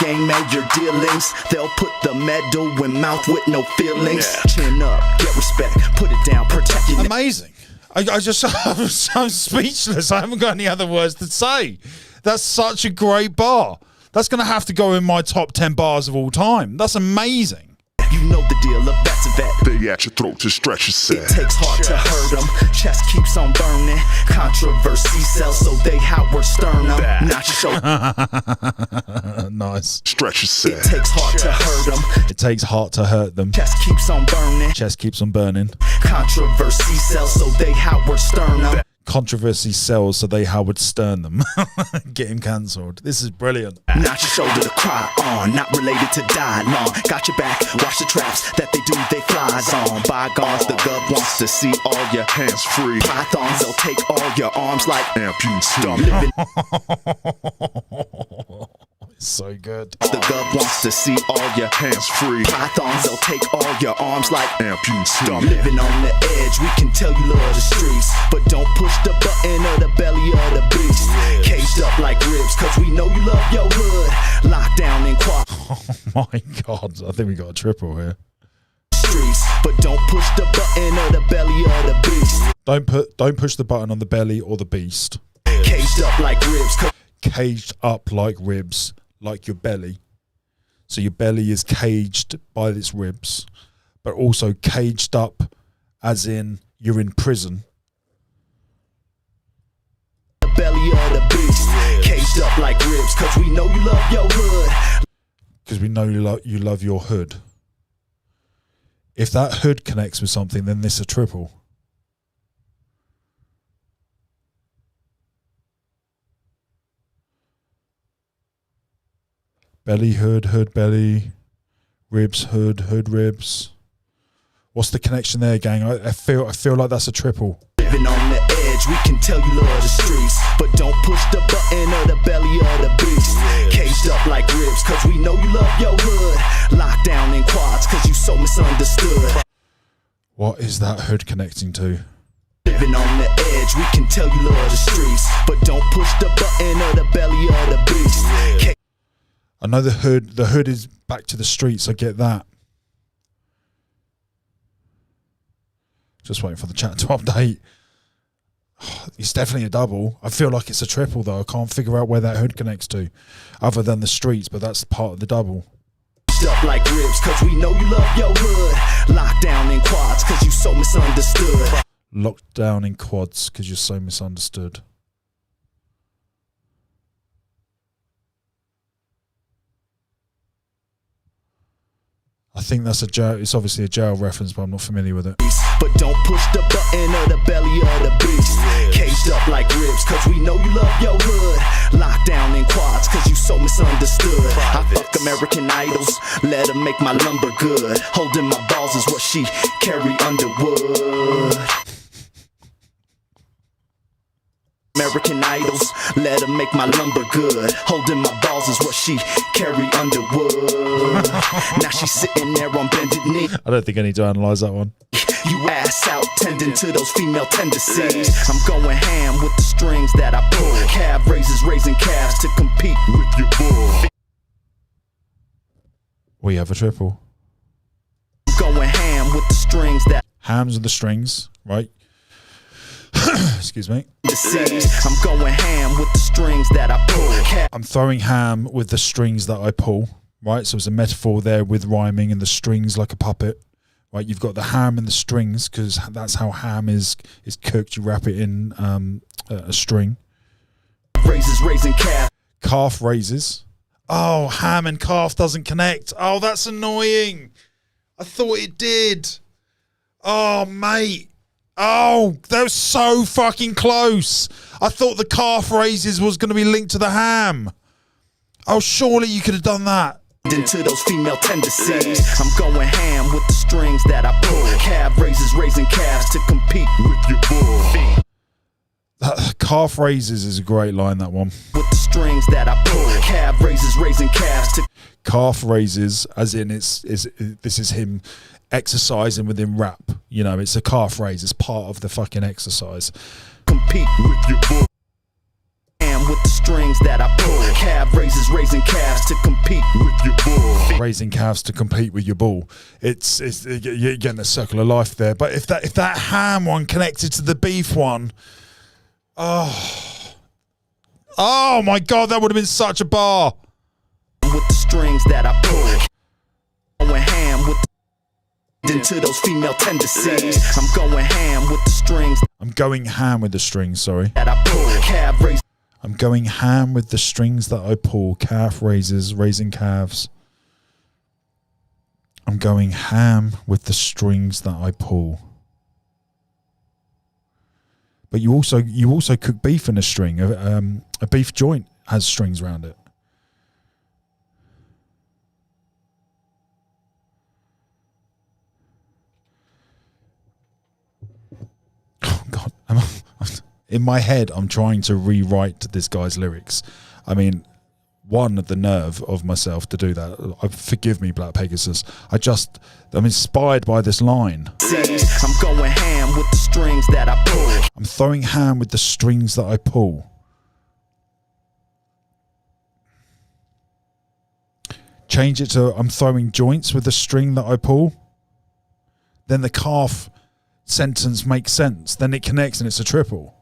Game major dealings. They'll put the medal in mouth with no feelings. Chin up, get respect, put it down, protect your amazing. I'm speechless. I haven't got any other words to say. That's such a great bar. That's going to have to go in my top 10 bars of all time. That's amazing. You know the deal, a vet's a vet. They at your throat to stretch your It takes heart to hurt them. Chest keeps on burning. Controversy sells, so they Howard Stern them. Not your show. Nice. Stretch your It takes heart to hurt them. It takes heart to hurt them. Chest keeps on burning. Chest keeps on burning. Controversy sells, so they Howard Stern them. Controversy sells, so they Howard Stern them. Get him cancelled. This is brilliant. Not your shoulder to cry on, not related to die long. Got your back, watch the traps that they do, they flies on. Bygones, the gov wants to see all your hands free. Pythons, they'll take all your arms like amputee. It's so good. The gov wants to see all your hands free. Pythons, they'll take all your arms like amputee. Living on the edge, we can tell you love the streets, but don't push the button of the belly of the beast. Caged up like ribs, cause we know you love your hood. Locked down in quad. Oh my God, I think we got a triple here. Streets, but don't push the button of the belly of the beast. Don't push the button on the belly or the beast. Caged up like ribs. Caged up like ribs, like your belly. So your belly is caged by its ribs, but also caged up as in you're in prison. The belly of the beast. Caged up like ribs, cause we know you love your hood. Because we know you love your hood. If that hood connects with something, then this is a triple. Belly, hood, hood, belly, ribs, hood, hood, ribs. What's the connection there, gang? I feel like that's a triple. Living on the edge, we can tell you love the streets, but don't push the button of the belly of the beast. Caged up like ribs, cause we know you love your hood. Locked down in quads, cause you so misunderstood. What is that hood connecting to? Living on the edge, we can tell you love the streets, but don't push the button of the belly of the beast. I know the hood is back to the streets, I get that. Just waiting for the chat to update. It's definitely a double. I feel like it's a triple though. I can't figure out where that hood connects to other than the streets, but that's part of the double. Up like ribs, cause we know you love your hood. Locked down in quads, cause you so misunderstood. Locked down in quads, cause you're so misunderstood. I think that's it's obviously a jail reference, but I'm not familiar with it. But don't push the button of the belly of the beast. Caged up like ribs, cause we know you love your hood. Locked down in quads, cause you so misunderstood. I fuck American Idols, let her make my lumber good. Holding my balls is what she carry Underwood. wood. American Idols, let her make my lumber good. Holding my balls is what she carry Underwood. Now she's sitting there on bended knee. I don't think I need to analyse that one. You ass out tending to those female tendencies. I'm going ham with the strings that I pull. Calf raises raising calves to compete with your bull. We have a triple. I'm going ham with the strings that. Hams and the strings, right? Excuse me. I'm going ham with the strings that I pull. I'm throwing ham with the strings that I pull, right? So it's a metaphor there with rhyming and the strings like a puppet, right? You've got the ham and the strings because that's how ham is cooked. You wrap it in a string. Raises raising calf. Calf raises. Oh, ham and calf doesn't connect. Oh, that's annoying. I thought it did. Oh, mate. Oh, that was so fucking close. I thought the calf raises was going to be linked to the ham. Oh, surely you could have done that. Into those female tendencies. I'm going ham with the strings that I pull. Calf raises raising calves to compete with your bull. Calf raises is a great line, that one. With the strings that I pull. Calf raises raising calves to. Calf raises, as in this is him exercising within rap. You know, it's a calf raise. It's part of the fucking exercise. Compete with your bull. Ham with the strings that I pull. Calf raises raising calves to compete with your bull. Raising calves to compete with your bull. It's you're getting a circle of life there. But if that ham one connected to the beef one, oh my god, that would have been such a bar. With the strings that I pull. Going ham with into those female tendencies. I'm going ham with the strings. I'm going ham with the strings, sorry. That I pull. Calf raise. I'm going ham with the strings that I pull. Calf raises, raising calves. I'm going ham with the strings that I pull. But you also cook beef in a string. A beef joint has strings around it. Oh God! In my head, I'm trying to rewrite this guy's lyrics. I mean, one, the nerve of myself to do that. Forgive me, Black Pegasus. I'm inspired by this line. I'm going ham with the strings that I pull. I'm throwing ham with the strings that I pull. Change it to I'm throwing joints with the string that I pull. Then the calf sentence makes sense. Then it connects and it's a triple.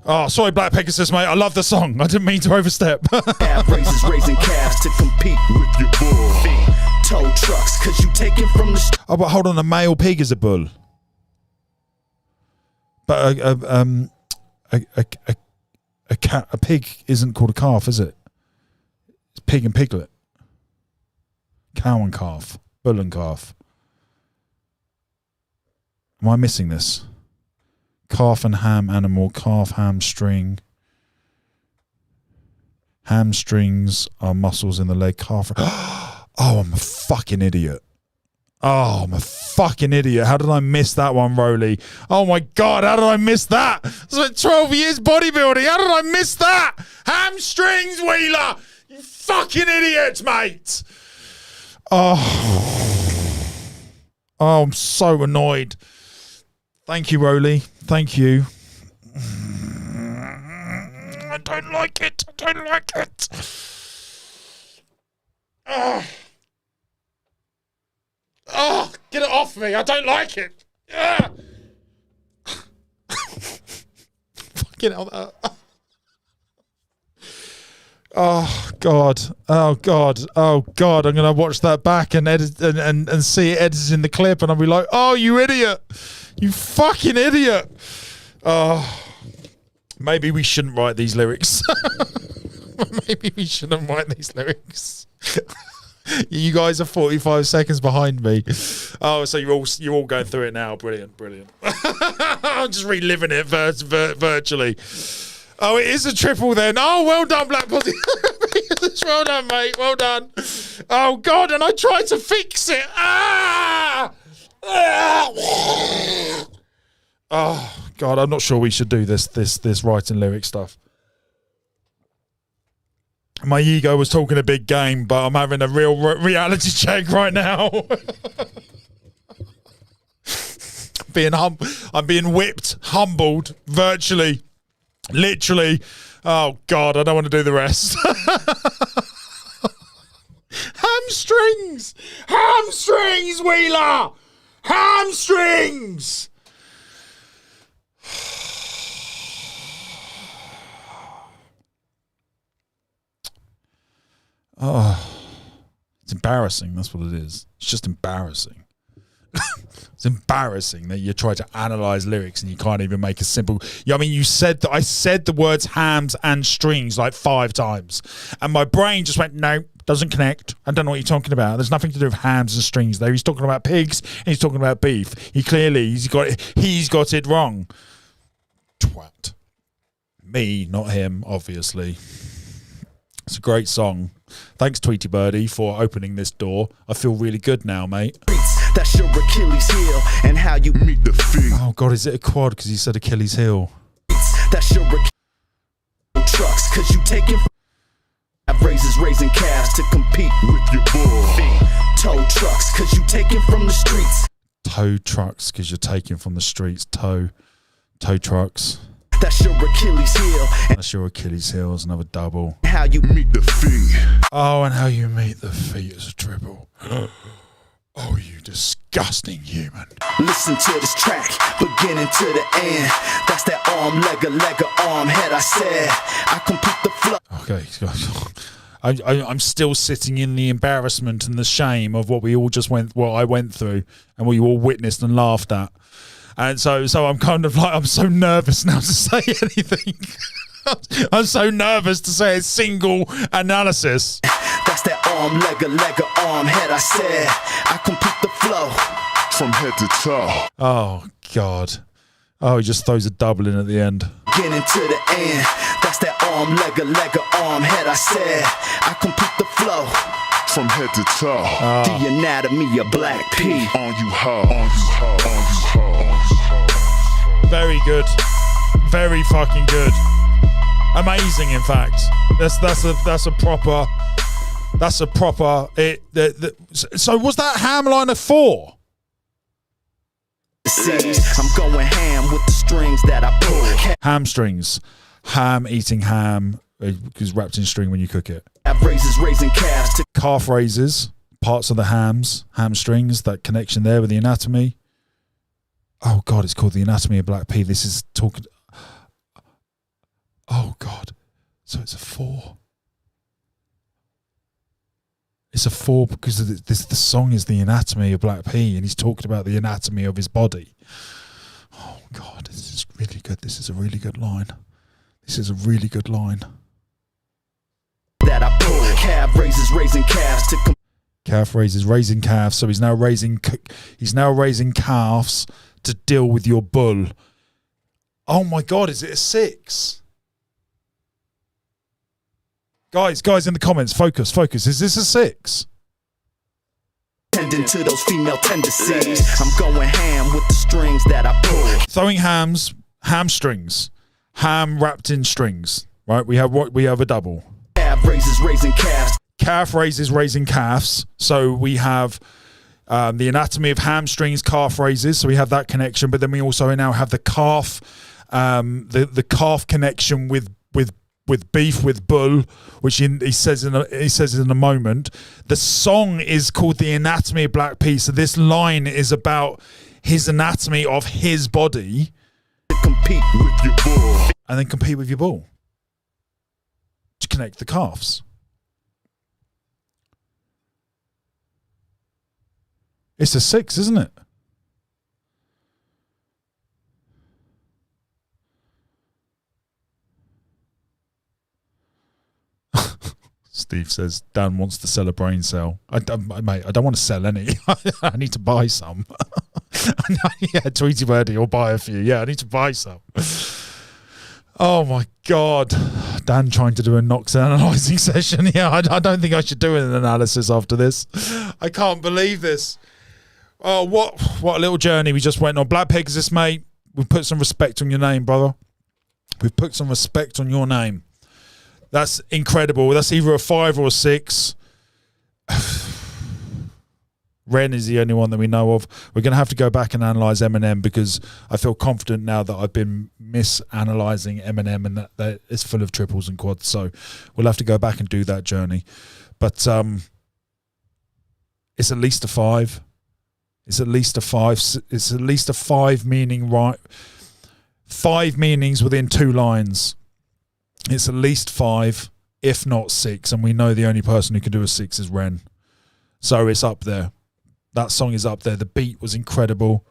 Oh, sorry, Black Pegasus, mate. I love the song. I didn't mean to overstep. Calf raises raising calves to compete with your bull. Tow trucks, cause you take it from the. Oh, but hold on. A male pig is a bull. But a pig isn't called a calf, is it? It's pig and piglet. Cow and calf. Bull and calf. Am I missing this? Calf and ham animal. Calf hamstring. Hamstrings are muscles in the leg. Calf. Oh, I'm a fucking idiot. Oh, I'm a fucking idiot. How did I miss that one, Roly? Oh my God, how did I miss that? I spent 12 years bodybuilding. How did I miss that? Hamstrings, Wheeler. You fucking idiot, mate. Oh, I'm so annoyed. Thank you, Roly. Thank you. I don't like it. I don't like it. Oh, get it off me. I don't like it. Fucking hell. Oh, God. Oh, God. Oh, God. I'm going to watch that back and edit and see it edited in the clip and I'll be like, oh, you idiot. You fucking idiot. Oh, maybe we shouldn't write these lyrics. Maybe we shouldn't write these lyrics. You guys are 45 seconds behind me. Oh, so you're all going through it now. Brilliant, brilliant. I'm just reliving it virtually. Oh, it is a triple then. Oh, well done, Black Pussy. Well done, mate. Well done. Oh, God, and I tried to fix it. Ah! Oh God, I'm not sure we should do this writing lyric stuff. My ego was talking a big game, but I'm having a real reality check right now. I'm being whipped, humbled, virtually, literally. Oh God, I don't want to do the rest. Hamstrings, Wheeler, hamstrings. Oh, it's embarrassing. That's what it is. It's just embarrassing. It's embarrassing that you try to analyze lyrics and you can't even make a simple. I mean, you said that I said the words hams and strings like 5 times, and my brain just went, no, doesn't connect. I don't know what you're talking about. There's nothing to do with hams and strings there. He's talking about pigs and he's talking about beef. He's got it wrong. Twat. Me, not him, obviously. It's a great song. Thanks, Tweety Birdie, for opening this door. I feel really good now, mate. That's your Achilles heel and how you meet the feet. Oh God, is it a quad? Because he said Achilles heel. That's your trucks, cause you taking raises, raising calves to compete with your bull. Tow trucks, cause you taking from the streets. Tow trucks, because you're taking from the streets. Tow trucks. That's your Achilles heel. That's your Achilles heel is another double. How you meet the feet. Oh, and how you meet the feet is a triple. Oh, you disgusting human. Listen to this track, beginning to the end. That's that arm, leg, arm, head, I said. I complete the flow. Okay. I'm still sitting in the embarrassment and the shame of what I went through and what you all witnessed and laughed at. And so I'm kind of like, I'm so nervous now to say anything. I'm so nervous to say a single analysis. That's that arm, leg, arm, head, I said. I complete the flow. From head to toe. Oh, God. Oh, he just throws a double in at the end. Getting to the end. That's that arm, leg, arm, head, I said. I complete the flow. From head to toe. The anatomy of Black P. On you ho, on you ho, on you ho, on you ho. Very good. Very fucking good. Amazing, in fact. That's a proper. So was that Hamliner 4? I'm going ham with the strings that I pull. Hamstrings. Ham, eating ham, because wrapped in string when you cook it. Raises, raising calves to calf raises, parts of the hamstrings, that connection there with the anatomy. Oh God, it's called The Anatomy of Black P. This is talking. Oh God, so it's a 4. It's a 4 because the song is The Anatomy of Black P, and he's talking about the anatomy of his body. Oh God, this is really good. This is a really good line. This is a really good line. That I pull. Calf raises, raising calves to calf raises, raising calves. So he's now raising calves to deal with your bull. Oh my God, is it a 6? Guys in the comments, focus. Is this a 6? Tending to those female tendencies. I'm going ham with the strings that I pull. Throwing hamstrings, ham wrapped in strings. Right, we have a double. Calf raises, raising calves. Calf raises, raising calves. So we have the anatomy of hamstrings, calf raises. So we have that connection, but then we also now have the calf, the calf connection with beef, with bull, which he says in a moment. The song is called The Anatomy of Black P. So this line is about his anatomy of his body. To compete with your bull. And then compete with your bull. To connect the calves. It's a 6, isn't it? Steve says Dan wants to sell a brain cell. Mate, I don't want to sell any. I need to buy some. Yeah, Tweety Birdie will buy a few. Yeah, I need to buy some. Oh my God. Dan trying to do a Knox analysing session. Yeah, I don't think I should do an analysis after this. I can't believe this. Oh, what a little journey we just went on. Black Pegasus, mate. We've put some respect on your name, brother. We've put some respect on your name. That's incredible. That's either a 5 or a 6. Ren is the only one that we know of. We're going to have to go back and analyse Eminem because I feel confident now that I've been misanalyzing Eminem and that it's full of triples and quads. So we'll have to go back and do that journey. But it's at least a 5. It's at least a 5. It's at least a 5 meaning, right? 5 meanings within 2 lines. It's at least 5, if not 6. And we know the only person who can do a 6 is Ren. So it's up there. That song is up there. The beat was incredible.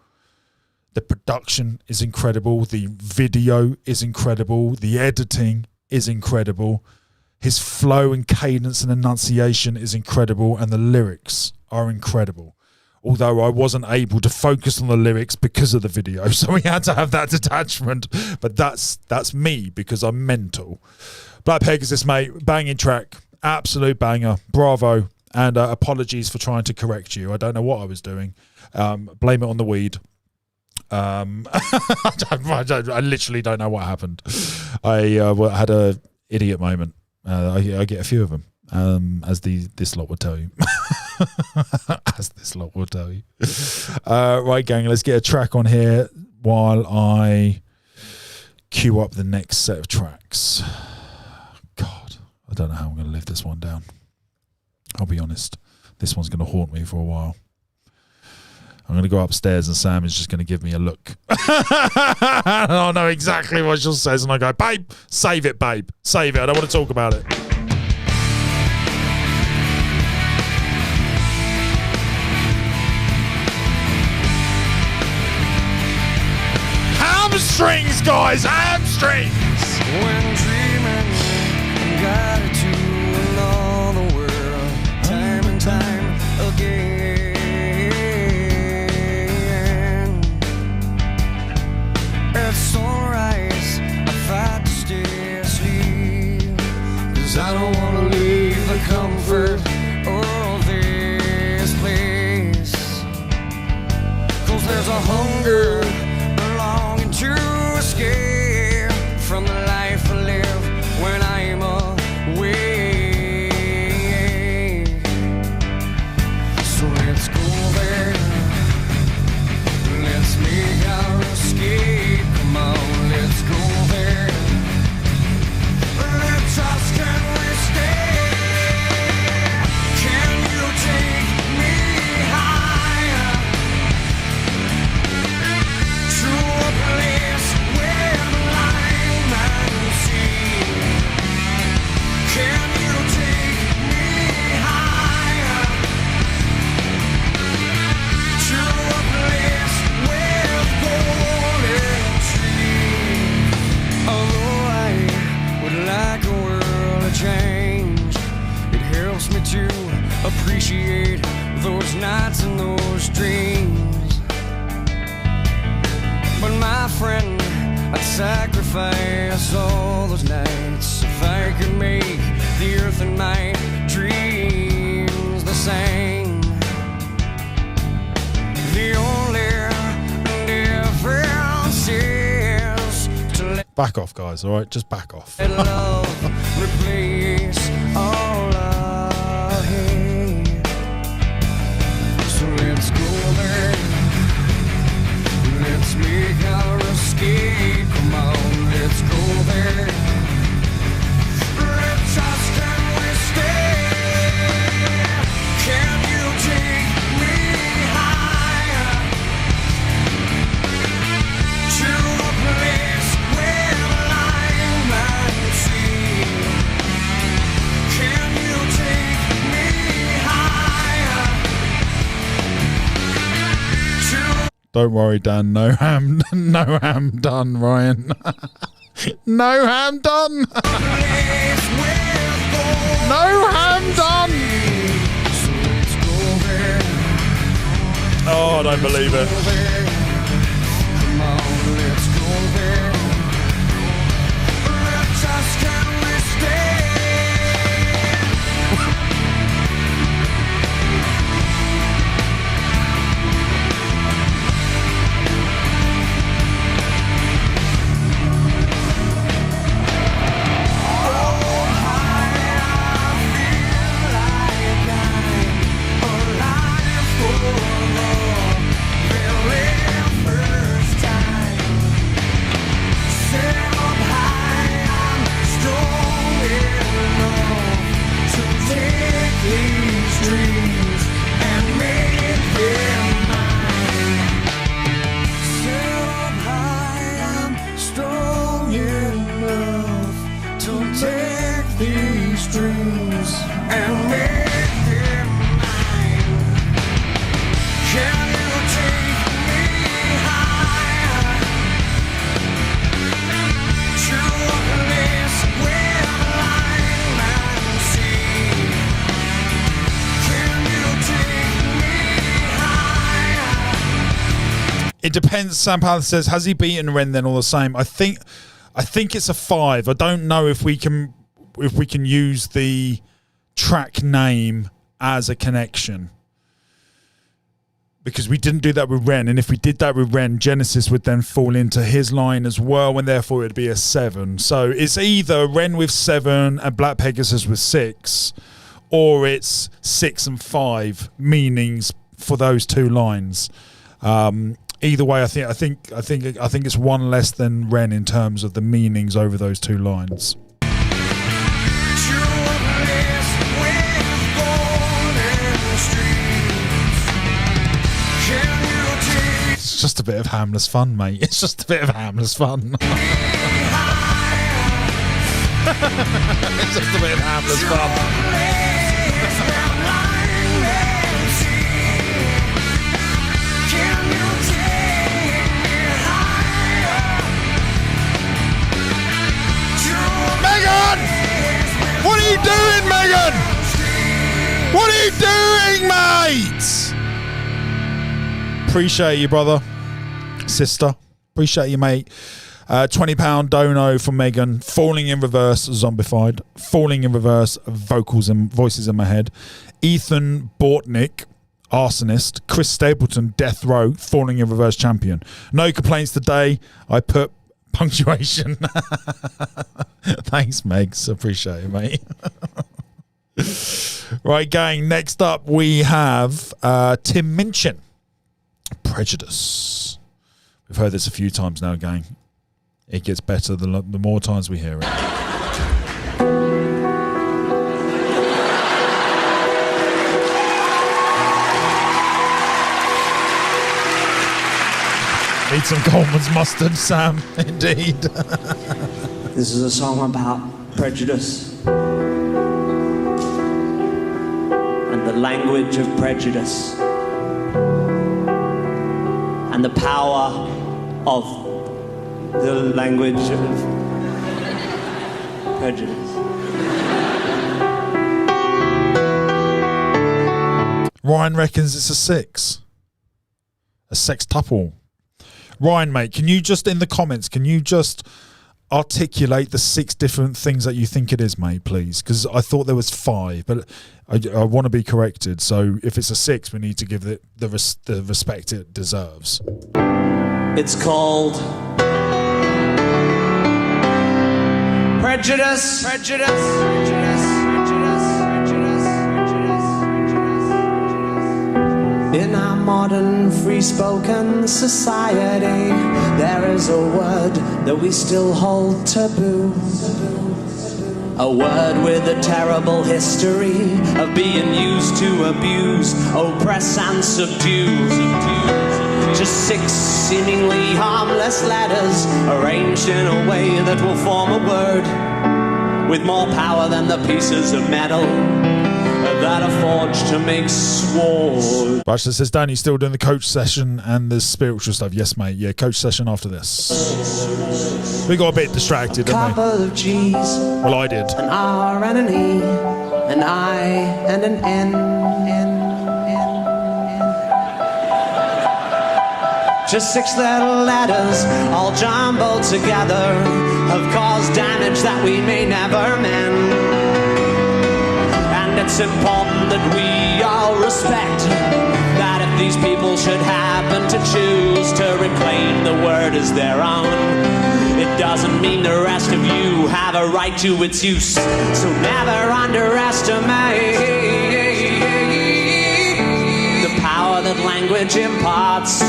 The production is incredible. The video is incredible. The editing is incredible. His flow and cadence and enunciation is incredible. And the lyrics are incredible. Although I wasn't able to focus on the lyrics because of the video. So we had to have that detachment. But that's me because I'm mental. Black Pegasus, mate. Banging track. Absolute banger. Bravo. And apologies for trying to correct you. I don't know what I was doing. Blame it on the weed. I literally don't know what happened. I had a idiot moment. I get a few of them, as this lot would tell you. As this lot will tell you. Right, gang, let's get a track on here while I queue up the next set of tracks. God, I don't know how I'm going to live this one down. I'll be honest, this one's going to haunt me for a while. I'm going to go upstairs and Sam is just going to give me a look. I'll know exactly what she'll say. And I go, babe, save it, babe. Save it. I don't want to talk about it. Hamstrings, guys, hamstrings. When dreaming, got it to all the world, time and time again. At sunrise, I fight to stay asleep, 'cause I don't wanna leave the comfort of this place. 'Cause there's a hunger longing to escape from the life I live when I'm away. So let's go there, let's make our escape. Come on, let's go there. Let's ask, can we stay? Can you take me higher to a place where the line and sea? Can you take me higher to a place with golden trees? Although I would like a world to change, it helps me to appreciate those nights and those dreams. But my friend, I'd sacrifice all those nights if I could make the earth and my dreams the same. The only difference is to let Back off, guys, all right? Just back off. love replace all I hate. So let's go there. Let's make our escape. Come on, let's go there. Let's ask, can we stay? Can you take me higher to a place where the line and sea? Can you take me higher to Don't worry, Dan. No ham done, Ryan. No ham done. No ham done. Oh, I don't believe it. Come on, let's go there. Let's ask, can we stay? It depends. Sam Palace says, has he beaten Ren then all the same? I think it's a 5. I don't know if we can use the track name as a connection. Because we didn't do that with Ren, and if we did that with Ren, Genesis would then fall into his line as well, and therefore it'd be a 7. So it's either Ren with 7 and Black Pegasus with 6, or it's 6 and 5 meanings for those 2 lines. Either way, I think it's 1 less than Ren in terms of the meanings over those 2 lines. It's just a bit of harmless fun, mate. It's just a bit of harmless fun. It's just a bit of harmless fun. Megan! What are you doing, Megan? What are you doing, mate? Appreciate you, brother. Sister. Appreciate you, mate. £20 dono for Megan. Falling in Reverse, Zombified. Falling in Reverse, Vocals and Voices in My Head. Ethan Bortnick, Arsonist. Chris Stapleton, Death Row, Falling in Reverse champion. No complaints today. I put punctuation. Thanks, Megs. Appreciate it, mate. Right, gang. Next up, we have Tim Minchin. Prejudice. We've heard this a few times now, gang. It gets better the more times we hear it. Need some Coleman's mustard, Sam. Indeed. This is a song about prejudice and the language of prejudice and the power of the language of prejudice. Ryan reckons it's a 6. A sextuple. Ryan, mate, can you just, in the comments, can you just articulate the 6 different things that you think it is, mate, please? Because I thought there was 5, but I want to be corrected. So if it's a 6, we need to give it the respect it deserves. It's called prejudice. Prejudice. In our modern free-spoken society, there is a word that we still hold taboo. A word with a terrible history of being used to abuse, oppress and subdue. Just 6 seemingly harmless letters arranged in a way that will form a word with more power than the pieces of metal that are forged to make swords. Bachelor says, Danny, still doing the coach session and the spiritual stuff. Yes, mate. Yeah, coach session after this. We got a bit distracted, didn't we? Couple of G's. Well, I did. An R and an E, an I and an N. Just 6 little letters, all jumbled together, have caused damage that we may never mend. And it's important that we all respect that if these people should happen to choose to reclaim the word as their own, it doesn't mean the rest of you have a right to its use. So never underestimate the power that language imparts.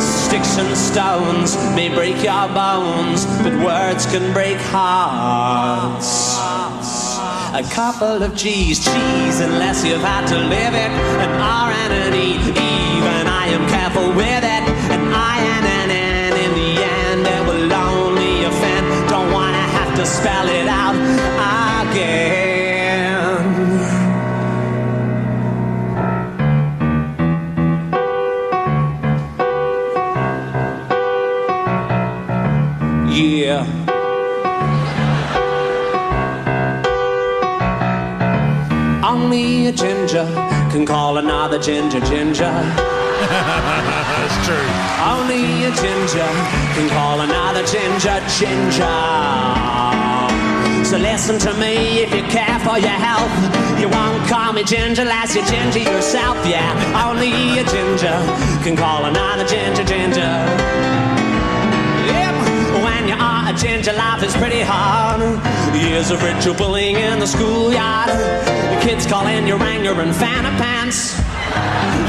Sticks and stones may break your bones, but words can break hearts. A couple of G's, unless you've had to live it. An R and an E, even I am careful with it. An I and an N, in the end it will only offend. Don't wanna have to spell it out again. Yeah. Only a ginger can call another ginger ginger. That's true. Only a ginger can call another ginger ginger. So listen to me if you care for your health. You won't call me ginger unless you're ginger yourself, yeah. Only a ginger can call another ginger ginger. Yep, when you are a ginger, life is pretty hard. Years of ritual bullying in the schoolyard. The kids calling you Wrangler and Fanta Pants.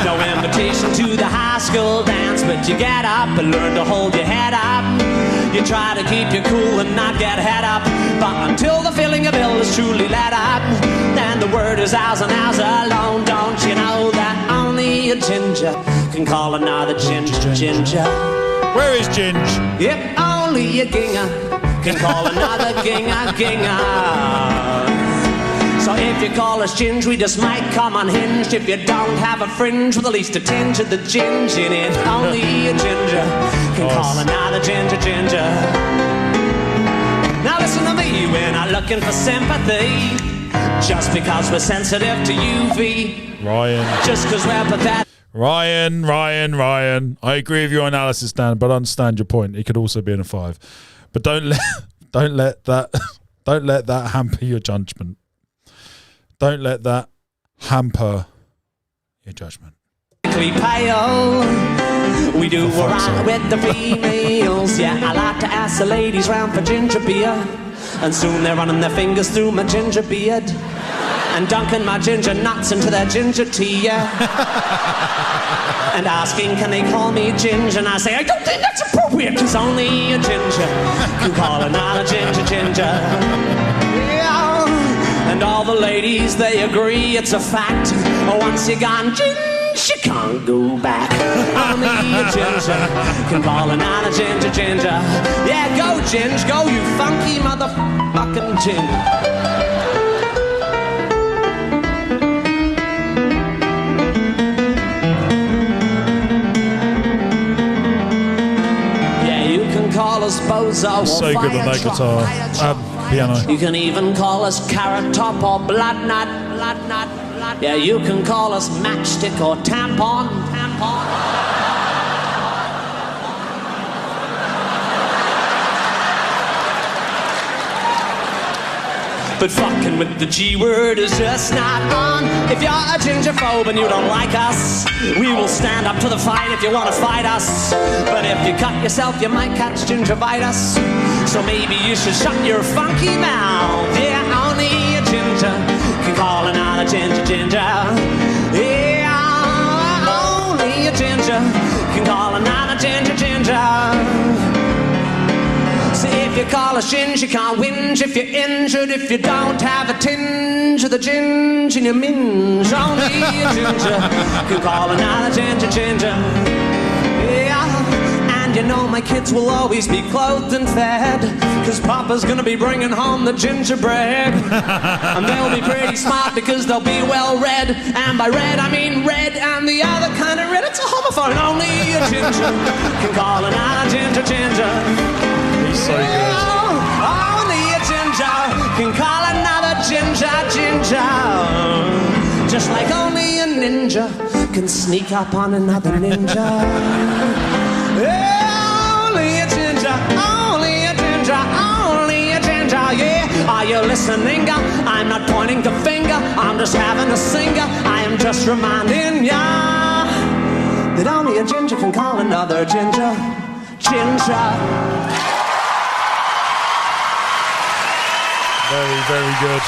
No invitation to the high school dance, but you get up and learn to hold your head up. You try to keep you cool and not get head up, but until the feeling of ill is truly let up, then the word is ours and ours alone. Don't you know that only a ginger can call another ginger ginger? Where is Ginge? Yep, only a ginger can call another ginger ginger. So if you call us ginge, we just might come unhinged. If you don't have a fringe with at least a tinge of the ginge in it, only a ginger can call another ginger ginger. Now listen to me, we're not looking for sympathy, just because we're sensitive to UV. Ryan. Just because we're pathetic. Ryan. I agree with your analysis, Dan, but I understand your point. It could also be in a 5. But don't let that hamper your judgment. Don't let that hamper your judgment. Pale. We do alright with the females. Yeah, I like to ask the ladies round for ginger beer, and soon they're running their fingers through my ginger beard and dunking my ginger nuts into their ginger tea, yeah. And asking, can they call me ginger? And I say, I don't think that's appropriate, cause only a ginger can call another ginger ginger. Yeah. And all the ladies, they agree it's a fact. Once you're gone ginge, you can't go back. Only a ginger can call another ginger ginger. Yeah, go ginge, go you funky motherfucking ginger. Call us bozo or so good on that guitar, piano. You can even call us carrot top or blood nut. Yeah, you can call us matchstick or tampon. But fucking with the G word is just not on. If you're a gingerphobe and you don't like us, we will stand up to the fight if you want to fight us. But if you cut yourself, you might catch gingivitis. So maybe you should shut your funky mouth. Yeah, only a ginger can call another ginger ginger. Yeah, only a ginger can call another ginger ginger. See, if you call us ginge, you can't whinge if you're injured. If you don't have a tinge of the ginge in your minge, only a ginger can call another ginger ginger. Yeah, and you know my kids will always be clothed and fed, cause Papa's gonna be bringing home the gingerbread. And they'll be pretty smart because they'll be well read. And by red, I mean red and the other kind of red. It's a homophone. Only a ginger can call another ginger ginger. So good. Only a ginger can call another ginger ginger. Just like only a ninja can sneak up on another ninja. Only a ginger, only a ginger, only a ginger, yeah. Are you listening? I'm not pointing the finger, I'm just having a singer. I am just reminding ya that only a ginger can call another ginger ginger. Very, very good.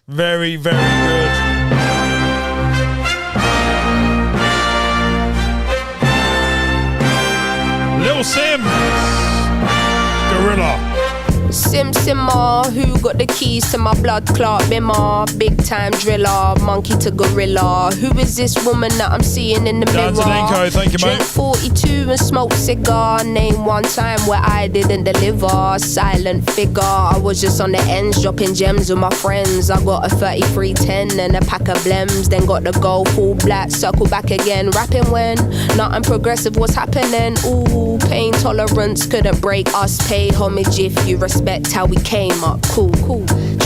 Very, very good. Lil Sims, Gorilla. Sim Simmer, who got the keys to my blood clot bimmer? Big time driller, monkey to gorilla. Who is this woman that I'm seeing in the mirror? Danzanenko, thank you, Drink mate. 42 and smoke cigar. Name one time where I didn't deliver. Silent figure, I was just on the ends, dropping gems with my friends. I got a 3310 and a pack of blems. Then got the gold full black, circle back again. Rapping when nothing progressive was happening. Ooh, pain tolerance couldn't break us. Pay homage if you respect how we came up. Cool.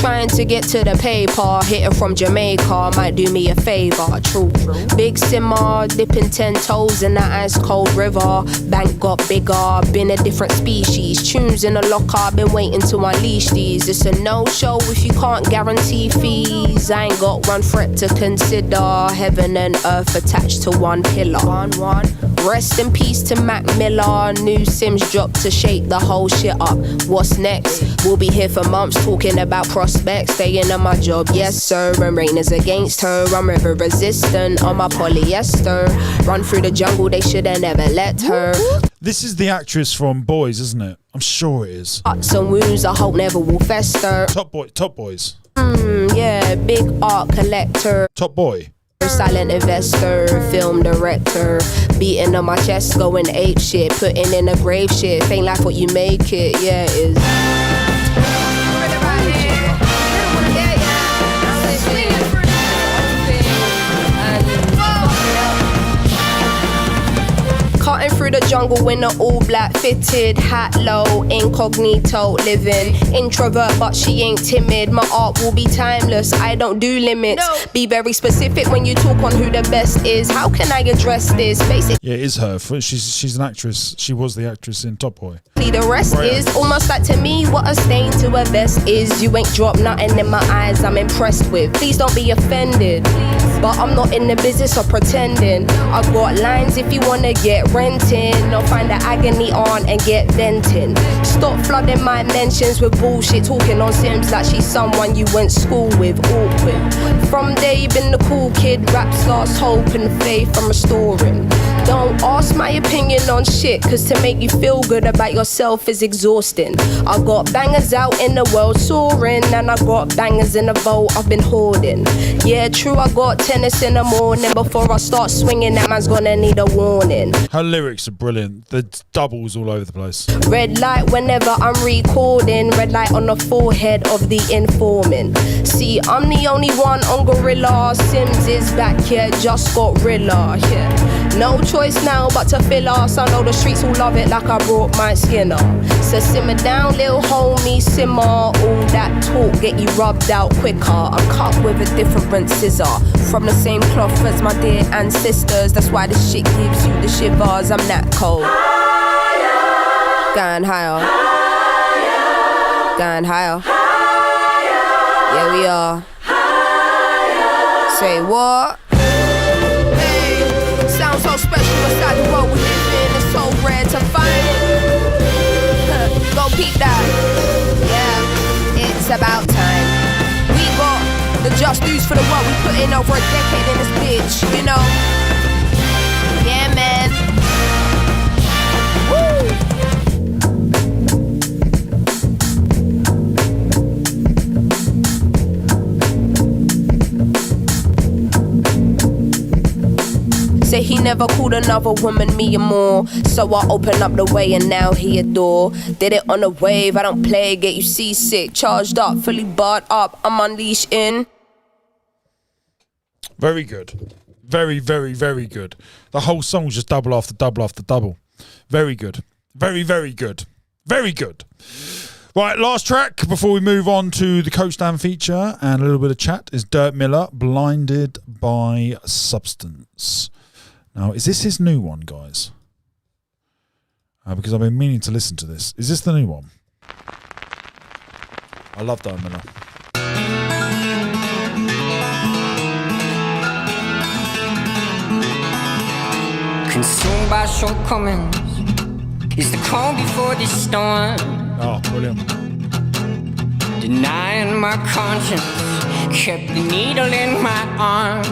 trying to get to the paper. Hit her from Jamaica, might do me a favor. True. Big simmer, dipping 10 toes in the ice cold river. Bank got bigger, been a different species. Tunes in the locker, been waiting to unleash these. It's a no-show if you can't guarantee fees. I ain't got one threat to consider. Heaven and earth attached to one pillar. One. Rest in peace to Mac Miller. New Sims dropped to shake the whole shit up. What's next? We'll be here for months talking about prospects. Staying on my job, yes sir. And rain is against her. I'm river resistant on my polyester. Run through the jungle, they shoulda never let her. This is the actress from Boys, isn't it? I'm sure it is. Some wounds I hope never will fester. Top Boys. Yeah, big art collector. Top Boy. Silent investor, film director. Beating on my chest, going ape shit. Putting in a grave shit. Ain't like what you make it, yeah it is. Cutting through the jungle in an all black fitted hat low, incognito living. Introvert but she ain't timid. My art will be timeless, I don't do limits. Be very specific when you talk on who the best is. How can I address this? Basically, Yeah, it is her. She's an actress. She was the actress in Top Boy. the rest is almost like to me what a stain to a vest is. You ain't dropped nothing in my eyes I'm impressed with. Please don't be offended, but I'm not in the business of pretending. I got lines if you wanna get renting, or find the agony on and get venting. Stop flooding my mentions with bullshit, talking on Sims like she's someone you went school with. Awkward. From day been the cool kid, raps lost hope and faith I'm restoring. Don't ask my opinion on shit, cause to make you feel good about yourself is exhausting. I got bangers out in the world soaring, and I got bangers in the vault I've been hoarding. Yeah, true, I got tennis in the morning. Before I start swinging, that man's gonna need a warning. Her lyrics are brilliant. The doubles all over the place. Red light whenever I'm recording. Red light on the forehead of the informant. See, I'm the only one on Gorilla. Sims is back, yeah, just got Rilla, yeah. No choice now but to fill us. I know the streets will love it like I brought my skin up. So simmer down, little homie, simmer. All that talk get you rubbed out quicker. I'm cut with a different scissor, from the same cloth as my dear ancestors. That's why this shit gives you the shivers. I'm that cold. Going higher. Going higher. Yeah, we are. Say what? Sounds so special beside the world we live in. It's so rare to find. Go peep that. Yeah, it's about time. We got the just dues for the work we put in over a decade in this bitch, you know. Yeah, man. Woo! Say he never called another woman me or more. So I opened up the way and now he adore. Did it on a wave, I don't play, get you seasick. Charged up, fully barred up, I'm unleashed in. Very good. Very, very, very good. The whole song was just double after double after double. Very good. Very, very good. Very good. Right, last track before we move on to the Coach Dan feature and a little bit of chat is Dirt Miller, Blinded by Substance. Now, is this his new one, guys? Because I've been meaning to listen to this. Is this the new one? I love Dirt Miller. Consumed by shortcomings is the calm before the storm. Oh, brilliant. Denying my conscience, kept the needle in my arm.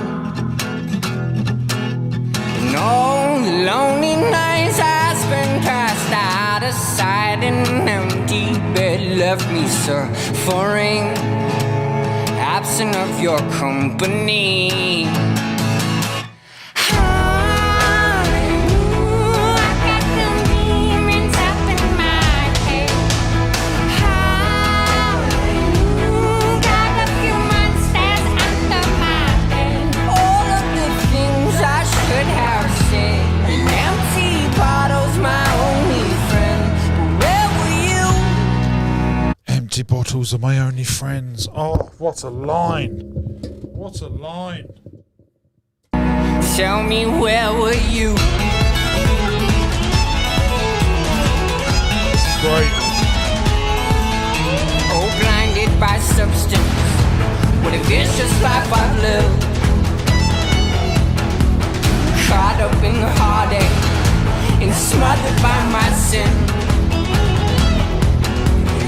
And all the lonely nights I spent passed out of sight in an empty bed left me suffering, absent of your company. Girls are my only friends. Oh, what a line. What a line. Tell me, where were you? This is great. Oh, blinded by substance. What a vicious life I've lived. Caught up in the heartache and smothered by my sin.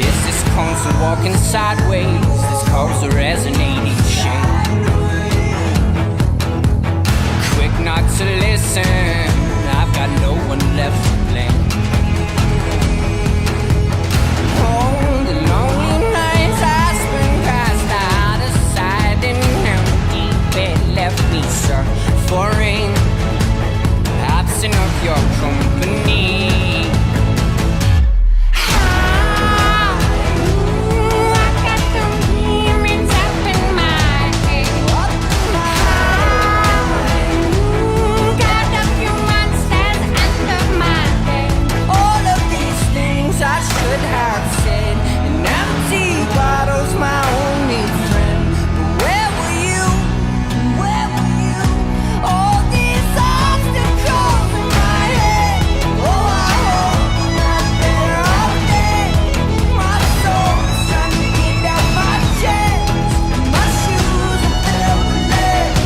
Is this constant walking sideways? This cause a resonating shame. Quick not to listen, I've got no one left to blame. Oh, the lonely nights I spent passed out of sight and empty bed left me suffering, absent of your company. I should have said, an empty bottle's my only friend. But where were you? Where were you? All these obstacles in my head. Oh, I hope I'm not there all day. My soul's trying to get out my chest. My shoes are filled with lead.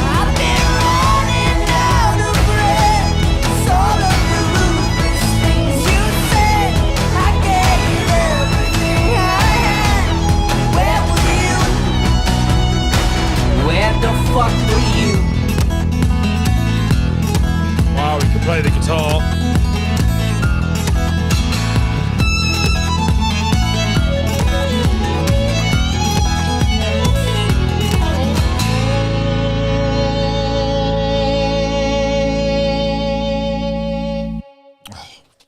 I've been running out of breath. It's all of the ruthless things you said. I gave everything I had. Where were you? Where the fuck were you? Wow, we can play the guitar.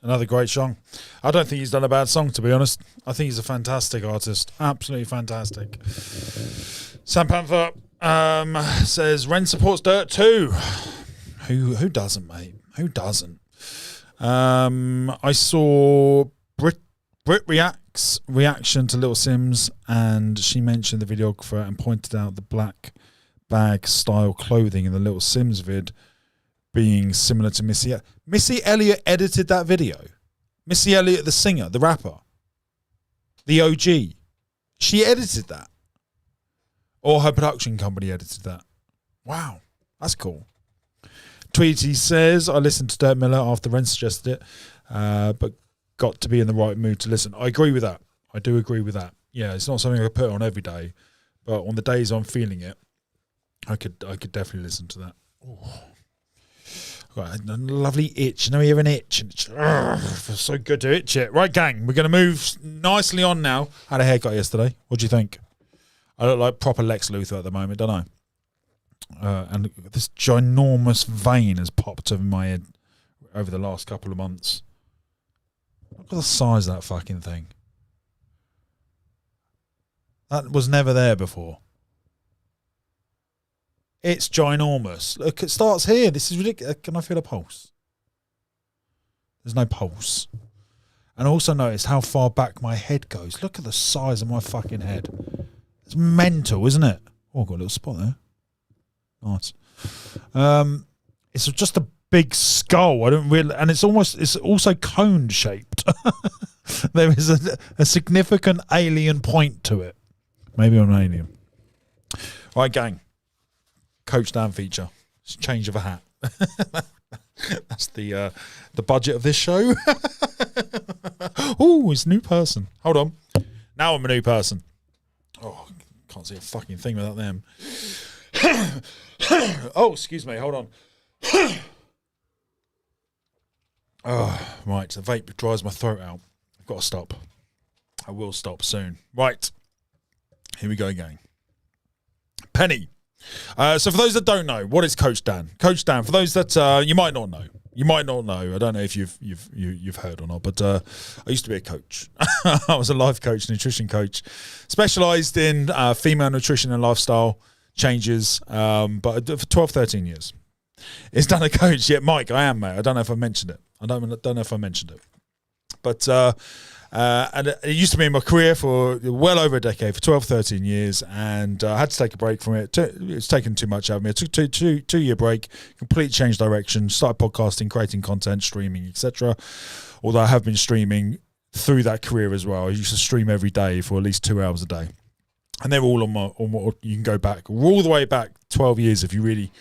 Another great song. I don't think he's done a bad song, to be honest. I think he's a fantastic artist. Absolutely fantastic. Sam Panther says, Ren supports Dirt too. Who doesn't, mate? Who doesn't? I saw Brit React's reaction to Little Sims, and she mentioned the videographer and pointed out the black bag style clothing in the Little Sims vid being similar to Missy. Missy Elliott edited that video. Missy Elliott, the singer, the rapper, the OG. She edited that. Or her production company edited that. Wow, that's cool. Tweety says, I listened to Dirt Miller after Ren suggested it, but got to be in the right mood to listen. I agree with that. I do agree with that. Yeah, it's not something I put on every day, but on the days I'm feeling it, I could definitely listen to that. Ooh. Got a lovely itch. You know, you have an itch, and it feels so good to itch it. Right, gang, we're going to move nicely on now. I had a haircut yesterday. What do you think? I look like proper Lex Luthor at the moment, don't I? And this ginormous vein has popped over my head over the last couple of months. Look at the size of that fucking thing. That was never there before. It's ginormous. Look, it starts here. This is ridiculous. Can I feel a pulse? There's no pulse. And I also noticed how far back my head goes. Look at the size of my fucking head. It's mental, isn't it? Oh, I've got a little spot there. Nice. It's just a big skull. I don't really, and it's also cone shaped. There is a significant alien point to it. Maybe I'm an alien. Right, gang. Coach Dan feature. It's a change of a hat. That's the budget of this show. Oh, it's a new person. Hold on. Now I'm a new person. Oh, can't see a fucking thing without them. Oh, excuse me. Hold on. Oh, right. The vape dries my throat out. I've got to stop. I will stop soon. Right. Here we go, gang. Penny. So for those that don't know, what is Coach Dan? Coach Dan, for those that you might not know. I don't know if you've heard or not, but I used to be a coach. I was a life coach, nutrition coach, specialised in female nutrition and lifestyle changes, but for 12, 13 years. It's done a coach. Yeah, Mike, I am, mate. I don't know if I mentioned it. I don't know if I mentioned it. But And it used to be in my career for well over a decade, for 12, 13 years, and I had to take a break from it. It's taken too much out of me. I took a two-year break, completely changed direction, started podcasting, creating content, streaming, etc. Although I have been streaming through that career as well. I used to stream every day for at least 2 hours a day. And they're all on what you can go back, all the way back 12 years if you really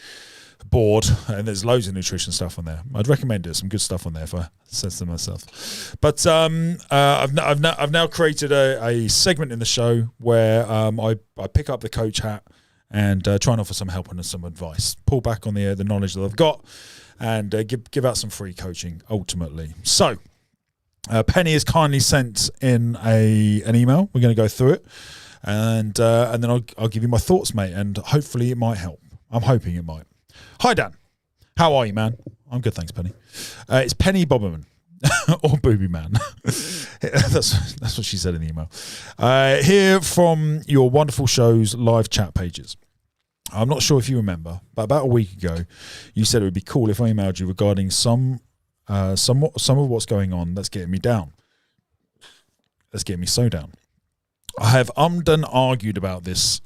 bored, and there's loads of nutrition stuff on there. I'd recommend it. Some good stuff on there if I said so myself. But I've now created a segment in the show where I pick up the coach hat and try and offer some help and some advice. Pull back on the knowledge that I've got and give out some free coaching ultimately. So Penny has kindly sent in an email. We're going to go through it. And then I'll give you my thoughts, mate, and hopefully it might help. I'm hoping it might. Hi, Dan. How are you, man? I'm good, thanks, Penny. It's Penny Boberman, or Booby Man. That's what she said in the email. Here from your wonderful show's live chat pages. I'm not sure if you remember, but about a week ago, you said it would be cool if I emailed you regarding some of what's going on that's getting me down. That's getting me so down. I have ummed and argued about this.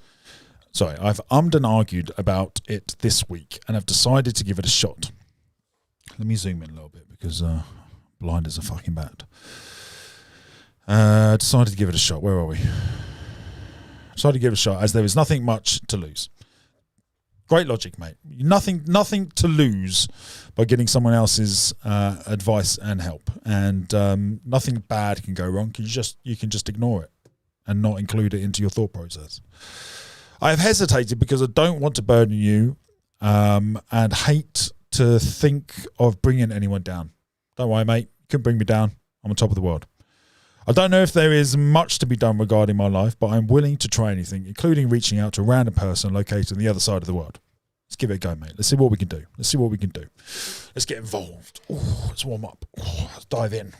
Sorry, I've ummed and argued about it this week and have decided to give it a shot. Let me zoom in a little bit because blinders are fucking bad. Decided to give it a shot. Where are we? Decided to give it a shot as there is nothing much to lose. Great logic, mate. Nothing to lose by getting someone else's advice and help, and nothing bad can go wrong. You can just ignore it and not include it into your thought process. I have hesitated because I don't want to burden you and hate to think of bringing anyone down. Don't worry, mate. You couldn't bring me down. I'm on top of the world. I don't know if there is much to be done regarding my life, but I'm willing to try anything, including reaching out to a random person located on the other side of the world. Let's give it a go, mate. Let's see what we can do. Let's get involved. Ooh, let's warm up. Ooh, let's dive in.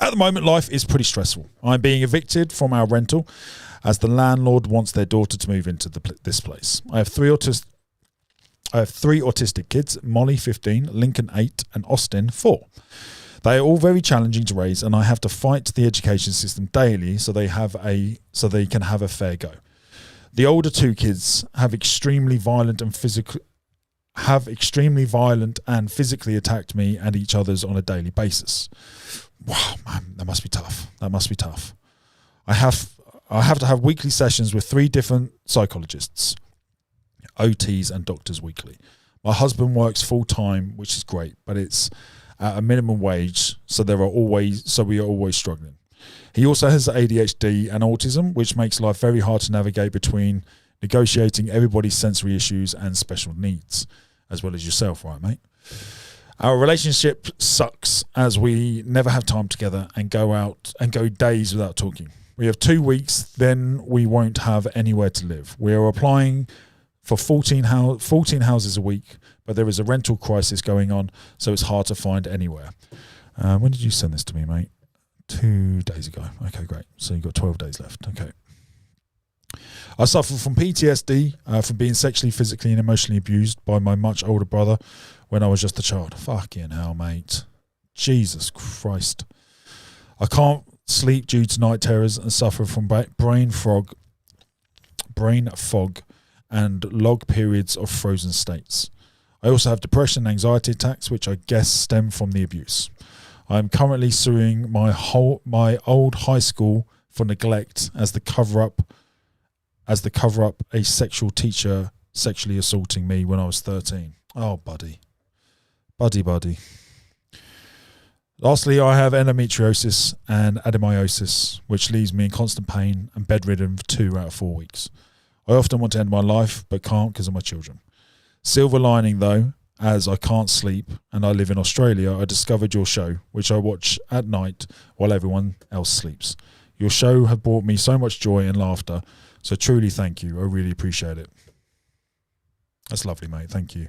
At the moment, life is pretty stressful. I'm being evicted from our rental as the landlord wants their daughter to move into this place. I have three autistic kids, Molly 15, Lincoln 8 and Austin 4. They are all very challenging to raise, and I have to fight the education system daily so they can have a fair go. The older two kids have extremely violent and physically attacked me and each other's on a daily basis. Wow, man, that must be tough. I have to have weekly sessions with 3 different psychologists, OTs and doctors weekly. My husband works full time, which is great, but it's at a minimum wage, so we are always struggling. He also has ADHD and autism, which makes life very hard to navigate between negotiating everybody's sensory issues and special needs, as well as yourself, right, mate? Our relationship sucks as we never have time together and go days without talking. We have 2 weeks, then we won't have anywhere to live. We are applying for 14 houses a week, but there is a rental crisis going on, so it's hard to find anywhere. When did you send this to me, mate? 2 days ago. Okay, great. So you've got 12 days left. Okay. I suffer from PTSD from being sexually, physically and emotionally abused by my much older brother when I was just a child. Fucking hell, mate. Jesus Christ. I can't sleep due to night terrors and suffer from brain fog and log periods of frozen states. I also have depression and anxiety attacks, which I guess stem from the abuse. I am currently suing my old high school for neglect as the cover up a sexual teacher sexually assaulting me when I was 13. Oh, buddy. Lastly, I have endometriosis and adenomyosis, which leaves me in constant pain and bedridden for 2 out of 4 weeks. I often want to end my life, but can't because of my children. Silver lining, though, as I can't sleep and I live in Australia, I discovered your show, which I watch at night while everyone else sleeps. Your show has brought me so much joy and laughter, so truly thank you. I really appreciate it. That's lovely, mate. Thank you.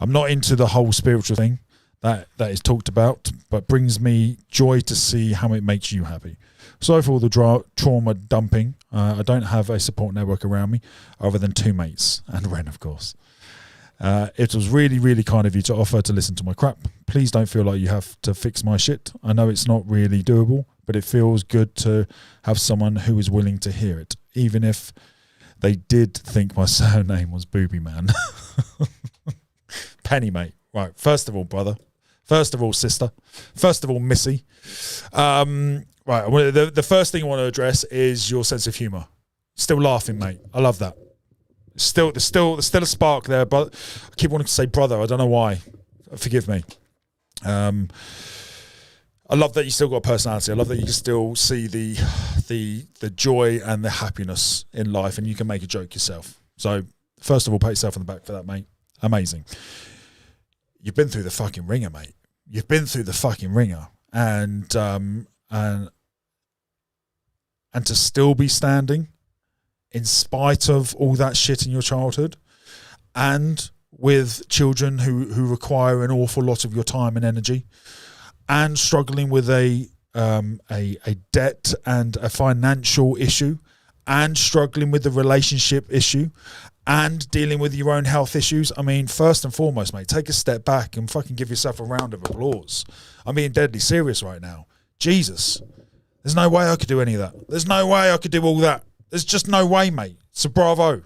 I'm not into the whole spiritual thing that is talked about, but brings me joy to see how it makes you happy. Sorry for all the trauma dumping. I don't have a support network around me other than 2 mates and Ren, of course. It was really, really kind of you to offer to listen to my crap. Please don't feel like you have to fix my shit. I know it's not really doable, but it feels good to have someone who is willing to hear it, even if they did think my surname was Booby Man. Penny, mate. Right. First of all, brother. First of all, sister. First of all, Missy. Right. The first thing I want to address is your sense of humour. Still laughing, mate. I love that. There's still a spark there, but I keep wanting to say brother. I don't know why. Forgive me. I love that you still got a personality. I love that you can still see the joy and the happiness in life, and you can make a joke yourself. So first of all, pat yourself on the back for that, mate. Amazing. You've been through the fucking ringer, mate. You've been through the fucking ringer, and to still be standing in spite of all that shit in your childhood, and with children who require an awful lot of your time and energy, and struggling with a debt and a financial issue, and struggling with the relationship issue, and dealing with your own health issues. I mean, first and foremost, mate, take a step back and fucking give yourself a round of applause. I'm being deadly serious right now. Jesus. There's no way I could do any of that. There's no way I could do all that. There's just no way, mate. So bravo.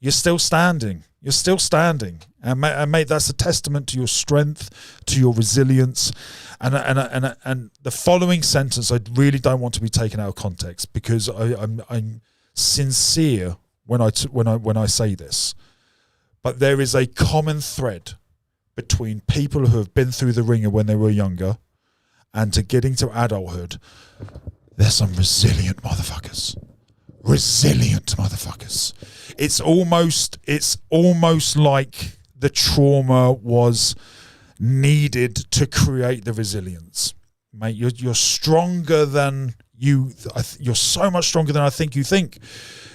You're still standing. You're still standing. And mate, that's a testament to your strength, to your resilience. And the following sentence, I really don't want to be taken out of context, because I'm sincere when I say this. But there is a common thread between people who have been through the ringer when they were younger and to getting to adulthood. There's some resilient motherfuckers. Resilient motherfuckers. It's almost like the trauma was needed to create the resilience. Mate, you're stronger than you're so much stronger than I think you think.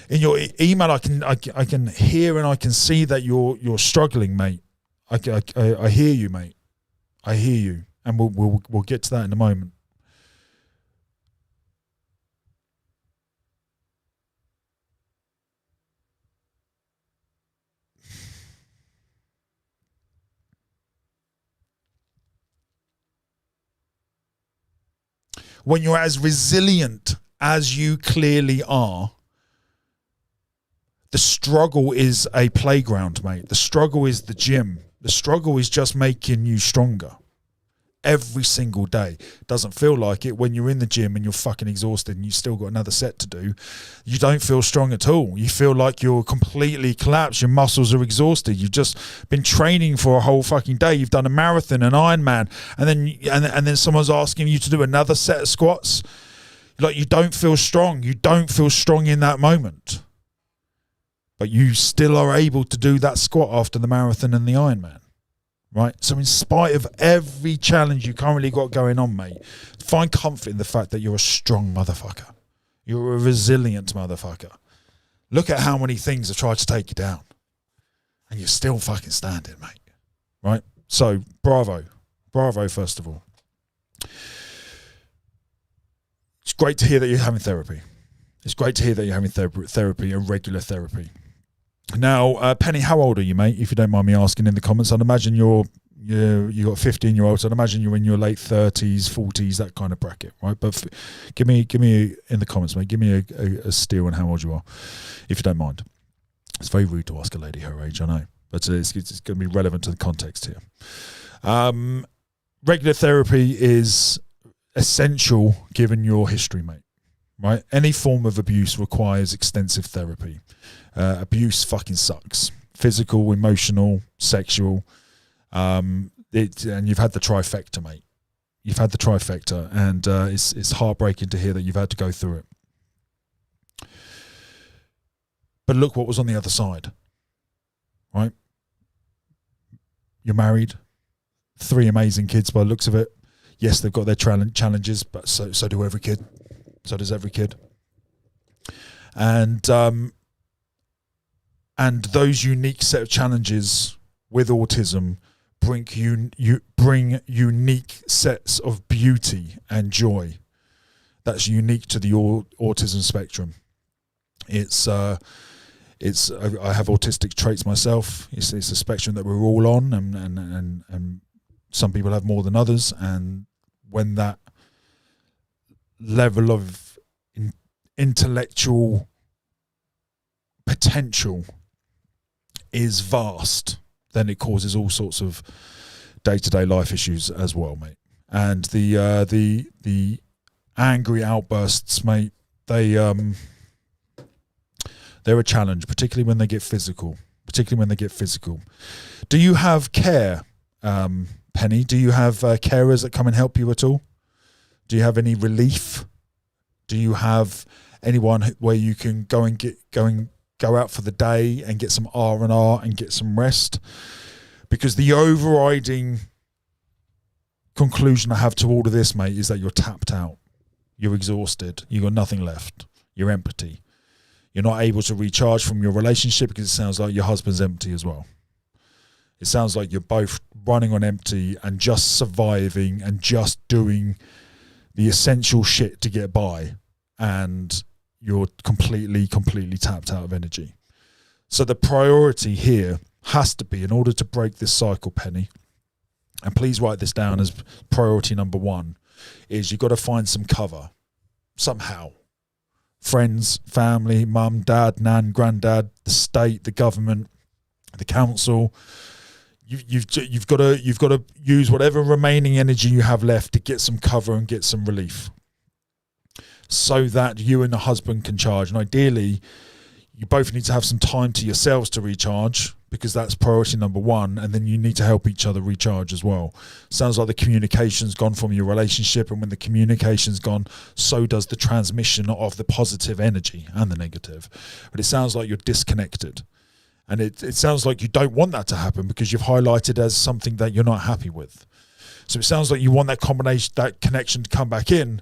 In your email, I can hear and I can see that you're struggling, mate. I hear you, mate. I hear you, and we'll get to that in a moment. When you're as resilient as you clearly are, the struggle is a playground, mate. The struggle is the gym. The struggle is just making you stronger every single day. Doesn't feel like it when you're in the gym and you're fucking exhausted and you still got another set to do. You don't feel strong at all. You feel like you're completely collapsed. Your muscles are exhausted. You've just been training for a whole fucking day. You've done a marathon, an Ironman, and then someone's asking you to do another set of squats. Like, you don't feel strong. You don't feel strong in that moment. But you still are able to do that squat after the marathon and the Ironman. Right? So in spite of every challenge you currently got going on, mate, find comfort in the fact that you're a strong motherfucker. You're a resilient motherfucker. Look at how many things have tried to take you down. And you're still fucking standing, mate. Right? So, bravo. Bravo, first of all. It's great to hear that you're having therapy. It's great to hear that you're having therapy and regular therapy. Now, Penny, how old are you, mate? If you don't mind me asking in the comments, I'd imagine you got 15-year-olds. I'd imagine you're in your late 30s, 40s, that kind of bracket, right? But give me in the comments, mate. Give me a steer on how old you are, if you don't mind. It's very rude to ask a lady her age, I know, but it's going to be relevant to the context here. Regular therapy is essential given your history, mate. Right? Any form of abuse requires extensive therapy. Abuse fucking sucks. Physical, emotional, sexual. And you've had the trifecta, mate. You've had the trifecta, and it's heartbreaking to hear that you've had to go through it. But look what was on the other side. Right? You're married. 3 amazing kids by the looks of it. Yes, they've got their challenges, but so do every kid. So does every kid. And those unique set of challenges with autism bring unique sets of beauty and joy that's unique to the autism spectrum. It's I have autistic traits myself. It's a spectrum that we're all on, and some people have more than others. And when that level of intellectual potential is vast, then it causes all sorts of day-to-day life issues as well, mate. And the angry outbursts, mate, they're a challenge, particularly when they get physical. Do you have care, Penny? Do you have carers that come and help you at all? Do you have any relief? Do you have anyone where you can go out for the day and get some R&R and get some rest? Because the overriding conclusion I have to all of this, mate, is that you're tapped out. You're exhausted. You've got nothing left. You're empty. You're not able to recharge from your relationship because it sounds like your husband's empty as well. It sounds like you're both running on empty and just surviving and just doing the essential shit to get by. And you're completely tapped out of energy. So the priority here has to be, in order to break this cycle, Penny, and please write this down as priority number one, is you've got to find some cover somehow. Friends, family, mum, dad, nan, granddad, the state, the government, the council. You've got to use whatever remaining energy you have left to get some cover and get some relief, so that you and the husband can charge. And ideally, you both need to have some time to yourselves to recharge, because that's priority number one, and then you need to help each other recharge as well. Sounds like the communication's gone from your relationship, and when the communication's gone, so does the transmission of the positive energy and the negative. But it sounds like you're disconnected, and it sounds like you don't want that to happen, because you've highlighted as something that you're not happy with. So it sounds like you want that combination, that connection to come back in,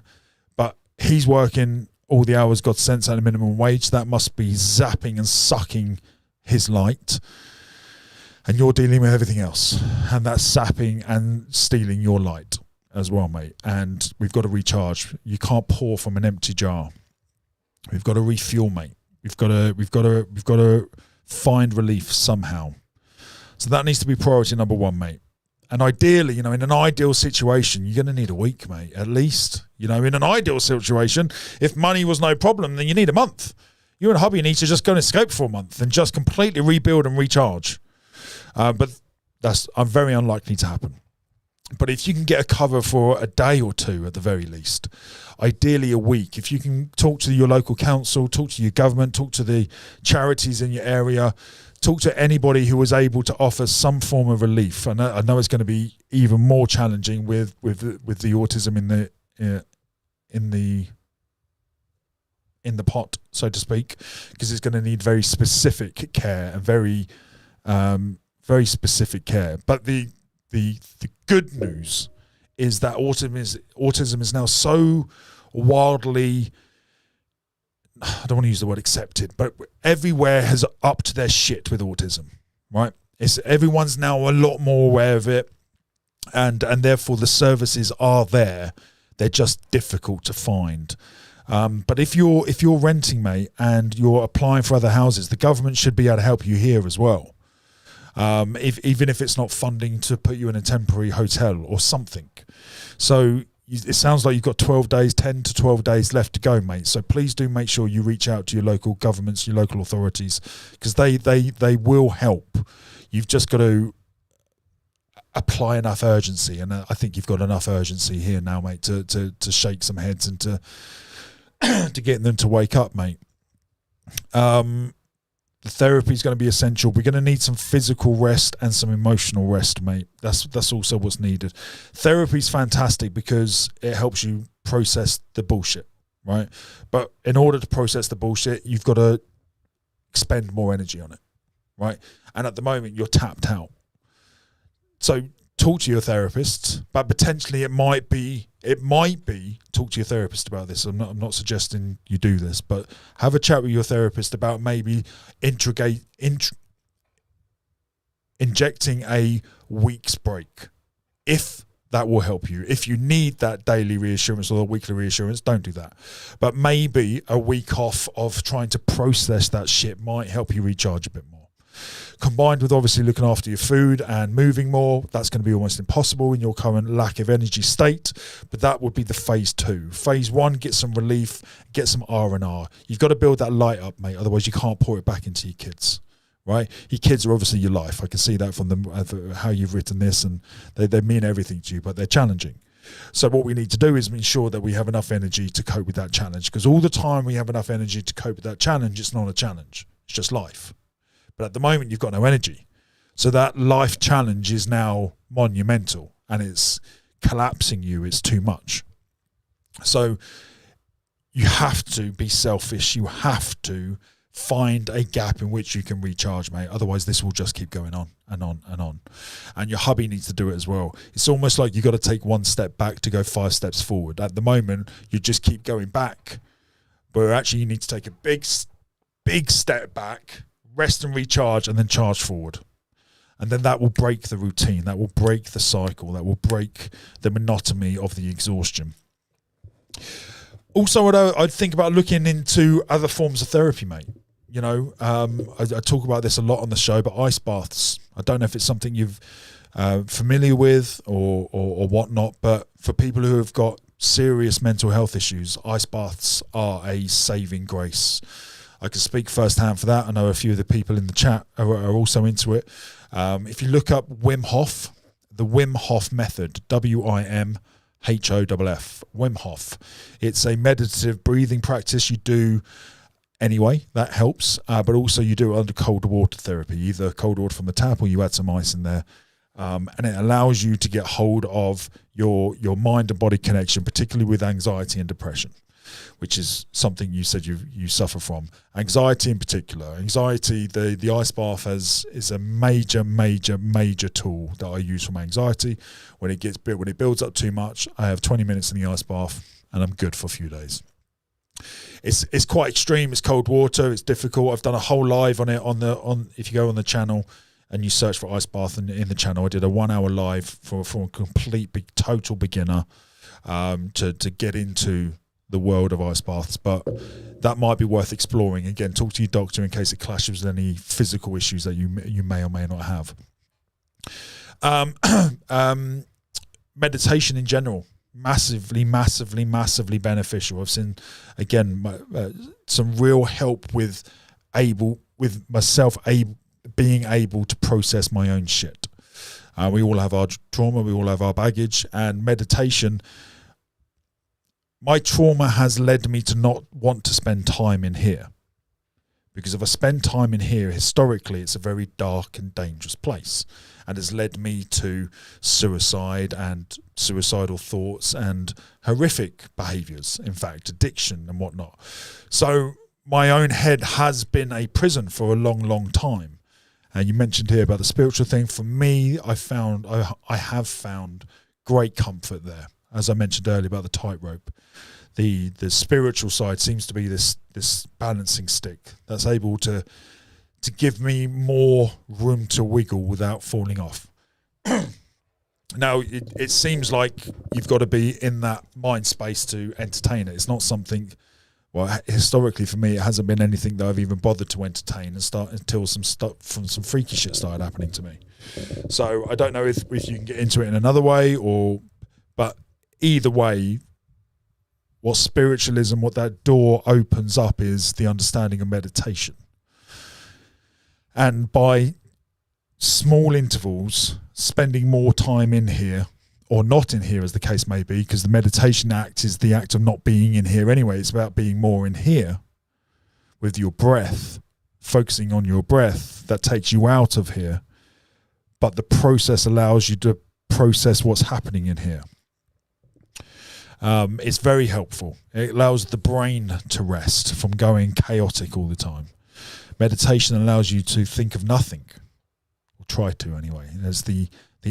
but he's working all the hours God sent at a minimum wage. That must be zapping and sucking his light. And you're dealing with everything else. And that's sapping and stealing your light as well, mate. And we've got to recharge. You can't pour from an empty jar. We've got to refuel, mate. We've got to find relief somehow. So that needs to be priority number one, mate. And ideally, in an ideal situation, you're going to need a week, mate, at least. In an ideal situation, if money was no problem, then you need a month. You and hubby need to just go and escape for a month and just completely rebuild and recharge. But that's very unlikely to happen. But if you can get a cover for a day or two at the very least, ideally a week, if you can talk to your local council, talk to your government, talk to the charities in your area, talk to anybody who was able to offer some form of relief. I know it's going to be even more challenging with the autism in the pot, so to speak, because it's going to need very specific care and very specific care. But the good news is that autism is now so wildly, I don't want to use the word accepted, but everywhere has upped their shit with autism, right? Everyone's now a lot more aware of it, and therefore the services are there. They're just difficult to find. But if you're renting, mate, and you're applying for other houses, the government should be able to help you here as well. Even if it's not funding to put you in a temporary hotel or something. So it sounds like you've got 10 to 12 days left to go, mate. So please do make sure you reach out to your local governments, your local authorities, because they will help. You've just got to apply enough urgency, and I think you've got enough urgency here now, mate, to shake some heads and to get them to wake up, mate. The therapy is going to be essential. We're going to need some physical rest and some emotional rest, mate. That's also what's needed. Therapy is fantastic because it helps you process the bullshit, right? But in order to process the bullshit, you've got to expend more energy on it, right? And at the moment, you're tapped out. So talk to your therapist, but potentially it might be talk to your therapist about this. I'm not suggesting you do this, but have a chat with your therapist about maybe injecting a week's break, if That will help you. If you need that daily reassurance or the weekly reassurance, don't do that. But maybe a week off of trying to process that shit might help you recharge a bit more. Combined with obviously looking after your food and moving more, that's going to be almost impossible in your current lack of energy state. But that would be the phase 2. Phase 1, get some relief, get some R&R. You've got to build that light up, mate. Otherwise, you can't pour it back into your kids. Right? Your kids are obviously your life. I can see that from how you've written this, and they mean everything to you, but they're challenging. So what we need to do is ensure that we have enough energy to cope with that challenge, because all the time we have enough energy to cope with that challenge, it's not a challenge. It's just life. But at the moment, you've got no energy. So that life challenge is now monumental, and it's collapsing you. It's too much. So you have to be selfish. You have to find a gap in which you can recharge, mate. Otherwise, this will just keep going on and on and on. And your hubby needs to do it as well. It's almost like you've got to take one step back to go 5 steps forward. At the moment, you just keep going back. But actually, you need to take a big step back, rest and recharge, and then charge forward. And then that will break the routine. That will break the cycle. That will break the monotony of the exhaustion. Also, I'd think about looking into other forms of therapy, mate. You know, I talk about this a lot on the show, but ice baths. I don't know if it's something you've familiar with or whatnot, but for people who have got serious mental health issues, ice baths are a saving grace. I can speak firsthand for that. I know a few of the people in the chat are also into it. If you look up Wim Hof, the Wim Hof method, WIMHOFF, Wim Hof. It's a meditative breathing practice you do anyway. That helps. But also you do it under cold water therapy, either cold water from the tap or you add some ice in there. And it allows you to get hold of your mind and body connection, particularly with anxiety and depression, which is something you said you suffer from. Anxiety in particular. Anxiety, the ice bath is a major tool that I use for my anxiety. When it builds up too much, I have 20 minutes in the ice bath and I'm good for a few days. It's quite extreme. It's cold water. It's difficult. I've done a whole live on it if you go on the channel and you search for ice bath in the channel. I did a 1 hour live for a complete total beginner to get into the world of ice baths, but that might be worth exploring. Again, talk to your doctor in case it clashes with any physical issues that you may or may not have. Meditation in general, massively beneficial. I've seen, again, some real help with myself being able to process my own shit. We all have our trauma, we all have our baggage, and meditation. My trauma has led me to not want to spend time in here. Because if I spend time in here, historically, it's a very dark and dangerous place. And has led me to suicide and suicidal thoughts and horrific behaviours, in fact, addiction and whatnot. So my own head has been a prison for a long time. And you mentioned here about the spiritual thing. For me, I have found great comfort there. As I mentioned earlier about the tightrope, the spiritual side seems to be this balancing stick that's able to give me more room to wiggle without falling off. Now, it seems like you've got to be in that mind space to entertain it. It's not something, well, historically for me, it hasn't been anything that I've even bothered to entertain until some stuff from some freaky shit started happening to me. So I don't know if you can get into it in another way but either way, what spiritualism, what that door opens up is the understanding of meditation. And by small intervals, spending more time in here, or not in here as the case may be, because the meditation act is the act of not being in here anyway. It's about being more in here with your breath, focusing on your breath. That takes you out of here. But the process allows you to process what's happening in here. It's very helpful. It allows the brain to rest from going chaotic all the time. Meditation allows you to think of nothing, or try to anyway. There's the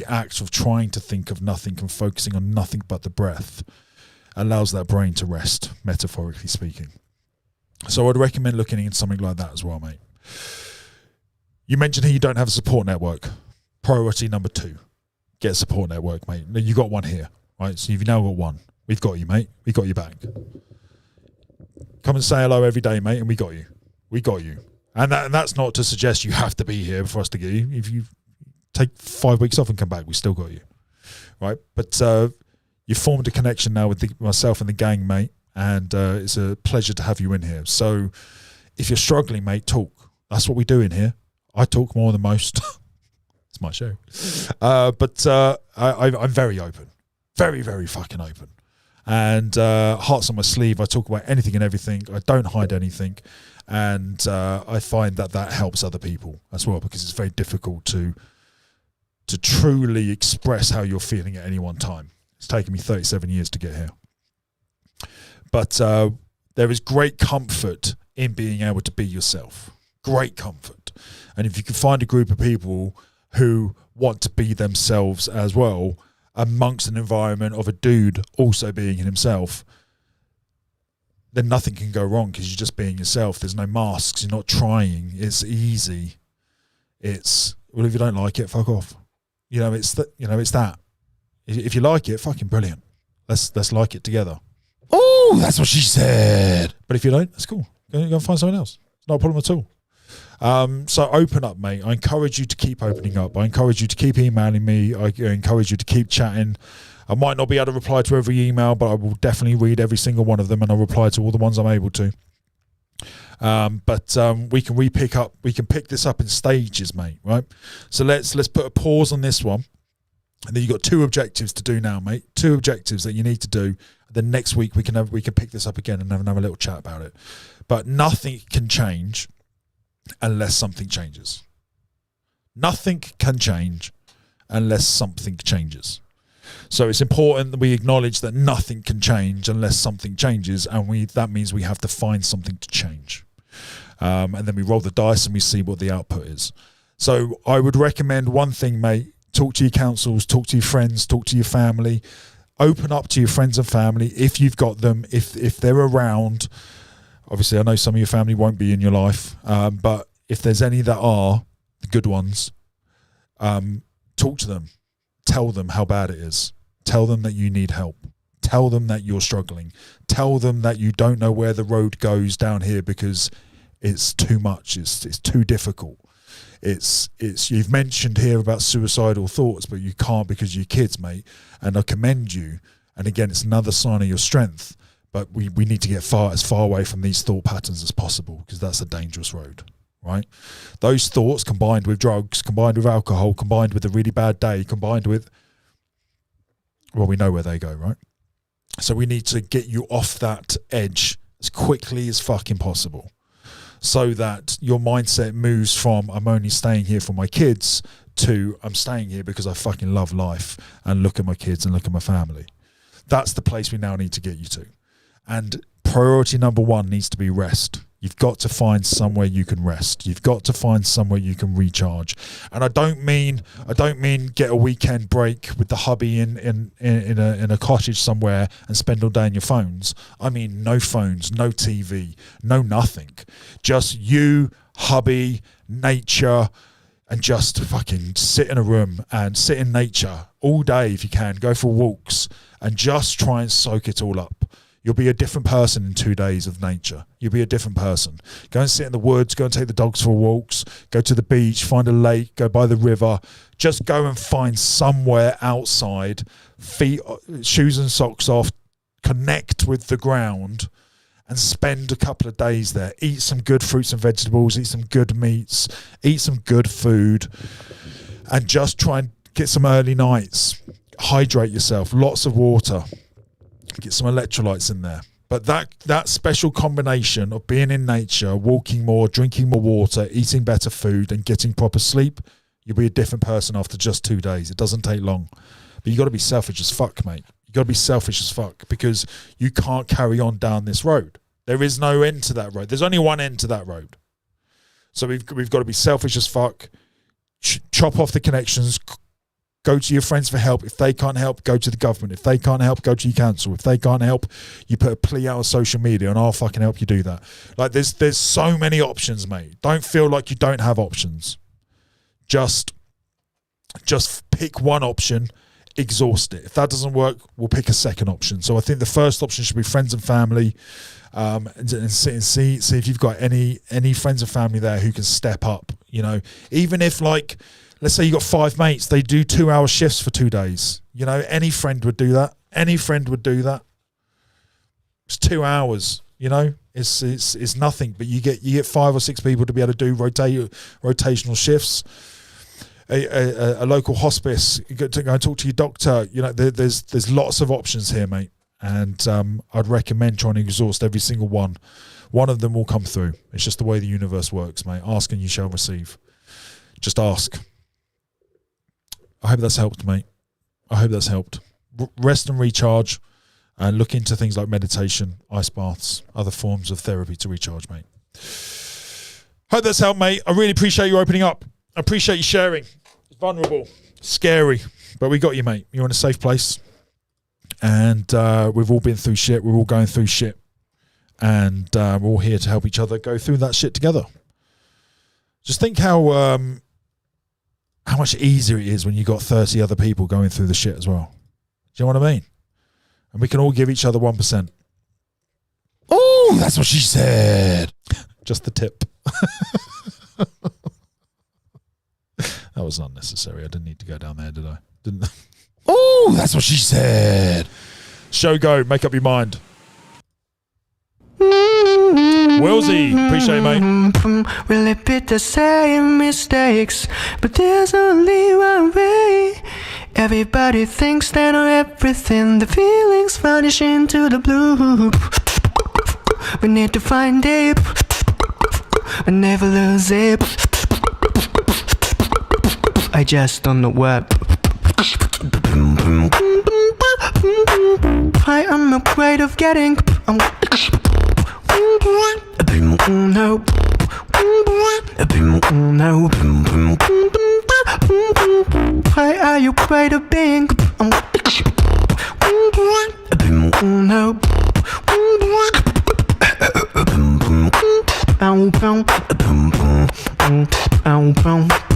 act of trying to think of nothing and focusing on nothing but the breath allows that brain to rest, metaphorically speaking. So I'd recommend looking into something like that as well, mate. You mentioned here you don't have a support network. Priority number 2. get a support network, mate. You got one here, right? So you've now got one. We've got you, mate. We got you back. Come and say hello every day, mate, and we got you. We got you. And that's not to suggest you have to be here for us to get you. If you take 5 weeks off and come back, we still got you, right? But you've formed a connection now with myself and the gang, mate, and it's a pleasure to have you in here. So if you're struggling, mate, talk. That's what we do in here. I talk more than most. It's my show. But I'm very open. Very, very fucking open. And hearts on my sleeve. I talk about anything and everything. I don't hide anything. And I find that helps other people as well, because it's very difficult to truly express how you're feeling at any one time. It's taken me 37 years to get here. But there is great comfort in being able to be yourself. Great comfort. And if you can find a group of people who want to be themselves as well, amongst an environment of a dude also being himself, then nothing can go wrong, because you're just being yourself. There's no masks. You're not trying. It's easy. It's, well, if you don't like it, fuck off. It's that. If you like it, fucking brilliant. Let's like it together. Oh, that's what she said. But if you don't, that's cool. Go and find someone else. It's not a problem at all. So open up, mate. I encourage you to keep opening up. I encourage you to keep emailing me. I encourage you to keep chatting. I might not be able to reply to every email, but I will definitely read every single one of them, and I'll reply to all the ones I'm able to. But we can pick this up in stages, mate, right? So let's put a pause on this one. And then you've got 2 objectives to do now, mate. 2 objectives that you need to do. Then next week we can pick this up again and have another little chat about it. But nothing can change unless something changes. Nothing can change unless something changes. So it's important that we acknowledge that nothing can change unless something changes, and that means we have to find something to change. And then we roll the dice and we see what the output is. So I would recommend one thing, mate. Talk to your councils, talk to your friends, talk to your family. Open up to your friends and family if you've got them, if they're around. Obviously, I know some of your family won't be in your life, but if there's any that are, the good ones, talk to them. Tell them how bad it is. Tell them that you need help. Tell them that you're struggling. Tell them that you don't know where the road goes down here because it's too much. It's too difficult. It's you've mentioned here about suicidal thoughts, but you can't because you're kids, mate. And I commend you. And again, it's another sign of your strength. But we need to get as far away from these thought patterns as possible, because that's a dangerous road, right? Those thoughts combined with drugs, combined with alcohol, combined with a really bad day, combined with, well, we know where they go, right? So we need to get you off that edge as quickly as fucking possible, so that your mindset moves from I'm only staying here for my kids to I'm staying here because I fucking love life and look at my kids and look at my family. That's the place we now need to get you to. And priority number 1 needs to be rest. You've got to find somewhere you can rest. You've got to find somewhere you can recharge. And I don't mean get a weekend break with the hubby in a cottage somewhere and spend all day on your phones. I mean no phones, no TV, no nothing. Just you, hubby, nature, and just fucking sit in a room and sit in nature all day if you can. Go for walks and just try and soak it all up. You'll be a different person in 2 days of nature. You'll be a different person. Go and sit in the woods, go and take the dogs for walks, go to the beach, find a lake, go by the river. Just go and find somewhere outside, feet, shoes and socks off, connect with the ground and spend a couple of days there. Eat some good fruits and vegetables, eat some good meats, eat some good food, and just try and get some early nights. Hydrate yourself, lots of water. Get some electrolytes in there. But that special combination of being in nature, walking more, drinking more water, eating better food and getting proper sleep, you'll be a different person after just 2 days. It doesn't take long. But you got to be selfish as fuck, mate. You got to be selfish as fuck, because you can't carry on down this road. There is no end to that road. There's only one end to that road. So we've got to be selfish as fuck. Chop off the connections. Go to your friends for help. If they can't help, go to the government. If they can't help, go to your council. If they can't help, you put a plea out on social media and I'll fucking help you do that. Like there's so many options, mate. Don't feel like you don't have options. Just just pick one option, exhaust it. If that doesn't work, we'll pick a second option. So I think the first option should be friends and family, and see if you've got any friends and family there who can step up. You know, even if, like, let's say you got 5 mates, they do 2-hour shifts for 2 days. You know, any friend would do that. Any friend would do that. It's 2 hours. You know, it's nothing, but you get 5 or 6 people to be able to do rotational shifts. A local hospice, to go and talk to your doctor. You know, there's lots of options here, mate. And I'd recommend trying to exhaust every single one. One of them will come through. It's just the way the universe works, mate. Ask and you shall receive. Just ask. I hope that's helped, mate. I hope that's helped. Rest and recharge, and look into things like meditation, ice baths, other forms of therapy to recharge, mate. Hope that's helped, mate. I really appreciate you opening up. I appreciate you sharing. It's vulnerable, scary, but we got you, mate. You're in a safe place. And we've all been through shit. We're all going through shit. And we're all here to help each other go through that shit together. Just think how much easier it is when you got 30 other people going through the shit as well. Do you know what I mean? And we can all give each other 1%. Oh, that's what she said. Just the tip. That was unnecessary. I didn't need to go down there, did I? Didn't. Oh, that's what she said. Show go. Make up your mind. Wilsey, appreciate it, mate. We'll repeat the same mistakes, but there's only one way. Everybody thinks they know everything. The feelings vanish into the blue. We need to find it and never lose it. I just don't know what. I am afraid of getting no. No. Why are you afraid of being no.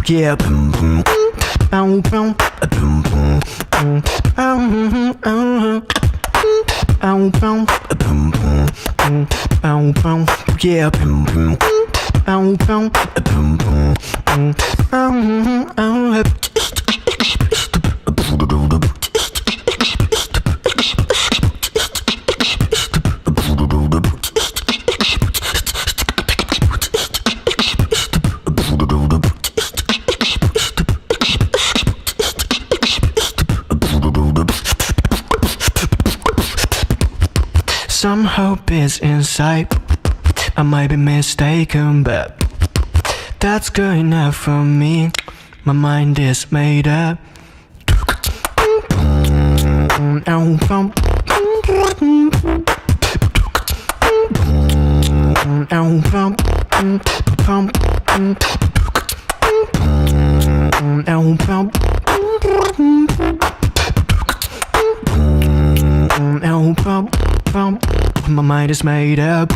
Yeah. Some hope is inside. I might be mistaken, but that's good enough for me. My mind is made up. My mind is made up.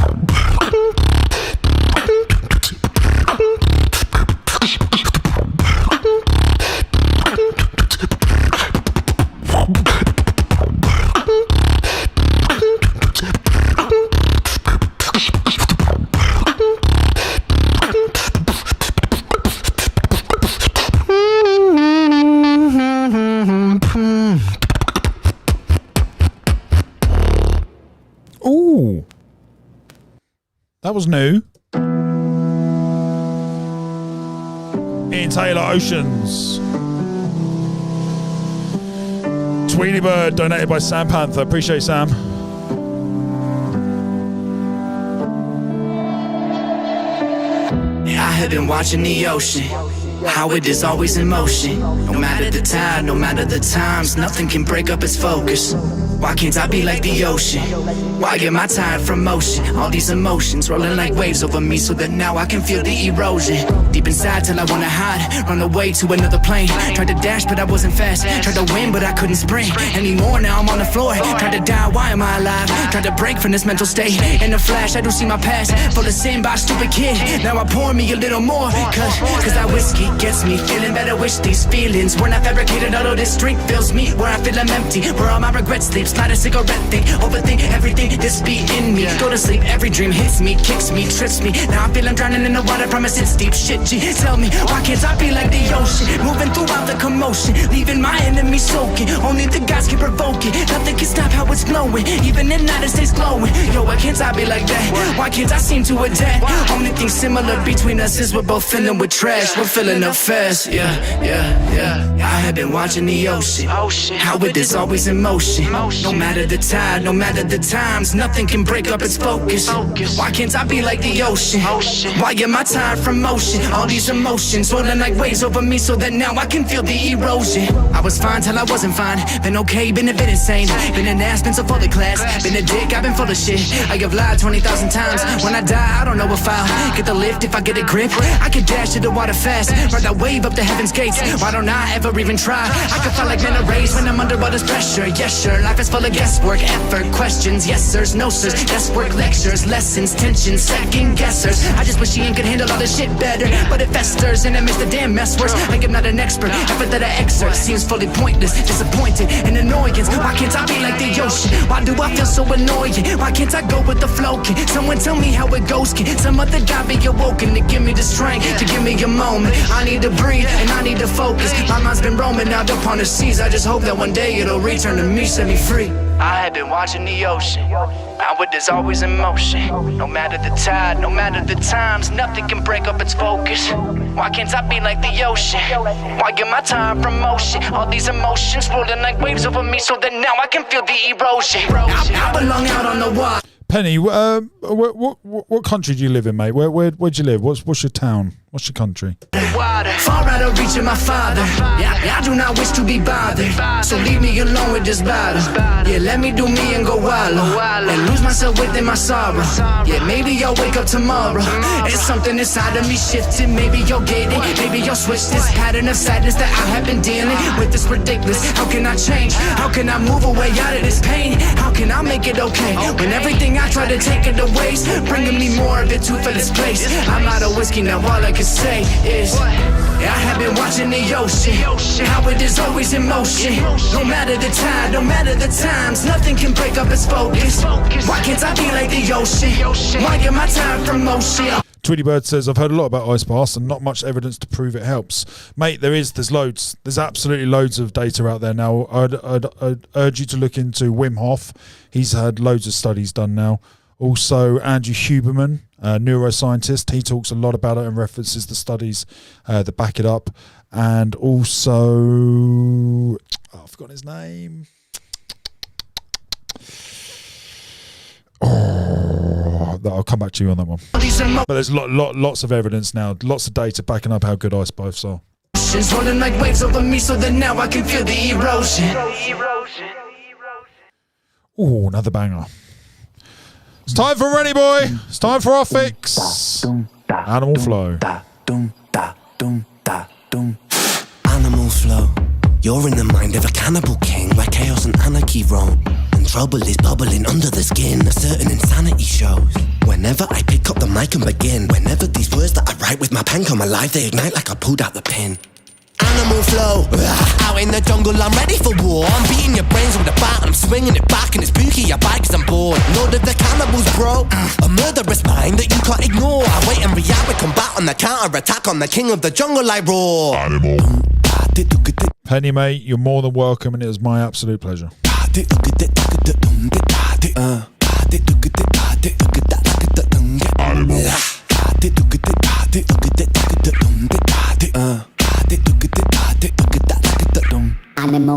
Ooh, that was new. Ian Taylor, Oceans. Tweety Bird, donated by Sam Panther. Appreciate Sam. I have been watching the ocean, how it is always in motion. No matter the tide, no matter the times, nothing can break up its focus. Why can't I be like the ocean? Why get my tide from motion? All these emotions rolling like waves over me, so that now I can feel the erosion. Deep inside till I wanna hide, run away to another plane. Tried to dash but I wasn't fast, tried to win but I couldn't sprint anymore. Now I'm on the floor, tried to die, why am I alive? Tried to break from this mental state. In a flash I do see my past, full of sin by a stupid kid. Now I pour me a little more, cause that whiskey gets me feeling better. Wish these feelings were not fabricated. Although this drink fills me where I feel I'm empty, where all my regrets sleep. Slide a cigarette, think, overthink everything. This beat in me. Go to sleep, every dream hits me, kicks me, trips me. Now I feel I'm drowning in the water, promise it's deep. Shit, G, tell me, why can't I be like the ocean, moving throughout the commotion, leaving my enemies soaking? Only the gods can provoke it. Nothing can stop how it's flowing. Even at night it stays glowing. Yo, why can't I be like that? Why can't I seem to adapt? Only thing similar between us is we're both filling with trash. We're filling up fast, yeah. I have been watching the ocean, how it is always in motion. No matter the tide, no matter the times, nothing can break up its focus. Why can't I be like the ocean? Why am I tired from motion? All these emotions rolling like waves over me, so that now I can feel the erosion. I was fine till I wasn't fine. Been okay, been a bit insane. Been an ass, been so full of class. Been a dick, I've been full of shit. I have lied 20,000 times. When I die, I don't know if I'll get the lift if I get a grip. I could dash to the water fast, ride that wave up to heaven's gates. Why don't I ever even try? I can fly like men are raised when I'm under all this pressure. Yes, sure, life is full of guesswork, effort, questions, yes sirs, no sirs, desk work, lectures, lessons, tension, second guessers. I just wish she ain't could handle all this shit better, but it festers and it makes the damn mess worse. Like I'm not an expert, effort that I exert seems fully pointless, disappointed and annoyance. Why can't I be like the ocean? Why do I feel so annoying? Why can't I go with the flow? Can someone tell me how it goes? Can some other guy be awoken to give me the strength, to give me a moment? I need to breathe and I need to focus. My mind's been roaming out upon the seas. I just hope that one day it'll return to me, set me free. I have been watching the ocean, how it is always in motion. No matter the tide, no matter the times, nothing can break up its focus. Why can't I be like the ocean? Why am I tired from motion? All these emotions rolling like waves over me, so that now I can feel the erosion. I belong out on the water. Penny, what country do you live in, mate? Where do you live? What's your town? What's your country? Far out of reach of my father. I do not wish to be bothered, so leave me alone with this battle. Yeah, let me do me and go wallow and lose myself within my sorrow. Yeah, maybe I'll wake up tomorrow. It's something inside of me shifting. Maybe you'll get it. Maybe you'll switch this pattern of sadness that I have been dealing with. This ridiculous. How can I change? How can I move away out of this pain? How can I make it okay when everything I try to take it away, bringing me more of it to fill its place? I'm out of whiskey now. All I can say is I have been watching the ocean, how it is always in motion. No matter the tide, no matter the times, nothing can break up its focus. Why can't I be like the ocean? Why am I tired from motion? Tweety Bird says, I've heard a lot about ice baths and not much evidence to prove it helps. Mate, there's loads. There's absolutely loads of data out there now. I'd urge you to look into Wim Hof. He's had loads of studies done now. Also, Andrew Huberman, neuroscientist, he talks a lot about it and references the studies that back it up. And also, I've forgotten his name. I'll come back to you on that one. But there's lots of evidence now, lots of data backing up how good ice baths are. Rolling like waves over me, so that now I can feel the erosion. Oh, another banger. It's time for Rennie Boy. It's time for our fix. Animal Flow. Animal Flow. You're in the mind of a cannibal king, where chaos and anarchy roam, and trouble is bubbling under the skin. A certain insanity shows whenever I pick up the mic and begin. Whenever these words that I write with my pen come alive, they ignite like I pulled out the pin. Animal flow, out in the jungle, I'm ready for war. I'm beating your brains with a bat and I'm swinging it back, and it's spooky, I bite 'cause I'm bored. Lord of the cannibals, bro, a murderous mind that you can't ignore. I wait and react with combat on the counter-attack, on the king of the jungle I roar. Animal. Penny, mate, you're more than welcome, and it was my absolute pleasure.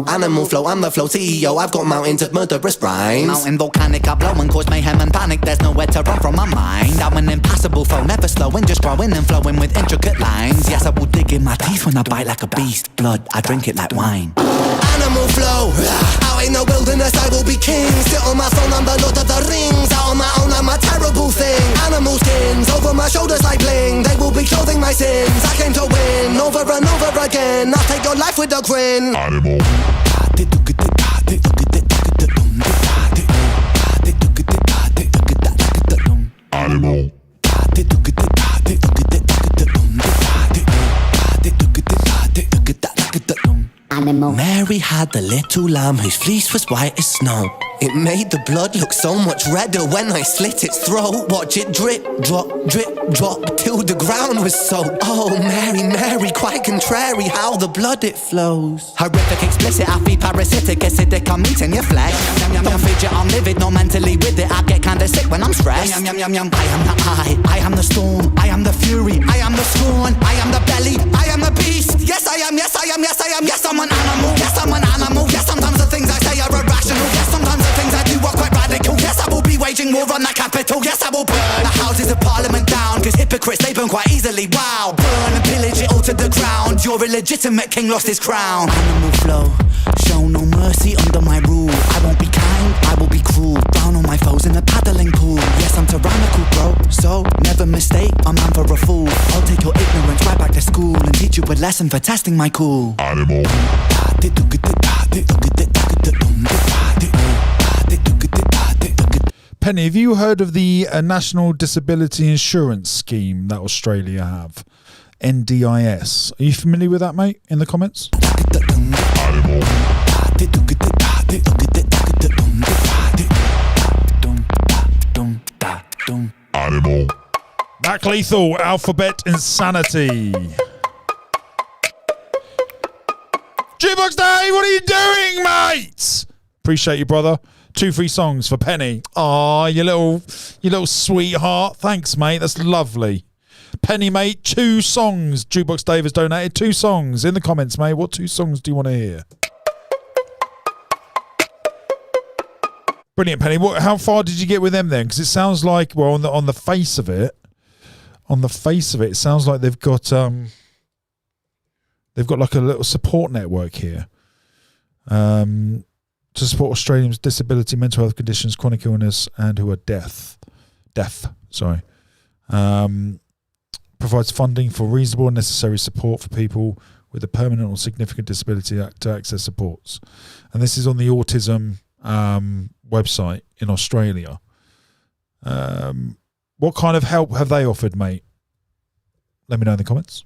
Animal flow, I'm the flow CEO. I've got mountains of murderous rhymes. Mountain volcanic, I blow and cause mayhem and panic. There's nowhere to run from my mind. I'm an impassable foe, never slowing, just growing and flowing with intricate lines. Yes, I will dig in my teeth when I bite like a beast. Blood, I drink it like wine. Animal flow, out in the wilderness I will be king. Sit on my throne, I'm the Lord of the Rings. Out on my own, I'm a terrible thing. Animal skins over my shoulders like bling. They will be clothing my sins. I came to win over and over again. I'll take your life with a grin. Animal. Animal. animal. Mary had the little lamb whose fleece was white as snow. It made the blood look so much redder when I slit its throat. Watch it drip, drop, till the ground was soaked. Oh, Mary, Mary, quite contrary how the blood it flows. Horrific, explicit, I feel parasitic, acidic, I'm eating your flesh. Don't fidget, I'm livid, not mentally with it. I get kinda sick when I'm stressed. I am the I am the storm, I am the fury, I am the scorn, I am the belly, I am the beast. Yes, I am, yes, I am, yes, I am, yes, I'm an animal, yes, I'm an animal. Yes, sometimes the things I say are irrational. Yes, sometimes the things I do are quite radical. Yes, I will be waging war on the capital. Yes, I will burn the houses of parliament down, cause hypocrites, they burn quite easily. Wow, burn and pillage it all to the ground. Your illegitimate king lost his crown. Animal flow, show no mercy under my rule. I won't be kind, I will be cruel. Down on my foes in the paddling pool. Yes, I'm tyrannical, bro, so never mistake a man for a fool. I'll take your ignorance right back to school and teach you a lesson for testing my cool. Animal. Penny, have you heard of the National Disability Insurance Scheme that Australia have? NDIS. Are you familiar with that, mate? In the comments? Animal. Mac Lethal, Alphabet Insanity. Jukebox Dave, what are you doing, mate? Appreciate you, brother. 2 free songs for Penny. Aw, you little sweetheart. Thanks, mate. That's lovely. Penny, mate, 2 songs. Jukebox Dave has donated 2 songs. In the comments, mate, what 2 songs do you want to hear? Brilliant, Penny. How far did you get with them then? Because it sounds like, well, on the face of it, it sounds like they've got like a little support network here. To support Australians with disability, mental health conditions, chronic illness, and who are deaf. Provides funding for reasonable and necessary support for people with a permanent or significant disability to access supports. And this is on the autism website in Australia. What kind of help have they offered, mate? Let me know in the comments.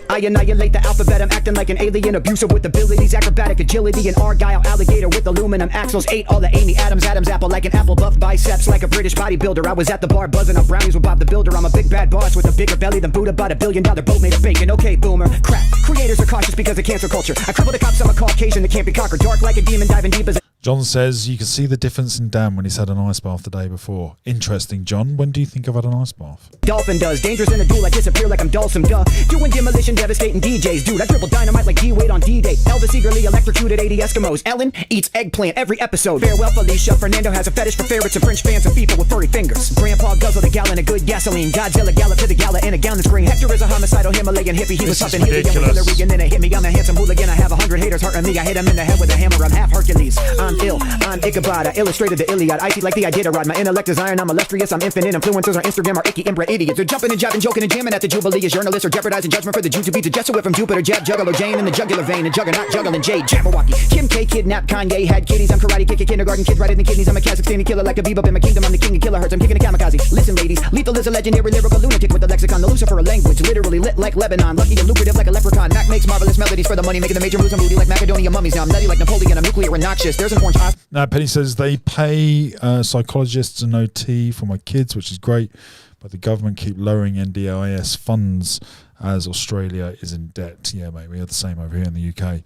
I annihilate the alphabet, I'm acting like an alien, abusive with abilities, acrobatic agility, an argyle alligator with aluminum axles, ate all the Amy Adams apple like an apple, buff biceps like a British bodybuilder. I was at the bar buzzing up brownies with Bob the Builder. I'm a big bad boss with a bigger belly than Buddha, bought $1 billion boat made of bacon. Okay, boomer, crap. Creators are cautious because of cancel culture. I cripple the cops, I'm a Caucasian that can't be conquered. Dark like a demon, diving deep as John says you can see the difference in Dan when he's had an ice bath the day before. Interesting, John. When do you think I've had an ice bath? Dolphin does. Dangerous in a duel, I disappear like I'm Dulcim, duh. Doing demolition, devastating DJs, dude. I dribble dynamite like D-Wade on D-Day. Elvis eagerly electrocuted 80 Eskimos. Ellen eats eggplant every episode. Farewell, Felicia. Fernando has a fetish for ferrets and French fans of people with furry fingers. Grandpa guzzled a gallon of good gasoline. Godzilla galloped to the gala in a gown this spring. Hector is a homicidal Himalayan hippie. He was something helium with Hillary and then it hit me. I'm a handsome hooligan. I have 100 haters hurting me. I hit him in the head with a hammer. I'm half Hercules. I'm ill. I'm Ichabod. I illustrated the Iliad. Icy like the Iditarod. My intellect is iron. I'm illustrious. I'm infinite. Influencers on Instagram are icky inbred idiots. They're jumping and jabbing, joking and jamming at the Jubilee. As journalists are jeopardizing judgment for the Jew to be to Jesuit from Jupiter. Jab, Juggalo, Jane in the jugular vein. And Juggernaut, juggling Jade, Jabberwocky. Kim K kidnapped Kanye. Had kitties. I'm karate kicking kindergarten kids right in the kidneys. I'm a Kazakhstani killer like a bebop in my kingdom. I'm the king of killer hertz. I'm kicking a kamikaze. Listen, ladies. Lethal is a legendary lyrical lunatic with a lexicon. The Lucifer language. Literally lit like Lebanon. Lucky and lucrative like a leprechaun. Mac makes marvelous melodies for the money. Making the major moves. I'm moody like Macedonia mummies. Now I'm nutty like Napoleon. I'm nuclear and noxious. There's an orange eye. Now, Penny says they pay psychologists and OT for my kids, which is great, but the government keep lowering NDIS funds as Australia is in debt. Yeah, mate, we have the same over here in the UK.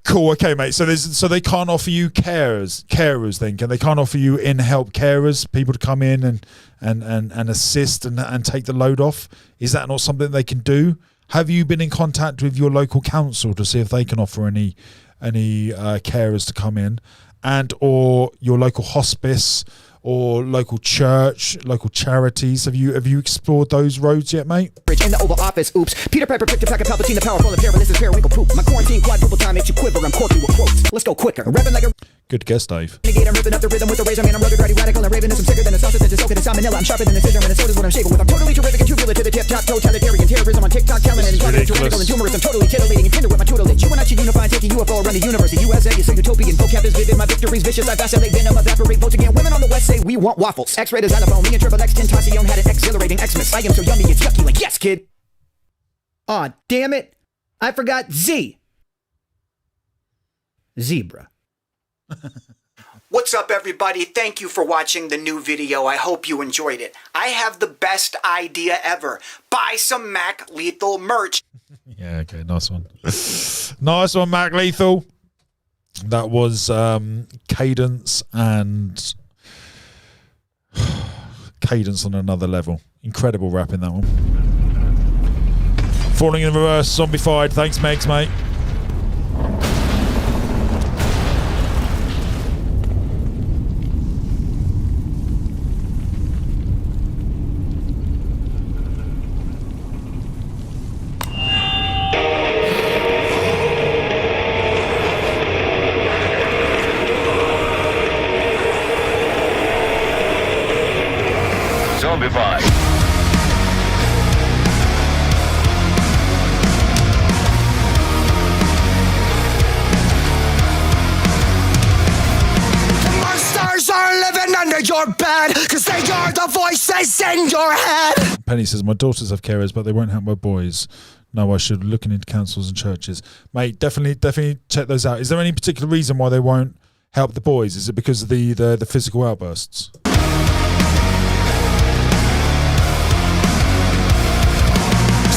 Cool, okay, mate. So they can't offer you carers then, can they? Can't offer you in-help carers, people to come in and assist and take the load off? Is that not something they can do? Have you been in contact with your local council to see if they can offer any carers to come in, and or your local hospice or local church, local charities? Have you explored those roads yet, mate? In the Oval Office, oops. Peter Piper picked a pack of Palpatine, the powerful and perilous is periwinkle poop. My quarantine quadruple time makes you quiver. I'm quirky with quotes. Let's go quicker. Rapping like a Good guess, Dave. I'm ripping up the rhythm with the razor, man. I'm rugged, ready, radical, and ravenous. I'm sicker than a sausage that's soaked in salmonella. I'm sharper than a scissor, and a sword is what I'm shaping with. I'm totally terrific and tubular to the tip, top, totalitarian terrorism on TikTok, telling and tyrannical and humorous. I'm totally titillating and tender with my tutelage. You and I should unify and take a UFO around the universe. The USA is so utopian. Vocab is vivid. My victory's vicious. I vacillate, venom, evaporate, votes again. Women on the West say we want waffles. X-rated xylophone. Me and Triple X Tentacion had an exhilarating Xmas. I am so yummy, it's yucky. Like yes, kid. Aw, damn it! I forgot Z. Zebra. What's up, everybody? Thank you for watching the new video. I hope you enjoyed it. I have the best idea ever. Buy some Mac Lethal merch. Yeah, okay, nice one. Nice one, Mac Lethal. That was Cadence and Cadence on another level. Incredible rap in that one. Falling in reverse, zombified. Thanks, Megs, mate. Zombified. Monsters are living under your bed, cause they are the voices in your head. Penny says, my daughters have carers, but they won't help my boys. No, I should looking into councils and churches. Mate, definitely check those out. Is there any particular reason why they won't help the boys? Is it because of the physical outbursts?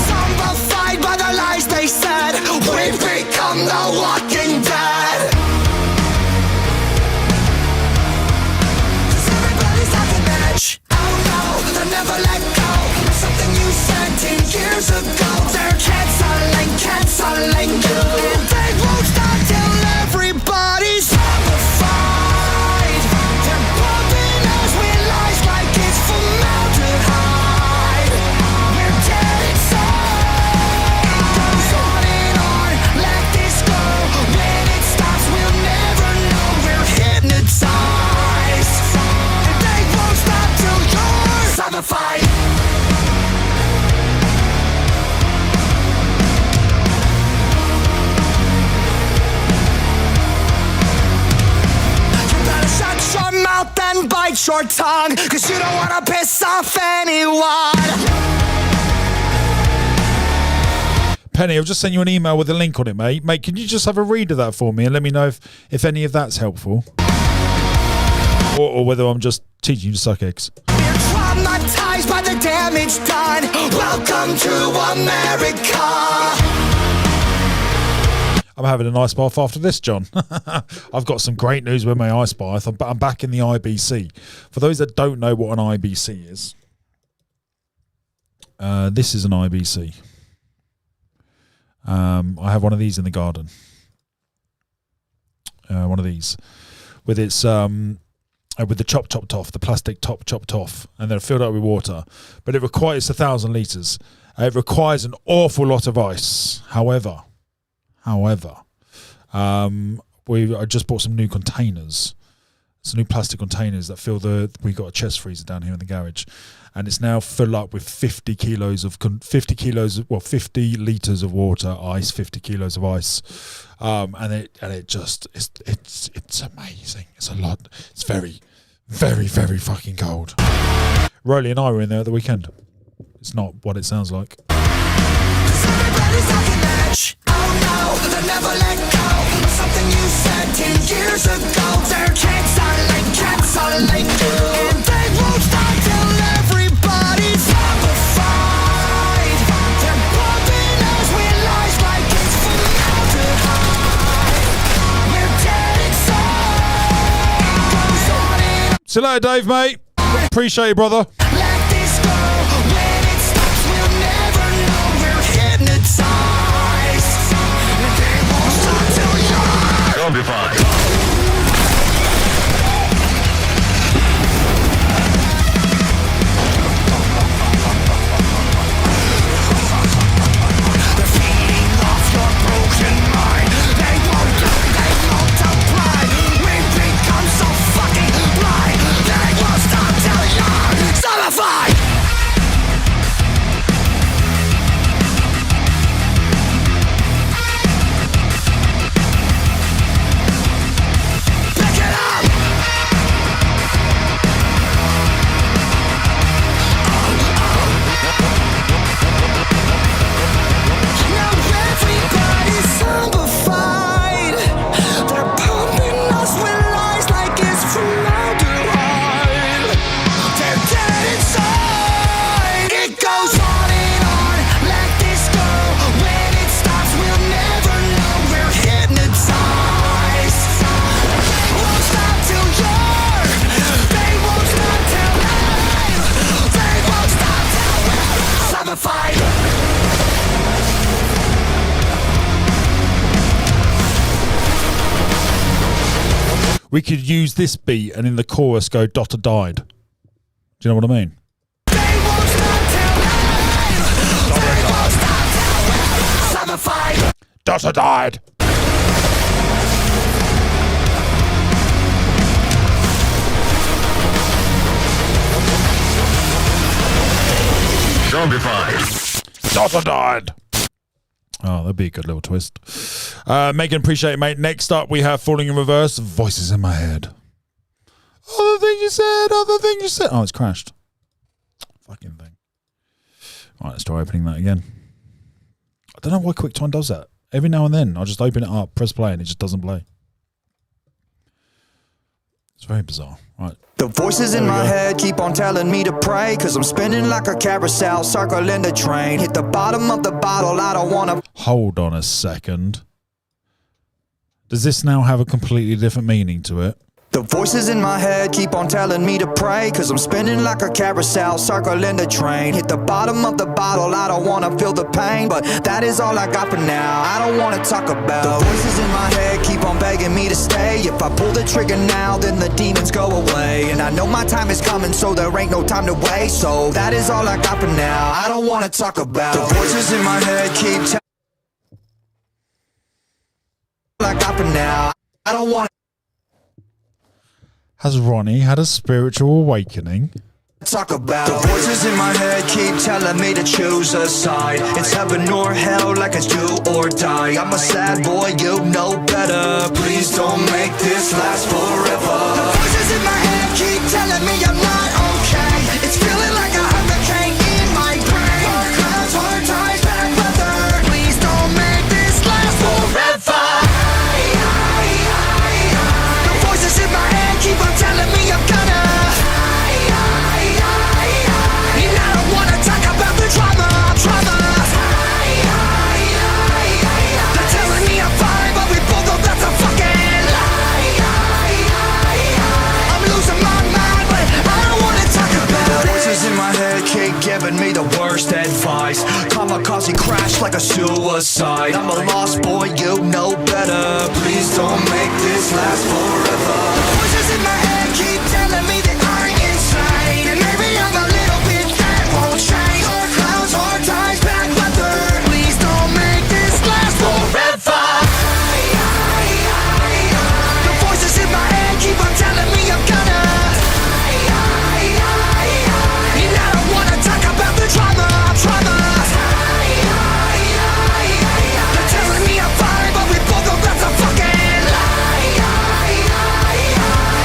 Zombified by the lies they said, we've become the walking dead. Cause everybody's at the edge. Oh no, they'll never let go. Something you said 10 years ago. They're canceling you. And they won't stop till everybody's zombified. They're pumping us with lies like it's formaldehyde. We're dead inside. It goes on and on, let this go. When it stops, we'll never know. We're hypnotized. And they won't stop till you're zombified. Shut your mouth and bite your tongue, cause you don't wanna piss off anyone. Penny, I've just sent you an email with a link on it, mate. Mate, can you just have a read of that for me and let me know if any of that's helpful? Or whether I'm just teaching you to suck eggs. We're traumatized by the damage done. Welcome to America. I'm having an ice bath after this, John. I've got some great news with my ice bath. I'm back in the IBC. For those that don't know what an IBC is, this is an IBC. I have one of these in the garden. One of these with its with the chopped off, the plastic top chopped off, and they're filled up with water. But it requires 1,000 litres. It requires an awful lot of ice. However, I just bought some new containers, some new plastic containers that fill we've got a chest freezer down here in the garage, and it's now filled up with 50 litres of water, ice, 50 kilos of ice, and it just it's amazing. It's a lot. It's very, very, very fucking cold. Rolly and I were in there at the weekend. It's not what it sounds like. Oh no, they'll never let go. Something you said 10 years ago. They're canceling you. And they won't stop till everybody's zombified. They're pumping us with lies like it's formaldehyde. We're dead inside. It goes on and See you later, Dave, mate. Appreciate you, brother. let this go. When it stops, we'll never know. We're hypnotized. Zombified. Broken mind. They won't die, they multiply. We've we could use this beat and in the chorus go Dotta died. Do you know what I mean? Dotta died. Zombified. Dotta died. Oh, that'd be a good little twist. Megan, appreciate it, mate. Next up, we have Falling in Reverse. Voices in my head. Other thing you said. Other thing you said. Oh, it's crashed. Fucking thing. Right, let's try opening that again. I don't know why QuickTime does that. Every now and then, I just open it up, press play, and it just doesn't play. It's very bizarre. Right. The voices in my head keep on telling me to pray, 'cause I'm spinning like a carousel, circling the train. Hit the bottom of the bottle, I don't wanna. Hold on a second. Does this now have a completely different meaning to it? The voices in my head keep on telling me to pray, 'cause I'm spinning like a carousel, circling the train. Hit the bottom of the bottle, I don't wanna feel the pain, but that is all I got for now. I don't wanna talk about. The voices in my head keep on begging me to stay. If I pull the trigger now, then the demons go away. And I know my time is coming, so there ain't no time to waste. So that is all I got for now. I don't wanna talk about. The voices in my head keep telling all I got for now. I don't wanna Has Ronnie had a spiritual awakening? talk about. The voices in my head keep telling me to choose a side. It's heaven or hell, like it's do or die. I'm a sad boy, you know better. Please don't make this last forever. The voices in my head keep telling me I'm not okay. It's feeling like a hurricane in my brain. Dark clouds, hard times, bad weather. Please don't make this last forever. The voices in my head keep on telling me I'm gonna. And I don't wanna talk about the trauma. They're telling me I'm fine, but we both know that's a fucking lie. I'm losing my mind, but I don't wanna talk about it. Voices in my head keep giving me the worst advice. Kamikaze crash like a suicide. I'm a lost boy, you know better. Please don't make this last forever. Voices in my head keep telling me that I'm insane, and maybe I'm a little bit that won't change. Hard clouds, hard times, bad weather. Please don't make this last forever. The voices in my head keep on telling me I'm gonna. And I don't wanna talk about the trauma. They're telling me I'm fine, but we both know that's a fucking lie.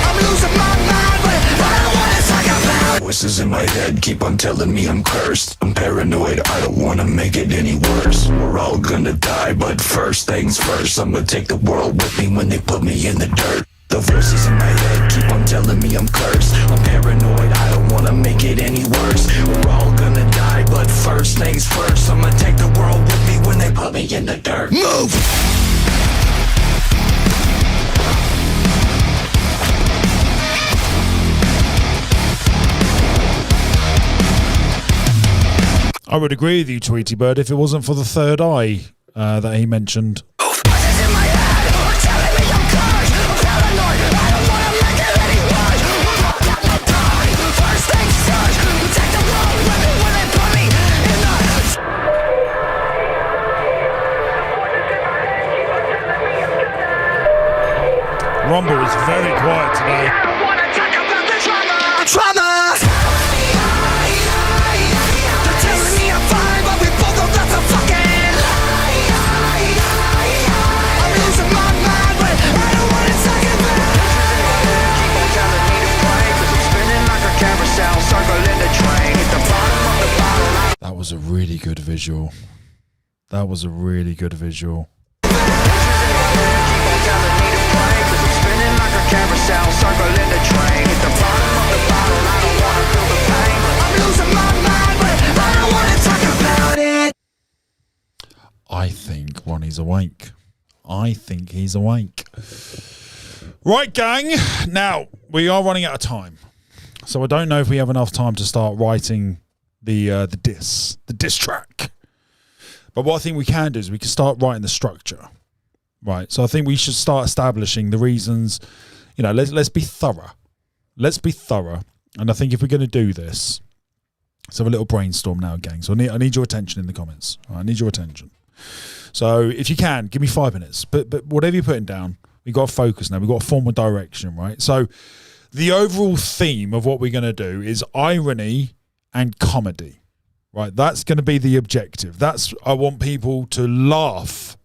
I'm losing my mind, but I don't wanna talk about. Voices in my head keep on telling me I'm cursed. I'm paranoid, I don't wanna make it any worse. We're all gonna die, but first things first, I'm gonna take the world with me when they put me in the dirt. The voices in my head keep on telling me I'm cursed. I'm paranoid, I don't wanna make it any worse. We're all gonna die, but first things first, I'm gonna take the world with me when they put me in the dirt. Move! I would agree with you, Tweety Bird, if it wasn't for the third eye that he mentioned. Rumble is very quiet today. Trauma. They're telling me I'm fine, but we both know that's a fucking lie. I'm losing my mind, but I don't wanna talk about it. Keep on telling me to pray, 'cause I'm spinning like a carousel, circling the train. Hit the bottom of the bottle. That was a really good visual. That was a really good visual. Carousel, circling the train. Hit the bottom of the bottle, I don't wanna feel the pain. I'm losing my mind, but I don't wanna talk about it. I think Ronnie's awake. I think he's awake. Right, gang. Now, we are running out of time. So I don't know if we have enough time to start writing the diss track. But what I think we can do is we can start writing the structure. Right. So I think we should start establishing the reasons you know, let's be thorough. Let's be thorough. And I think if we're going to do this, let's have a little brainstorm now, gang. So I need your attention in the comments. All right, I need your attention. So if you can, give me 5 minutes. But whatever you're putting down, we've got to focus now. We've got to form a direction, right? So the overall theme of what we're going to do is irony and comedy, right? That's going to be the objective. I want people to laugh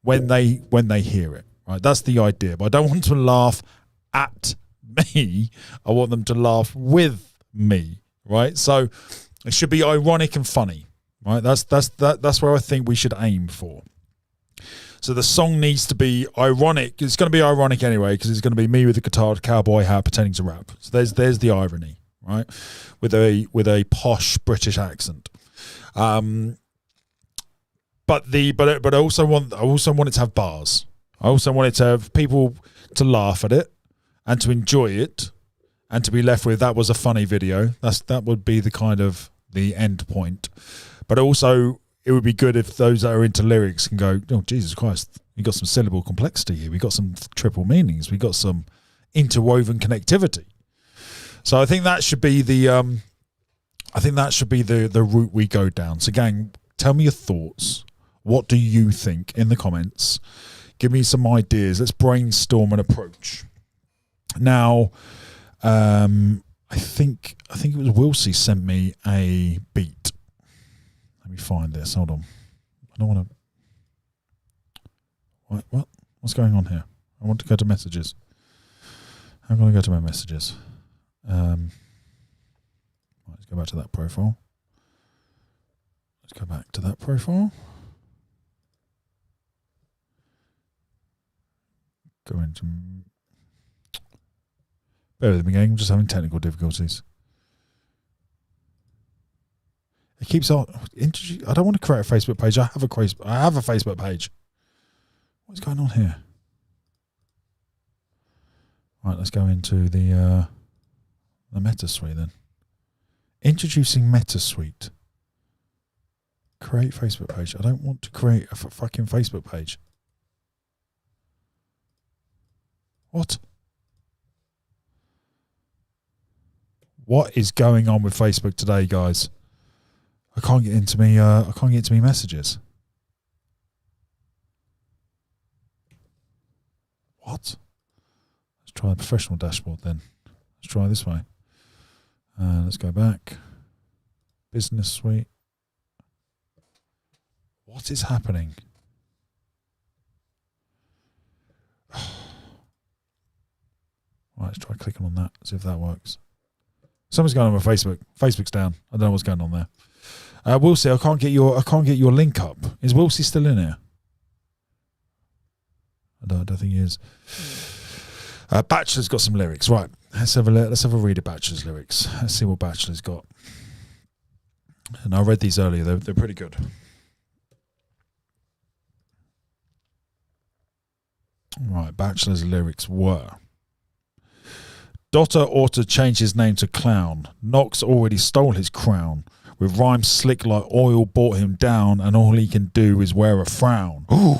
when they hear it, right? That's the idea. But I don't want them to laugh at me. I want them to laugh with me, right? So it should be ironic and funny, right? That's where I think we should aim for. So the song needs to be ironic. It's going to be ironic anyway because it's going to be me with a guitar, cowboy hat, pretending to rap. So there's the irony, right? With a posh British accent. But I also want it to have bars. I also want it to have people to laugh at it and to enjoy it and to be left with that was a funny video. That would be the kind of the end point. But also it would be good if those that are into lyrics can go, oh, Jesus Christ, we got some syllable complexity here. We got some triple meanings. We got some interwoven connectivity. So I think that should be the route we go down. So gang, tell me your thoughts. What do you think in the comments? Give me some ideas. Let's brainstorm an approach. Now, I think it was Wilsey sent me a beat. Let me find this. Hold on. I don't want to. What? What's going on here? I want to go to messages. I'm going to go to my messages. Let's go back to that profile. Let's go back to that profile. Go into. Bear with me, gang. I'm just having technical difficulties. It keeps on. I don't want to create a Facebook page. I have a Facebook page. What's going on here? Right, let's go into the MetaSuite then. Introducing MetaSuite. Create Facebook page. I don't want to create a fucking Facebook page. What? What is going on with Facebook today, guys? I can't get into me. I can't get into me messages. What? Let's try the professional dashboard then. Let's try this way. Let's go back. Business suite. What is happening? Right, let's try clicking on that. See if that works. Something's going on with Facebook. Facebook's down. I don't know what's going on there. Wilsey, I can't get your link up. Is Wilsey still in here? I don't think he is. Bachelor's got some lyrics, right? Let's have a read of Bachelor's lyrics. Let's see what Bachelor's got. And I read these earlier. They're pretty good. Right, Bachelor's lyrics were: Dotter ought to change his name to Clown. Knox already stole his crown. With rhymes slick like oil brought him down, and all he can do is wear a frown. Ooh,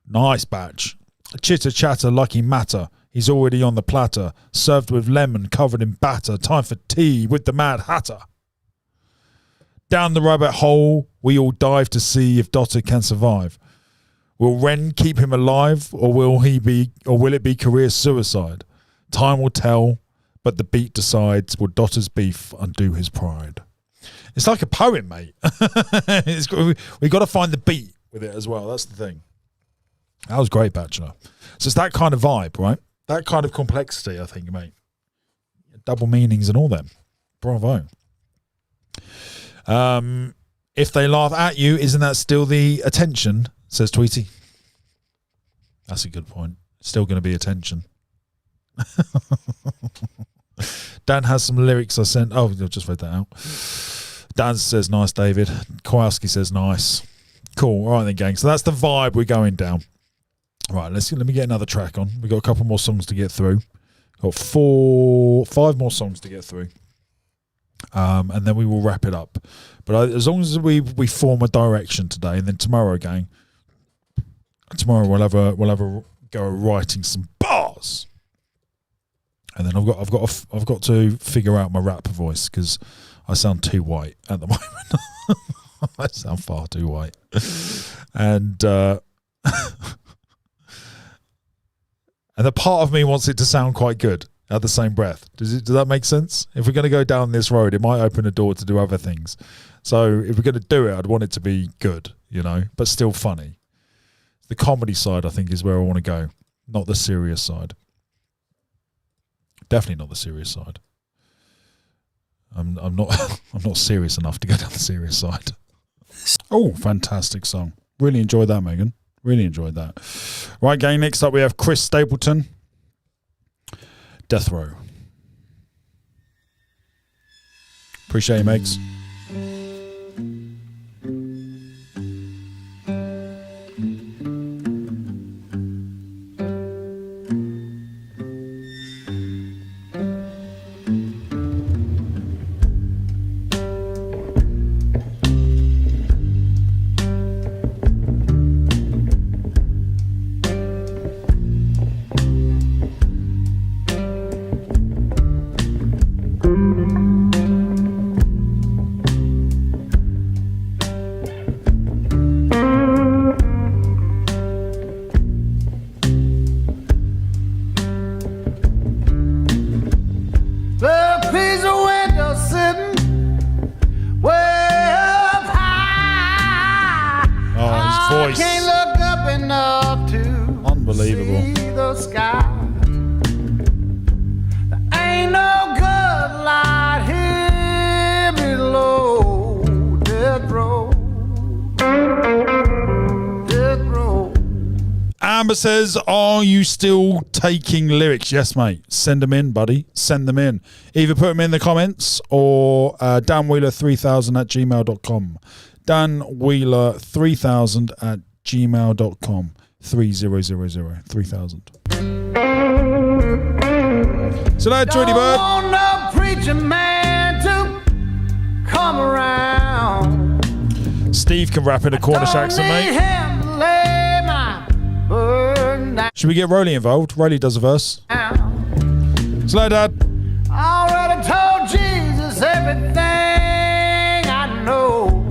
nice batch. Chitter chatter like he matter. He's already on the platter, served with lemon covered in batter. Time for tea with the Mad Hatter. Down the rabbit hole, we all dive to see if Dotter can survive. Will Wren keep him alive, or will it be career suicide? Time will tell, but the beat decides. Will Dotter's beef undo his pride? It's like a poem, mate. We've got to find the beat with it as well. That's the thing. That was great, Bachelor. So it's that kind of vibe, right? That kind of complexity, I think, mate. Double meanings and all them. Bravo. If they laugh at you, isn't that still the attention? Says Tweety. That's a good point. Still going to be attention. Dan has some lyrics I sent. Oh, I've just read that out. Dan says nice, David. Kowalski says nice. Cool. All right then, gang. So that's the vibe we're going down. Right, let me get another track on. We've got a couple more songs to get through. Got 5 more songs to get through. And then we will wrap it up. But as long as we form a direction today, and then tomorrow, gang, we'll have a go at writing some bars. And then I've got to figure out my rap voice because I sound too white at the moment. I sound far too white, and and the part of me wants it to sound quite good at the same breath. Does that make sense? If we're going to go down this road, it might open a door to do other things. So if we're going to do it, I'd want it to be good, you know, but still funny. The comedy side, I think, is where I want to go, not the serious side. Definitely not the serious side. I'm not serious enough to go down the serious side. Oh, fantastic song. Really enjoyed that, Megan. Really enjoyed that. Right, gang, next up we have Chris Stapleton. Death Row. Appreciate you, Megs. The piece of window sitting way up high. Oh, his voice. I can't look up enough to Unbelievable. see the sky. There ain't no good light here below death row. Death row. Amber says, are you still taking lyrics? Yes, mate. Send them in, buddy. Send them in. Either put them in the comments or danwheeler3000 at gmail.com. danwheeler3000 at gmail.com. 3000. So now, Trudy Bird. Don't want no preacher man to come around. Steve can rap in a Cornish accent, Need mate. him to lay my burden down. Should we get Rolly involved? Rolly does a verse. Slow, Dad. Already told Jesus everything I know.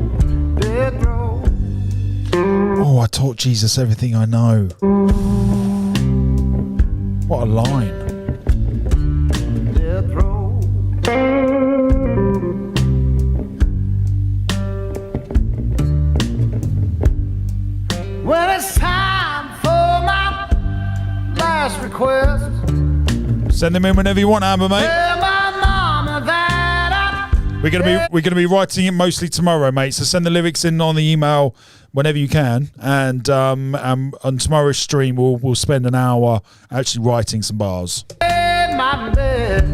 Death row. Oh, I taught Jesus everything I know. What a line. Death row. When it's time for my last request, Send them in whenever you want, Amber, mate. tell my mama that We're gonna be writing it mostly tomorrow, mate. So send the lyrics in on the email whenever you can, and on tomorrow's stream we'll spend an hour actually writing some bars. I made my bed.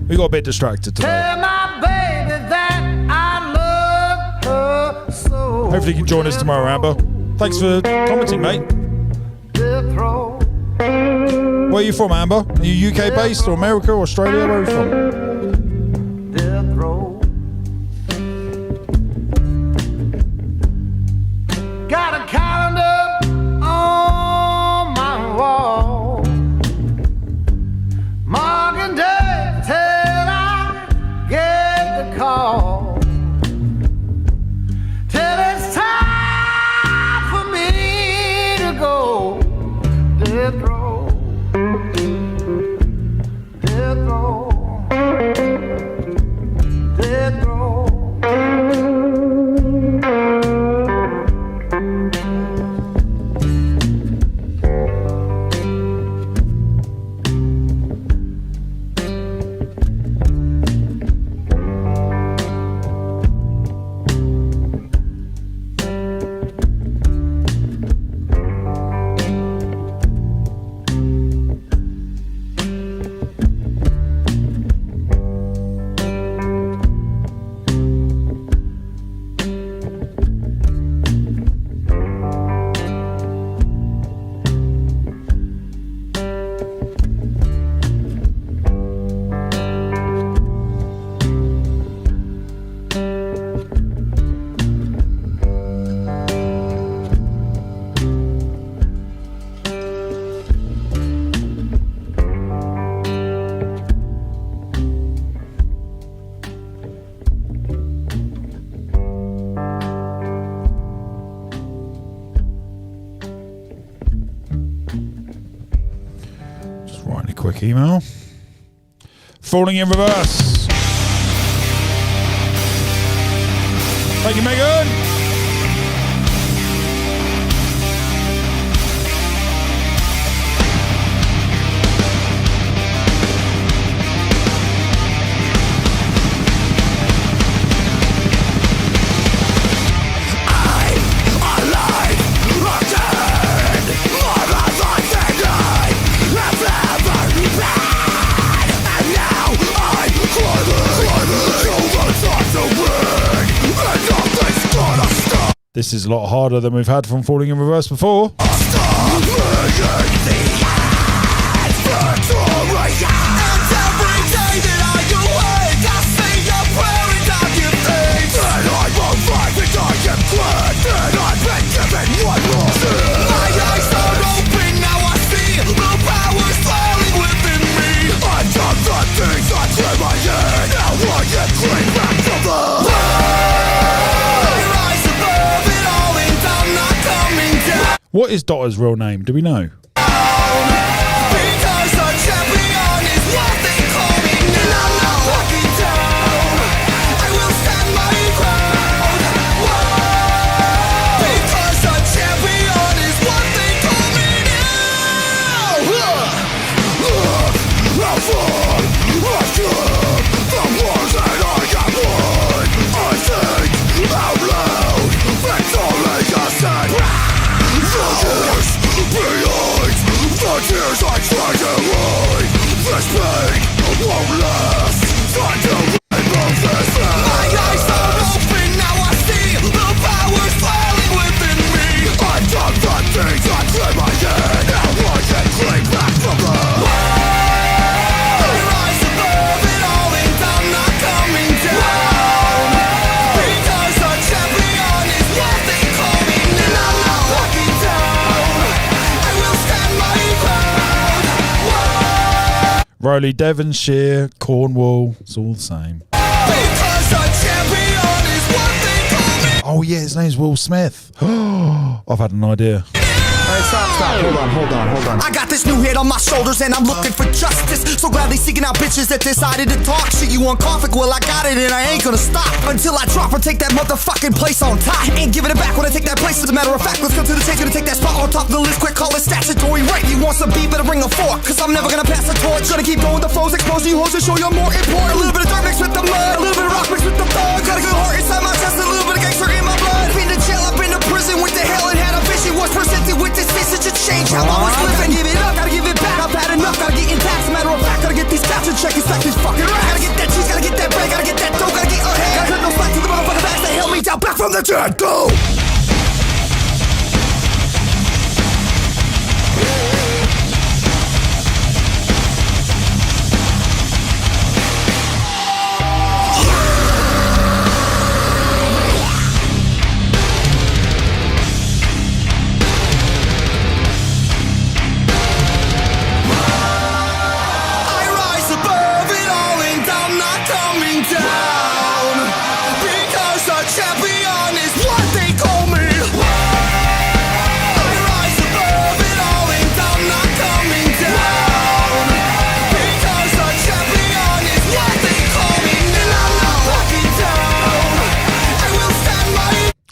We got a bit distracted today. Tell my baby that I love her so. Hopefully you can join us tomorrow, Amber. Thanks for commenting, mate. Death row. Where are you from, Amber? Are you UK based or America or Australia? Where are you from? Death row. Got a calendar on my wall, marking days till I get the call, till it's time for me to go. Death row. Death row. Death row. quick email. Falling in Reverse. Thank you, Megan. This is a lot harder than we've had from Falling in Reverse before. What is Dotter's real name? Do we know? Tears I try to hide. This pain won't last. Time to remove this pain. My eyes are open, now I see the power's dwelling within me. I've done the things I claim I did. Now I can claim back from them. Rise above it all and I'm not coming down. Because a champion is what they call me. And I'm not walking down. I will stand my Rowley, Devonshire, Cornwall, it's all the same. Oh yeah, his name's Will Smith. I've had an idea. Stop, hold on. I got this new head on my shoulders and I'm looking for justice. So gladly seeking out bitches that decided to talk shit. You want conflict? Well, I got it and I ain't gonna stop until I drop or take that motherfucking place on top. Ain't giving it back when I take that place. As a matter of fact, let's go to the stage, gonna take that spot on top of the list. Quick, call it statutory rape. You want some beef, better bring a fork, cause I'm never gonna pass the torch. Gonna keep going with the flows, exposing you hoes to show you're more important. A little bit of dirt mixed with the mud, a little bit of rock mixed with the thug. Got a good heart inside my chest, a little bit of gangster in my blood. Been to jail, I've been to prison, went to hell and had a vision. Was presented with this message to change how I was living. Give it up, gotta give it back. I've had enough, gotta get intact. As a matter of fact, gotta get these stats in check. It's like these fucking rats. Gotta get that cheese, gotta get that bread, gotta get that dough, gotta get ahead. Gotta cut no slack to the motherfucking backs that held me down back from the dead. Go!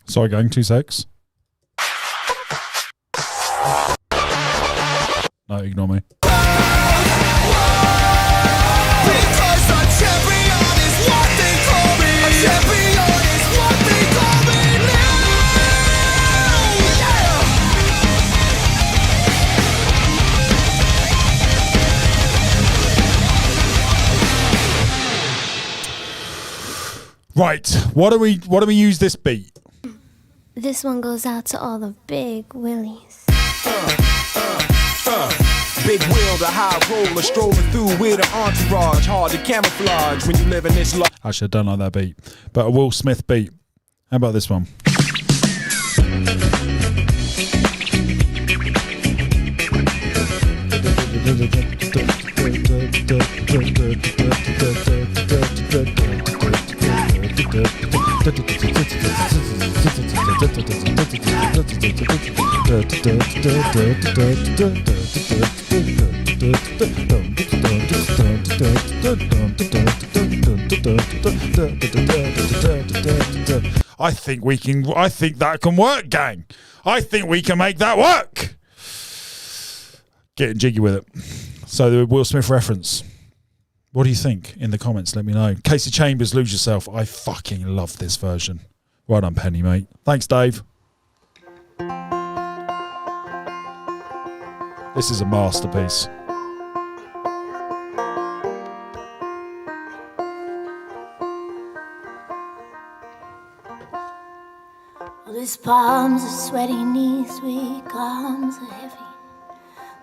Sorry, gang, 2 secs. No, ignore me. Right, what do we use this beat? This one goes out to all the big willies. Big wheel, the high roller, strolling through with an entourage. Hard to camouflage when you live in this life. Actually, I don't like that beat, but a Will Smith beat. How about this one? I think that can work, gang. I think we can make that work. Getting jiggy with it. So the Will Smith reference. What do you think in the comments? Let me know. Casey Chambers, Lose Yourself. I fucking love this version. Well done, Penny, mate. Thanks, Dave. This is a masterpiece. Well, his palms are sweaty, knees weak, arms are heavy.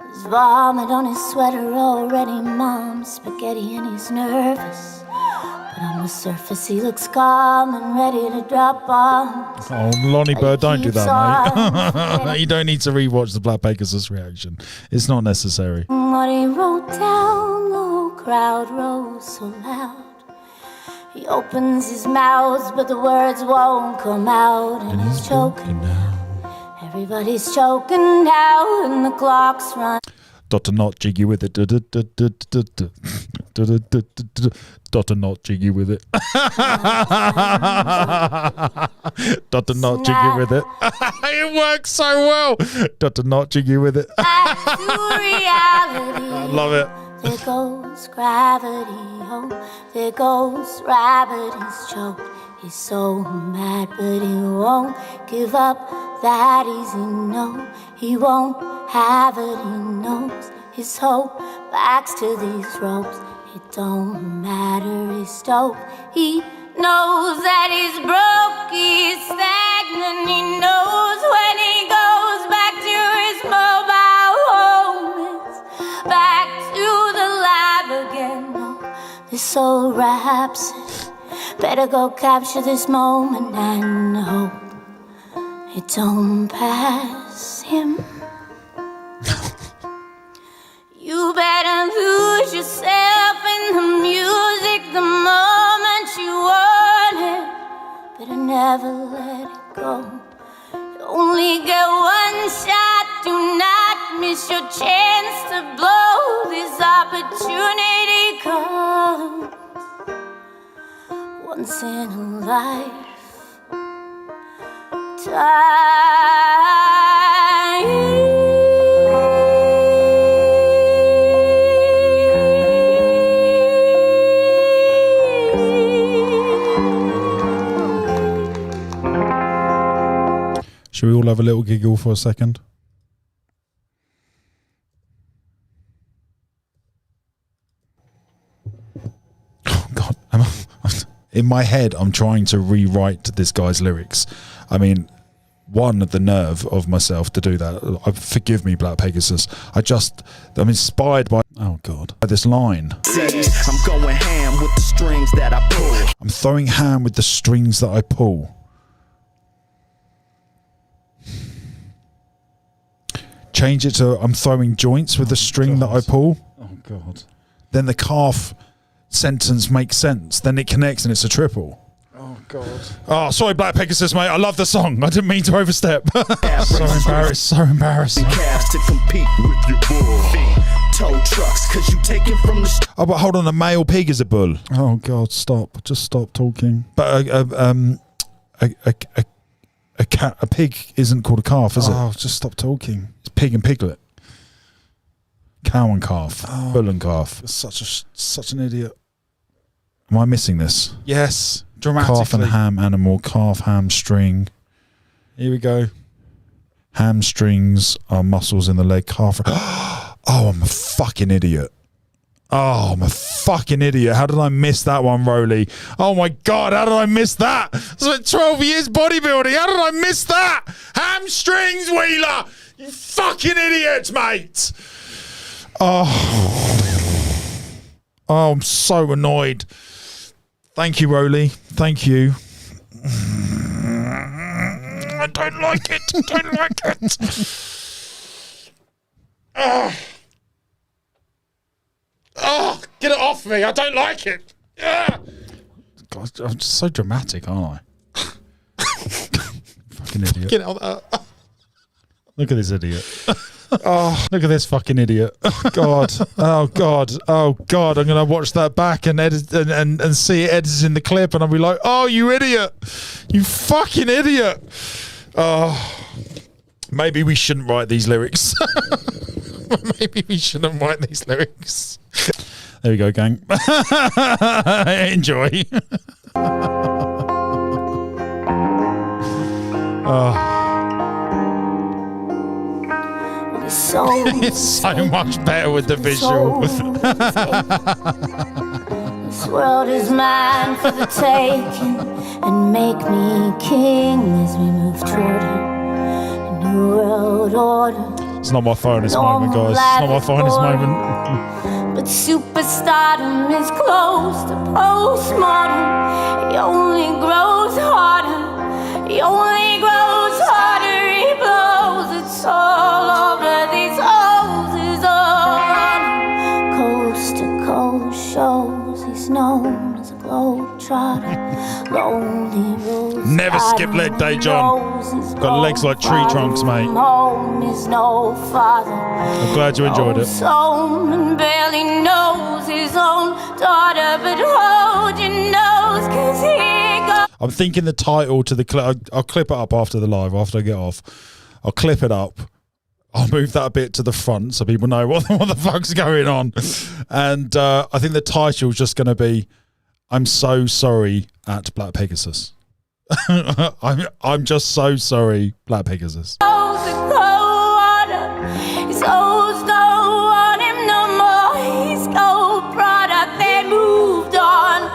There's vomit on his sweater already, mom's spaghetti, and he's nervous. But on the surface he looks calm and ready to drop bombs. Oh, Lonnie Bird, don't do that, mate. You don't need to rewatch the Black Pegasus reaction. It's not necessary. What he wrote down, the whole crowd rose so loud. He opens his mouth, but the words won't come out, and he's choking now. Everybody's choking now, and the clock's run. Dr. Not jiggy with it. Dr. Not jiggy with it. Dr. Not jiggy with it. It works so well. Dr. Not jiggy with it. Back to reality. I love it. There goes gravity, oh, there goes rabbit, he's choked. He's so mad, but he won't give up that easy, no. He won't have it, he knows his hope backs to these ropes. It don't matter, he's stoked. He knows that he's broke, he's stagnant. He knows when he goes back to his mobile home, it's back to the lab again. No, this old rhapsody, better go capture this moment and hope it don't pass him. You better lose yourself in the music the moment you want it. Better never let it go. You only get one shot, do not miss your chance to blow. This opportunity comes once in a life. Should we all have a little giggle for a second? Oh, God. In my head, I'm trying to rewrite this guy's lyrics. I mean, one, the nerve of myself to do that. Forgive me, Black Pegasus. I'm inspired by, oh God, by this line. I'm going ham with the strings that I pull. I'm throwing ham with the strings that I pull. Change it to I'm throwing joints with the string that I pull. Oh God. Then the calf sentence makes sense. Then it connects and it's a triple. Oh God. Oh, sorry, Black Pegasus, mate. I love the song. I didn't mean to overstep. So embarrassing. Calves to compete with your bull. Tow trucks, cause you take it from the. Oh, but hold on. A male pig is a bull. Oh God, stop. Just stop talking. But a pig isn't called a calf, is it? Oh, just stop talking. It's pig and piglet. Cow and calf. Oh, bull and calf. Such an idiot. Am I missing this? Yes. Dramatically. Calf and ham animal. Calf hamstring. Here we go. Hamstrings are muscles in the leg. Calf. Oh, I'm a fucking idiot. Oh, I'm a fucking idiot. How did I miss that one, Rolly? Oh my God, how did I miss that? It's like 12 years bodybuilding. How did I miss that? Hamstrings, Wheeler. You fucking idiots, mate. Oh, I'm so annoyed. Thank you, Rolly. Thank you. I don't like it. I don't like it. Oh, get it off me. I don't like it. God, I'm just so dramatic, aren't I? Fucking idiot. Get out there. Look at this idiot. Oh, look at this fucking idiot. God. Oh, God. Oh, God. I'm going to watch that back and edit and see it edited in the clip, and I'll be like, oh, you idiot. You fucking idiot. Oh, maybe we shouldn't write these lyrics. Maybe we shouldn't write these lyrics. There we go, gang. Enjoy. Oh. It's so much better with the visual. This world is mine for the taking, and make me king as we move toward a new world order. It's not my finest moment, guys. It's not my finest moment. But superstardom is close to postmodern. It only grows harder. It only grows harder. He blows. It's all over these hoses. On coast to coast shows. He's known as a globetrotter. Lonely roads. Never skip leg day, John. Got legs like tree trunks, mate. Home is no father. I'm glad you enjoyed it. Home and barely knows his own daughter, but hold your nose, 'cause he goes. I'm thinking the title to the clip. I'll clip it up after the live, after I get off. I'll clip it up. I'll move that a bit to the front so people know what the fuck's going on. And I think the title's just going to be, I'm so sorry at Black Pegasus. I'm just so sorry, Black Pegasus. His O's don't want him no more. He's gold product. They moved on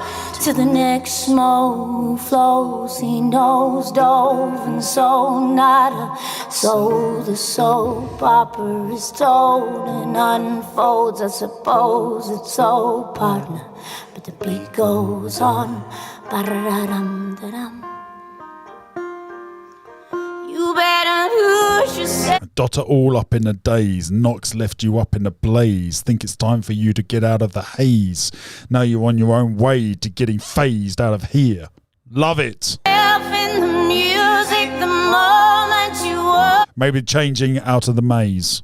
to the next smoke flows. He knows dove and so nada. So the soap opera is told and unfolds. I suppose it's so, partner, but the beat goes on. Ba-da-dum-da-dum. You better lose yourself. Dotter all up in a daze. Knox left you up in a blaze. Think it's time for you to get out of the haze. Now you're on your own way to getting phased out of here. Love it. In the music the moment you were. Maybe changing out of the maze.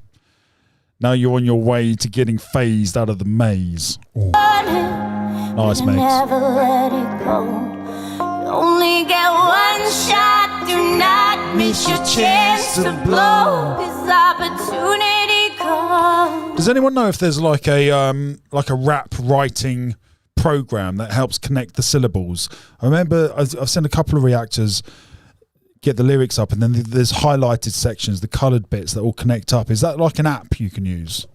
Now you're on your way to getting phased out of the maze. Ooh. Nice, mate. Never let it go. You only get one shot. Do not miss your chance to blow. This opportunity comes. Does anyone know if there's like a rap writing program that helps connect the syllables? I remember I've seen a couple of reactors get the lyrics up, and then there's highlighted sections, the coloured bits that all connect up. Is that like an app you can use?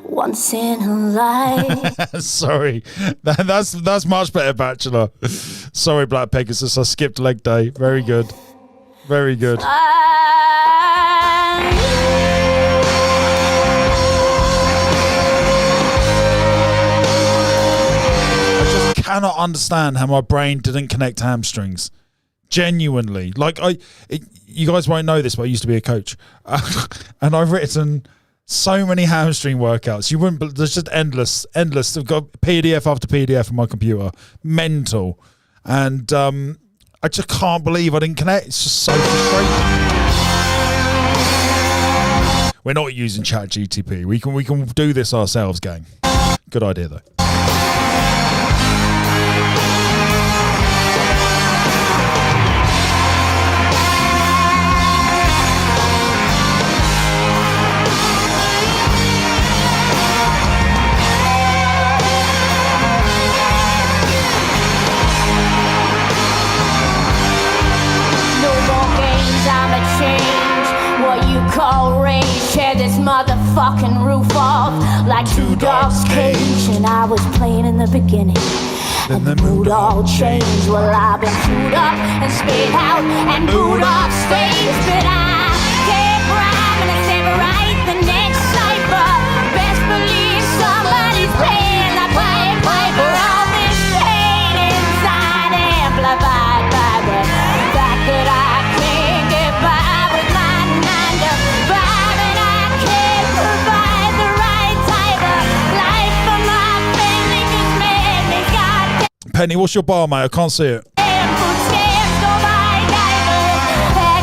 Once in a life. Sorry, that's much better, Bachelor. Sorry, Black Pegasus. I skipped leg day. Very good, very good. I just cannot understand how my brain didn't connect hamstrings. Genuinely, you guys won't know this, but I used to be a coach, and I've written so many hamstring workouts. You wouldn't. There's just endless. I've got PDF after PDF on my computer. Mental, and I just can't believe I didn't connect. It's just so frustrating. We're not using ChatGTP. We can do this ourselves, gang. Good idea though. Call range, tear this motherfucking roof off like two dogs' cage. And I was playing in the beginning, and the mood all changed. Well, I've been chewed up and spit out and booed off stage, but I can't rhyme and I never write the next cipher. Best believe somebody's playing that Pied Piper. All this pain inside amplified by the fact that I can't get by. Penny, what's your bar, mate? I can't see it. And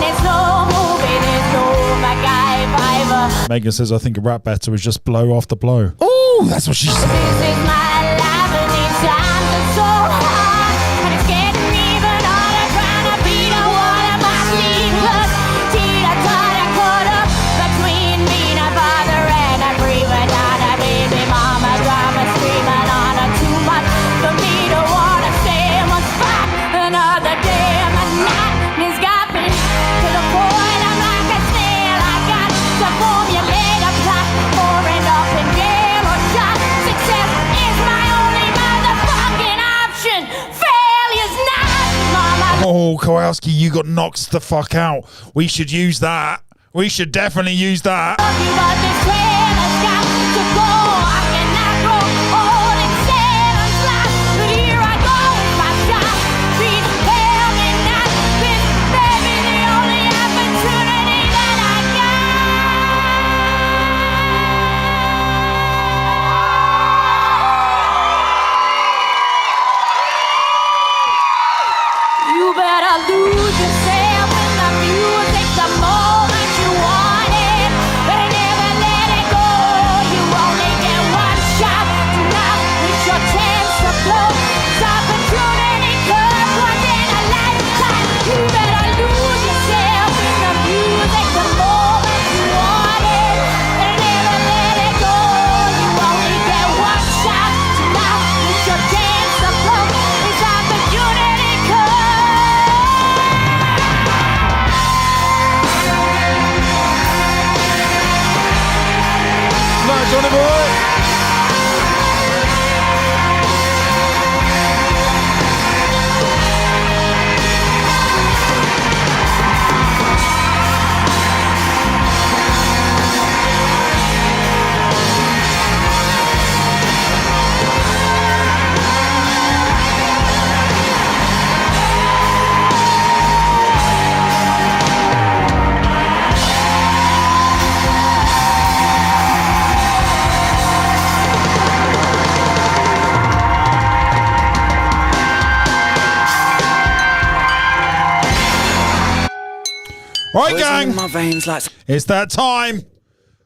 it's no movie, there's no MacGyver. Megan says, I think a rap battle is just blow after blow. Oh, that's what she said. This is my life and these times are so hard. And it's getting even harder trying to beat a wall in my sleep. 'Cause teeter-totter caught up between me and a father and a breathing down a baby mama. Drama screaming on her too much for me to wanna stay in one spot another day. And my nightmares got me to the point I'm like a snail. I got to formulate a plot for an up and jail or shot. Success is my only motherfucking option. Failure's not, mama. Oh, Kowalski, you got knocked the fuck out. We should use that. We should definitely use that. But this train has got to go. I cannot grow old and sad and flat. But here I go with my shot. Please fail me not. This may be the only opportunity that I got. You better lose yourself in the music the moment you want it. Better never let it go. You only get one shot. Do not miss your chance to blow. This opportunity comes once in a lifetime. You better lose yourself in the music the moment you want it. Better never let it go. You only get one shot. Do not miss your chance to blow. This opportunity comes. No, Johnny boy. Right, gang. It's that time.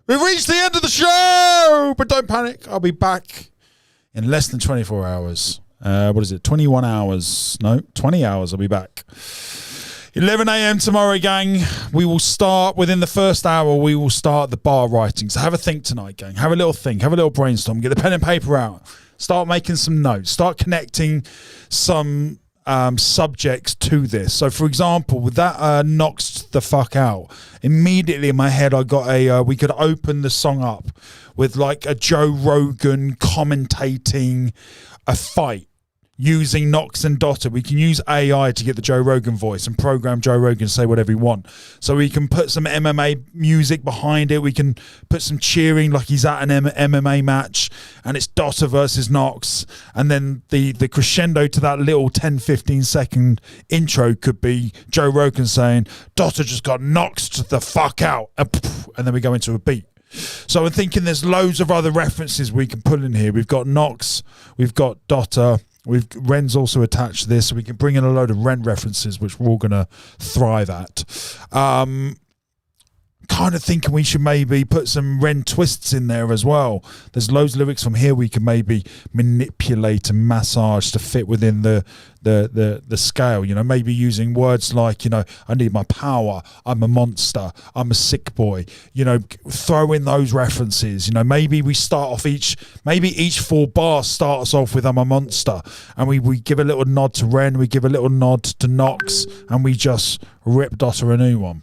We've reached the end of the show, but don't panic. I'll be back in less than 24 hours. What is it? 21 hours. No, 20 hours. I'll be back. 11 a.m. tomorrow, gang. We will start within the first hour. We will start the bar writing. So have a think tonight, gang. Have a little think. Have a little brainstorm. Get the pen and paper out. Start making some notes. Start connecting some subjects to this. So, for example, with that knocks the fuck out, immediately in my head I got we could open the song up with like a Joe Rogan commentating a fight using Knox and Dotter. We can use AI to get the Joe Rogan voice and program Joe Rogan to say whatever we want. So we can put some MMA music behind it. We can put some cheering like he's at an MMA match and it's Dotter versus Knox. And then the crescendo to that little 10-15 second intro could be Joe Rogan saying, Dotter just got knocked the fuck out. And then we go into a beat. So I'm thinking there's loads of other references we can pull in here. We've got Knox, we've got Dotter, Ren's also attached to this, so we can bring in a load of Ren references, which we're all going to thrive at. Kind of thinking we should maybe put some Ren twists in there as well. There's loads of lyrics from here we can maybe manipulate and massage to fit within the scale. You know, maybe using words like, you know, I need my power, I'm a monster, I'm a sick boy. You know, throw in those references. You know, maybe we start off each 4 bars start us off with I'm a monster, and we give a little nod to Ren, we give a little nod to Knox, and we just rip Dotter a new one.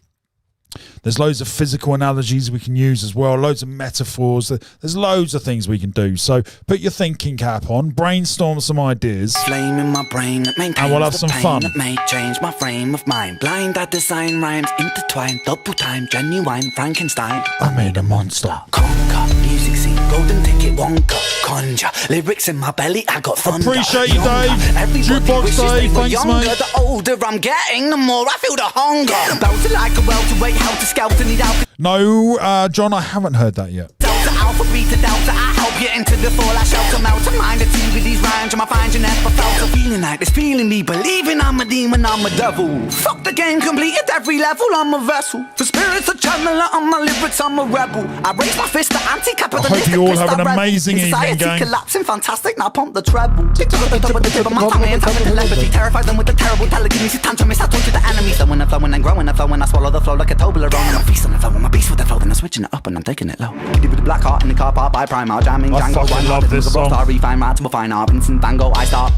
There's loads of physical analogies we can use as well, loads of metaphors. There's loads of things we can do. So put your thinking cap on, brainstorm some ideas, Flame in my brain that maintains and we'll have the some pain fun. that may change my frame of mind. Blind, I design rhymes intertwined, double time, genuine Frankenstein. I made a monster. Conquer, music scene, golden ticket, Wonka, conjure. Lyrics in my belly, I got thunder. Appreciate you, Younger. Dave. Everybody Jukebox wishes Dave, they were thanks, younger. mate. The older I'm getting, the more I feel the hunger. Bouncing like a welterweight, helter skelter, need out. No, John, I haven't heard that yet. Delta, alpha, beta, delta, I help you Getting to the fall, I shout them out. To mind the team with these rhymes, I find you never felt. So feeling like this, feeling me, believing I'm a demon, I'm a devil. Fuck the game, complete at every level, I'm a vessel. For spirits, a channeler, I'm my lyrics, I'm a rebel. I raise my fist to anti-capitalistic. I hope you all have an amazing evening, Society gang. collapsing, fantastic, now pump the treble. Tick tock the top of the tip of my tongue and tongue telepathy. Terrified them with the terrible telekinesis tantrums. I talk to the enemies. Flowing and flowing and growing and flowing. I swallow the flow like a Toblerone. I'm a feast on the flow, I'm a beast with the flow. Then I'm switching it up and I'm taking it low. Giddy with the black heart in the car park by Primark. Jamming I Django. fucking love this song. Star refine rats will find art. Vincent Van Gogh, I start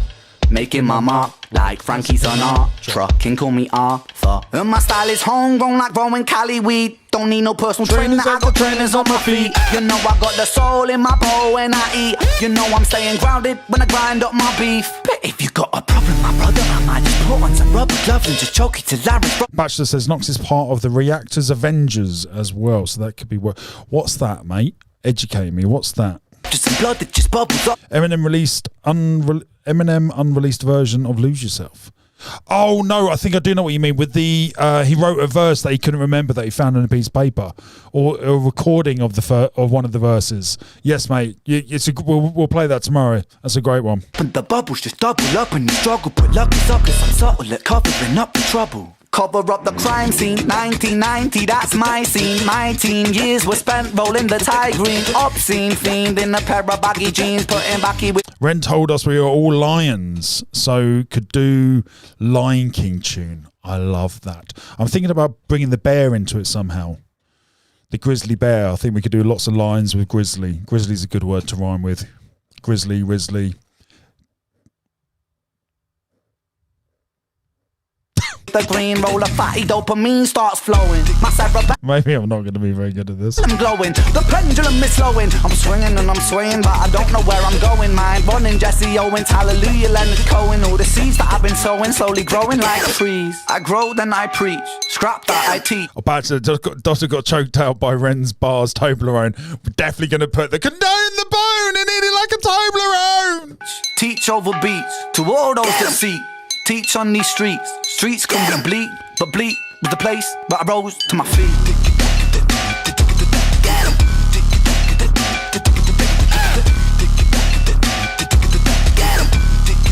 making my mark like Frankie Sinatra. King call me Arthur. And my style is homegrown like growing Cali weed. Don't need no personal trainer, I got trainers on my feet. You know I got the soul in my bowl when I eat. You know I'm staying grounded when I grind up my beef. But if you got a problem, my brother, I might just put on some rubber gloves and just choke it till Larry's. Bachelor says Nox is part of the Reactors Avengers as well, so that could be what's that, mate? Educate me. What's that? Just some blood that just bubbles up. Eminem released Eminem unreleased version of Lose Yourself. Oh no, I think I do know what you mean. With the he wrote a verse that he couldn't remember that he found on a piece of paper, or a recording of of one of the verses. Yes, mate. We'll play that tomorrow. That's a great one. But the bubbles just double up and you struggle. Put lucky suckers, I'm subtle at covering up the trouble. Cover up the crime scene, 1990, that's my scene. My teen years were spent rolling the Thai green. Obscene fiend in a pair of baggy jeans, putting backy with... Ren told us we were all lions, so could do Lion King tune. I love that. I'm thinking about bringing the bear into it somehow. The grizzly bear. I think we could do lots of lines with grizzly. Grizzly's a good word to rhyme with. Grizzly, Risley. The green roller fatty dopamine starts flowing. My cerebellum Maybe I'm not going to be very good at this. glowing. The pendulum is slowing. I'm swinging and I'm swaying, but I don't know where I'm going. Mind running, Jesse Owens, hallelujah, Leonard Cohen. All the seeds that I've been sowing, slowly growing like trees. I grow, then I preach. Scrap that, I teach. Oh, Bachelor Dotter got choked out by Ren's bars Toblerone. We're definitely going to put the condone the bone and eat it like a Toblerone. Teach over beats to all those that seek. Teach on these streets. Streets can be bleak, but bleak was the place where I rose to my feet.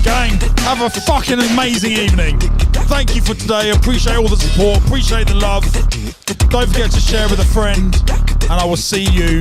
Gang, have a fucking amazing evening. Thank you for today. Appreciate all the support. Appreciate the love. Don't forget to share with a friend. And I will see you